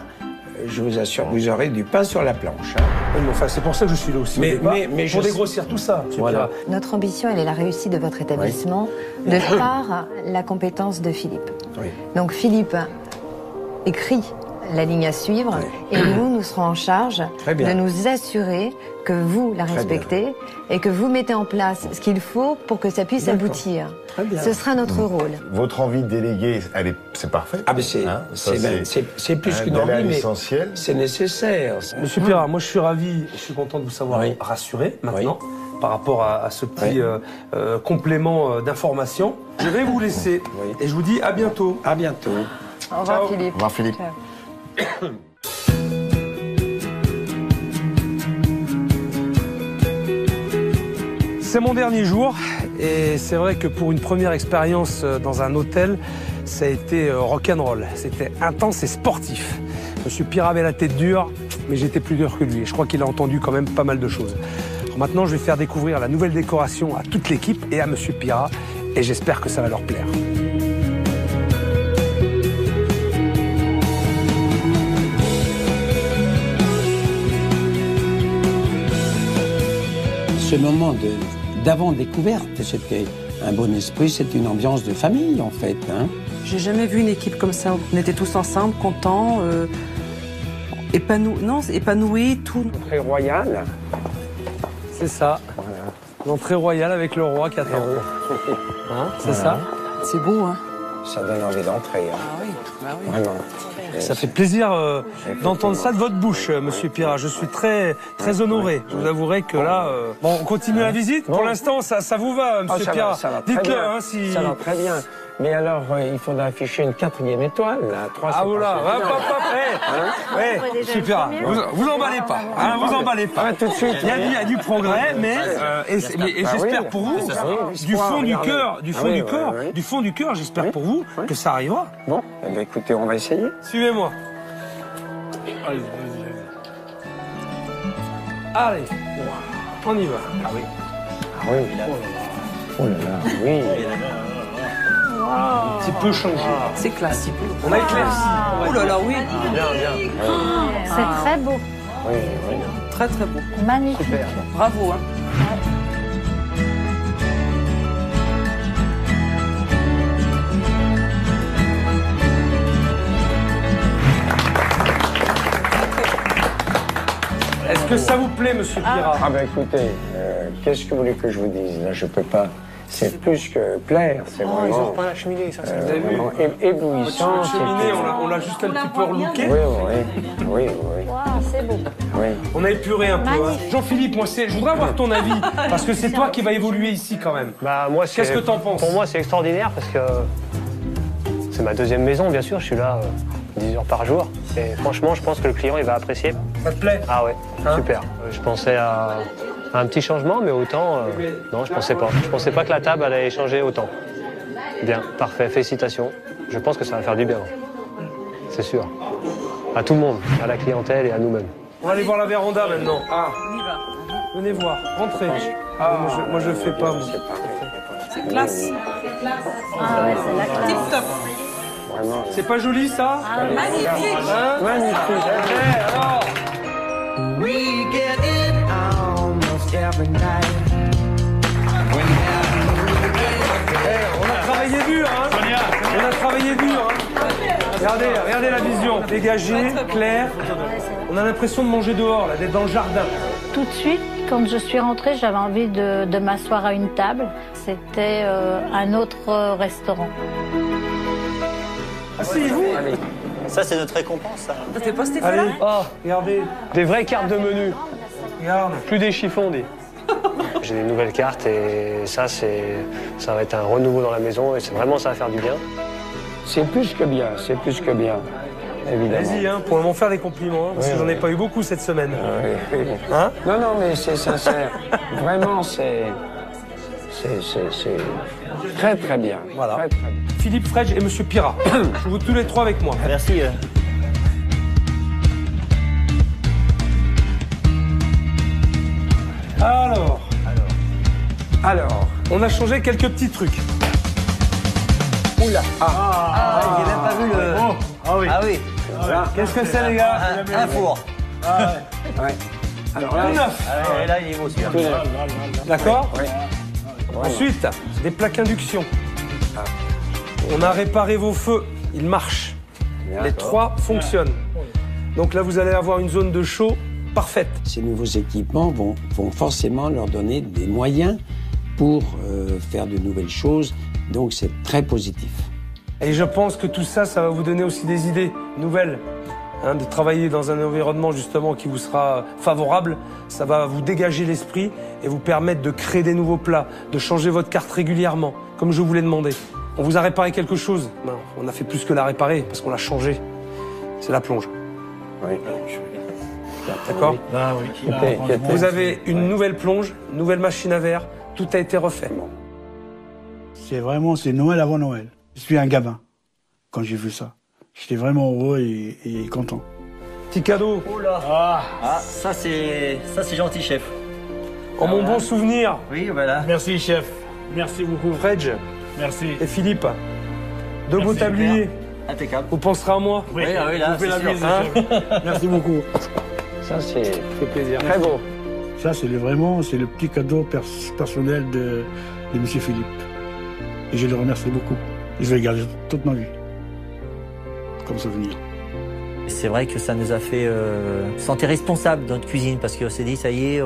je vous assure, vous aurez du pain sur la planche. Hein. Oui, mais enfin, c'est pour ça que je suis là aussi. Mais pour dégrossir tout ça. Voilà. Notre ambition, elle est la réussite de votre établissement, de par la compétence de Philippe. Oui. Donc, Philippe écrit la ligne à suivre et nous serons en charge de nous assurer que vous la respectez et que vous mettez en place ce qu'il faut pour que ça puisse aboutir. Ce sera notre rôle. Votre envie de déléguer, c'est parfait. Ah, mais c'est plus qu'une envie, mais c'est nécessaire. Monsieur Pirat, moi je suis ravi, je suis content de vous savoir rassuré maintenant par rapport à ce petit complément d'information. Je vais vous laisser et je vous dis à bientôt. À bientôt. Au revoir, Ciao. Philippe. Au revoir, Philippe. Ciao. C'est mon dernier jour et c'est vrai que pour une première expérience dans un hôtel, ça a été rock'n'roll. C'était intense et sportif. Monsieur Pirat avait la tête dure, mais j'étais plus dur que lui. Et je crois qu'il a entendu quand même pas mal de choses. Alors maintenant, je vais faire découvrir la nouvelle décoration à toute l'équipe et à Monsieur Pirat. Et j'espère que ça va leur plaire. Ce moment d'avant-découverte, c'était un bon esprit, c'était une ambiance de famille, en fait. Hein. J'ai jamais vu une équipe comme ça. On était tous ensemble, contents, épanouis, tout. Très royal. C'est ça. Voilà. L'entrée royale avec le roi qui attend. Hein, c'est ça. C'est beau, hein. ça donne envie d'entrer. Hein. Ah oui, bah oui. Vraiment. Ça fait plaisir d'entendre ça de votre bouche, Monsieur Pirat. Je suis très honoré. Je vous avouerai que là... Bon, on continue la visite. Pour l'instant, ça vous va, Monsieur Pirat. Dites-le, hein, si... Ça va très bien. Mais alors, il faudra afficher une 4e étoile, là. 3, ah, oula, super. Vous emballez pas. Hein, vous emballez pas. Tout de suite. Il y a du progrès, mais j'espère pour vous, du fond du cœur, j'espère pour vous que ça arrivera. Bon, eh bien, écoutez, on va essayer. Suivez-moi. Allez, on y va. Ah oui. Ah oui. Oh là là, oui. Un petit peu changé. C'est classe. On a éclairci. Oh là là, oui. Bien. C'est très beau. Oui. Très très beau. Magnifique. Super. Bravo. Hein. Est-ce que ça vous plaît, Monsieur Pirat? Ah ben écoutez, qu'est-ce que vous voulez que je vous dise? Là, je peux pas... C'est plus que plaire, c'est vraiment... Ils ont repeint la cheminée, ça, c'est vraiment éblouissant. La cheminée, on l'a juste un petit peu relooké. Oui. Wow, c'est beau. Oui. On a épuré un peu. Hein. Jean-Philippe, moi, je voudrais avoir ton avis, parce que c'est toi qui vas évoluer ici, quand même. Bah, moi, qu'est-ce que t'en penses? Pour moi, c'est extraordinaire, parce que c'est ma deuxième maison, bien sûr. Je suis là 10 heures par jour. Et franchement, je pense que le client, il va apprécier. Ça te plaît? Ah ouais, super. Je pensais à un petit changement, mais autant... non, je pensais pas. Je pensais pas que la table allait changer autant. Bien, parfait, félicitations. Je pense que ça va faire du bien. C'est sûr. À tout le monde, à la clientèle et à nous-mêmes. On va aller voir la véranda maintenant. Ah, On y va. venez voir, rentrez. Ah, moi je fais pas. C'est classe. Ah ouais, c'est la classe. Tip top. Vraiment. C'est pas joli, ça? Magnifique. Hein? Magnifique. Alors We get it almost every night. on a travaillé dur, hein? On a travaillé dur, hein? Regardez la vision. Dégagée, claire. On a l'impression de manger dehors, là, d'être dans le jardin. Tout de suite, quand je suis rentrée, j'avais envie de m'asseoir à une table. C'était un autre restaurant. Asseyez-vous. Ça, c'est notre récompense, ça. T'es pas Stéphane? Allez, regardez. Des vraies cartes de menu. Regarde. Plus des chiffons, dit. J'ai des nouvelles cartes et ça va être un renouveau dans la maison et vraiment, ça va faire du bien. C'est plus que bien, évidemment. Vas-y, hein, pour m'en faire des compliments, parce que j'en ai pas eu beaucoup cette semaine. Oui. Hein? Non, mais c'est sincère. Vraiment, c'est très très bien. Voilà. Très, très bien. Philippe Fredge et Monsieur Pirat. Je vous tous les trois avec moi. Merci. Alors, on a changé quelques petits trucs. Oula. J'ai même pas vu le... Ah oui. Qu'est-ce que c'est, les gars? Un four. Ouais. Alors là, Tout neuf. Et là, il est beau, celui-là. D'accord? Oui. Ensuite, des plaques induction. On a réparé vos feux. Ils marchent. Les trois fonctionnent. Donc là, vous allez avoir une zone de chaud parfaite. Ces nouveaux équipements vont forcément leur donner des moyens pour faire de nouvelles choses. Donc c'est très positif. Et je pense que tout ça, ça va vous donner aussi des idées nouvelles. Hein, de travailler dans un environnement justement qui vous sera favorable. Ça va vous dégager l'esprit et vous permettre de créer des nouveaux plats, de changer votre carte régulièrement, comme je vous l'ai demandé. On vous a réparé quelque chose. Non, on a fait plus que la réparer, parce qu'on l'a changé. C'est la plonge. Oui. D'accord? Ah oui. Vous avez une nouvelle plonge, une nouvelle machine à verre. Tout a été refait. C'est Noël avant Noël. Je suis un gamin quand j'ai vu ça. J'étais vraiment heureux et content. Petit cadeau. Oh là. Ah, ça c'est gentil, chef. En mon bon souvenir. Oui, voilà. Merci, chef. Merci beaucoup. Fredge. Merci. Et Philippe. De beaux tabliers. Impeccable. Vous penserez à moi? Oui, là, vous faites la c'est mise, sûr. chef. Merci beaucoup. Ça, c'est fait plaisir. Très beau. Ça, c'est le petit cadeau personnel de M. Philippe. Et je le remercie beaucoup. Je vais le garder toute ma vie. Comme souvenir. C'est vrai que ça nous a fait sentir responsables dans notre cuisine parce qu'on s'est dit, ça y est,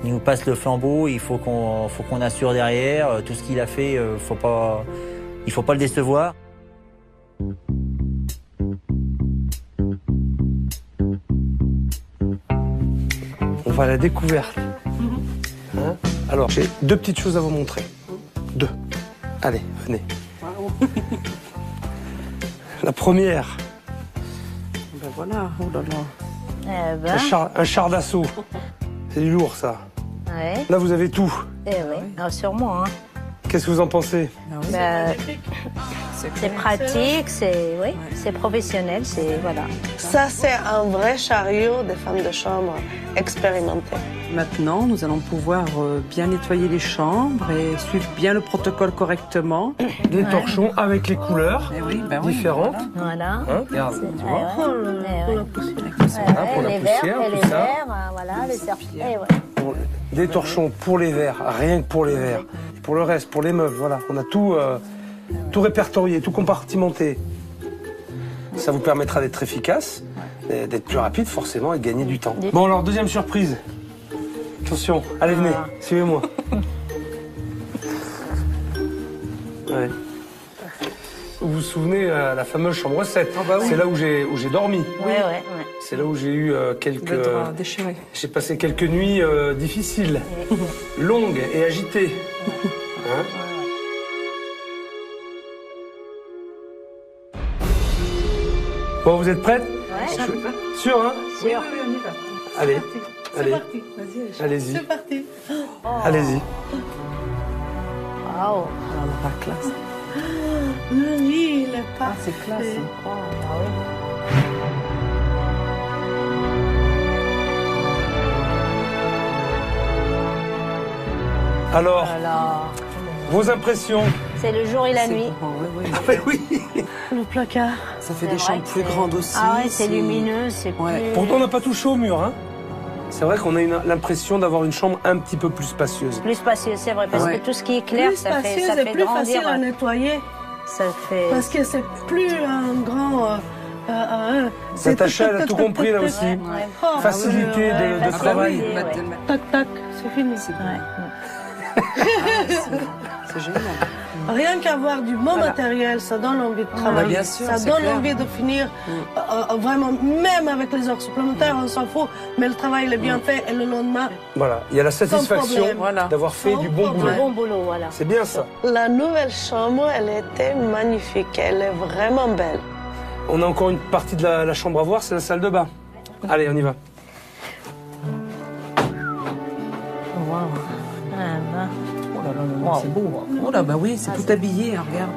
il nous passe le flambeau, il faut qu'on assure derrière. Tout ce qu'il a fait, il faut pas le décevoir. va à la découverte. Hein? Alors, j'ai 2 petites choses à vous montrer. 2. Allez, venez. La première. Ben voilà, oh là là. Un char d'assaut. C'est du lourd, ça. Ouais. Là, vous avez tout. Eh oui, sûrement. Hein. Qu'est-ce que vous en pensez? C'est pratique, c'est professionnel, c'est voilà. Ça, c'est un vrai chariot des femmes de chambre expérimentées. Maintenant, nous allons pouvoir bien nettoyer les chambres et suivre bien le protocole correctement. Des torchons avec les couleurs différentes. Voilà. Hein, regarde, tu vois. Pour la poussière, et les verres, voilà, les serpillères. Des torchons pour les verres, rien que pour les verres. Et pour le reste, pour les meubles, voilà. On a tout, tout répertorié, tout compartimenté. Ça vous permettra d'être efficace, d'être plus rapide forcément et de gagner du temps. Bon alors, deuxième surprise. Attention, allez venez, suivez-moi. Ouais. Vous vous souvenez la fameuse chambre 7? C'est là où j'ai dormi. Oui. C'est là où j'ai eu quelques... Le drap déchiré. J'ai passé quelques nuits difficiles, longues et agitées. Hein? Bon, vous êtes prêtes? Ouais. Sûr, hein? Sûr. Oui, on y va. Allez, allez. C'est parti. Vas-y, allez-y. C'est parti. Allez-y. Waouh. La classe. Le lit, il est parfait. C'est classe. Alors, vos impressions? C'est le jour et la nuit. Oui. Le placard. Ça fait des chambres plus grandes aussi. Ah ouais, c'est lumineux, c'est plus... Pourtant, on n'a pas touché au mur, hein. C'est vrai qu'on a l'impression d'avoir une chambre un petit peu plus spacieuse. Plus spacieuse, c'est vrai, parce que tout ce qui est clair, Plus ça fait spacieuse et plus grandir. facile à nettoyer. Ça fait... Parce que c'est plus un grand... Natacha, elle a tout compris là aussi. Facilité de travail. Tac, tac, c'est fini. C'est génial. Rien qu'avoir du bon matériel, ça donne envie de travailler. Bien sûr, ça donne envie de finir vraiment, même avec les heures supplémentaires, on s'en fout, mais le travail est bien fait et le lendemain. Voilà, il y a la satisfaction d'avoir fait du bon boulot. Bon boulot, voilà. C'est bien ça. La nouvelle chambre, elle était magnifique, elle est vraiment belle. On a encore une partie de la chambre à voir, c'est la salle de bain. Allez, on y va. Wow. Oh là là, c'est beau. Oh là, bah oui, c'est tout habillé, hein, regarde.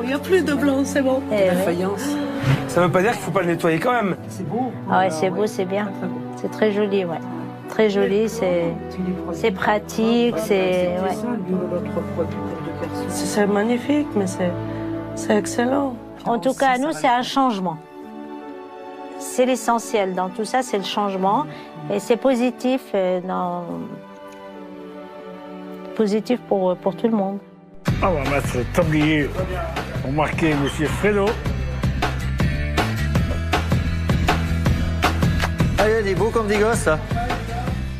Il n'y a plus de blanc, c'est bon. La faïence. Ça veut pas dire qu'il faut pas le nettoyer quand même. C'est beau. Ah ouais, c'est beau, c'est bien. C'est très joli, ouais. Très joli, c'est pratique, c'est... Ouais. C'est magnifique, mais c'est excellent. En tout cas, nous, c'est un changement. C'est l'essentiel dans tout ça, c'est le changement. Et c'est positif, positif pour tout le monde. On va mettre le tablier pour marquer M. Fredo. Allez, il est beau comme des gosses, là.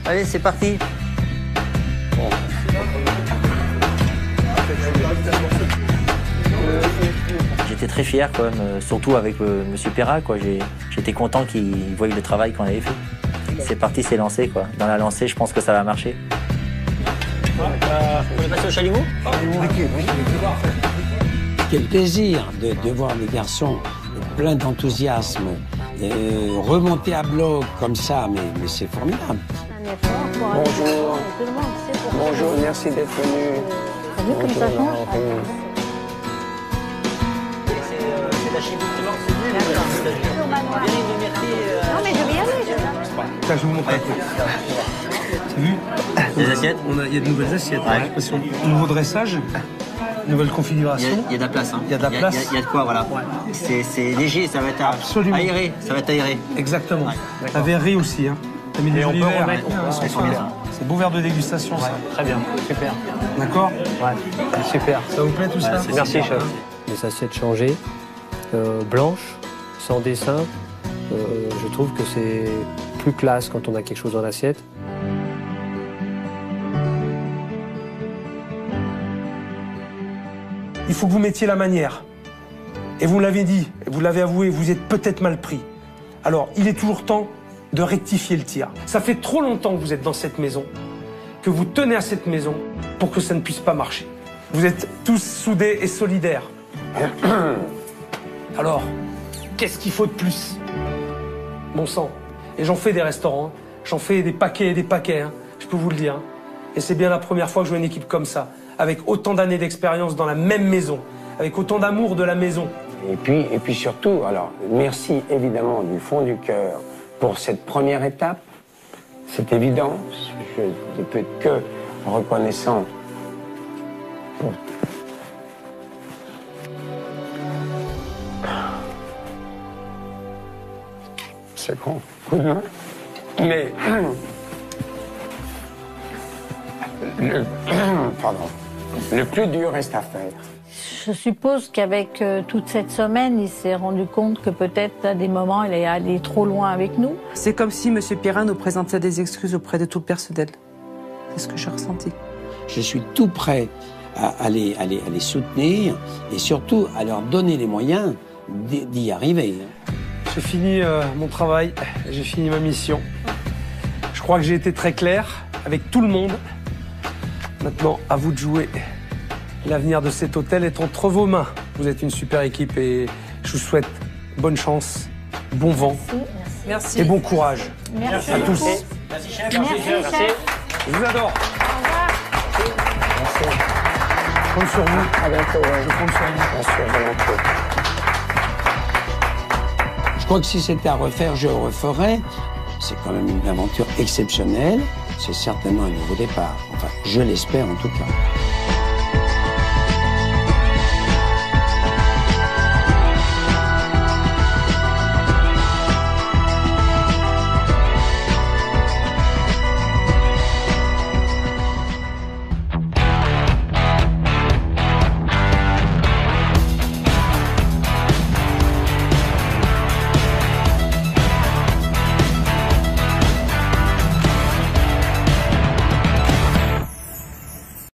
Allez, c'est parti. J'étais très fier, quand même, surtout avec M. Perra, quoi. J'étais content qu'il voie le travail qu'on avait fait. C'est parti, c'est lancé, quoi. Dans la lancée, je pense que ça va marcher. Vous voulez passer au chalumeau? Quel plaisir de voir les garçons pleins d'enthousiasme remonter à bloc comme ça, mais c'est formidable. Bonjour. Bonjour, merci d'être venu. T'as vu comme ça change? C'est la chimie Non, mais je vais y aller. Tiens, je vais vous montrer un peu. T'as vu? Des assiettes? Il y a de nouvelles assiettes. Ouais. Nouveau dressage, nouvelle configuration. Il y a de la place. Hein. Il y a de la place. Il y a de quoi, voilà. C'est léger, ça va être aéré. Ça va être aéré. Exactement. La verrerie aussi. Hein. T'as mis des jolis verres. C'est beau verre de dégustation, ça. Très bien, super. D'accord? Ouais, super. Ça vous plaît tout ça? Merci, chef. Les assiettes changées, blanches, sans dessin. Je trouve que c'est plus classe quand on a quelque chose dans l'assiette. Il faut que vous mettiez la manière. Et vous l'avez dit, vous l'avez avoué, vous êtes peut-être mal pris. Alors, il est toujours temps de rectifier le tir. Ça fait trop longtemps que vous êtes dans cette maison, que vous tenez à cette maison pour que ça ne puisse pas marcher. Vous êtes tous soudés et solidaires. Alors, qu'est-ce qu'il faut de plus? Bon sang. Et j'en fais des restaurants, j'en fais des paquets et des paquets, hein, je peux vous le dire. Et c'est bien la première fois que je vois une équipe comme ça, avec autant d'années d'expérience dans la même maison, avec autant d'amour de la maison. Et puis surtout, alors, merci évidemment du fond du cœur pour cette première étape. C'est évident, je ne peux être que reconnaissant pour... C'est con, coup de main. Mais... le plus dur reste à faire. Je suppose qu'avec toute cette semaine, il s'est rendu compte que peut-être à des moments, il est allé trop loin avec nous. C'est comme si M. Pierrin nous présentait des excuses auprès de tout le personnel. C'est ce que j'ai ressenti. Je suis tout prêt à les soutenir et surtout à leur donner les moyens d'y arriver. J'ai fini mon travail, j'ai fini ma mission. Je crois que j'ai été très clair avec tout le monde. Maintenant, à vous de jouer. L'avenir de cet hôtel est entre vos mains. Vous êtes une super équipe et je vous souhaite bonne chance, bon vent Merci. et bon courage. Merci à tous. Merci, chef. Merci, chef. Je vous adore. Merci. Je compte sur vous. À bientôt. Je compte sur vous. Bien sûr, volontiers. Je crois que si c'était à refaire, je referais. C'est quand même une aventure exceptionnelle. C'est certainement un nouveau départ. Enfin, je l'espère en tout cas.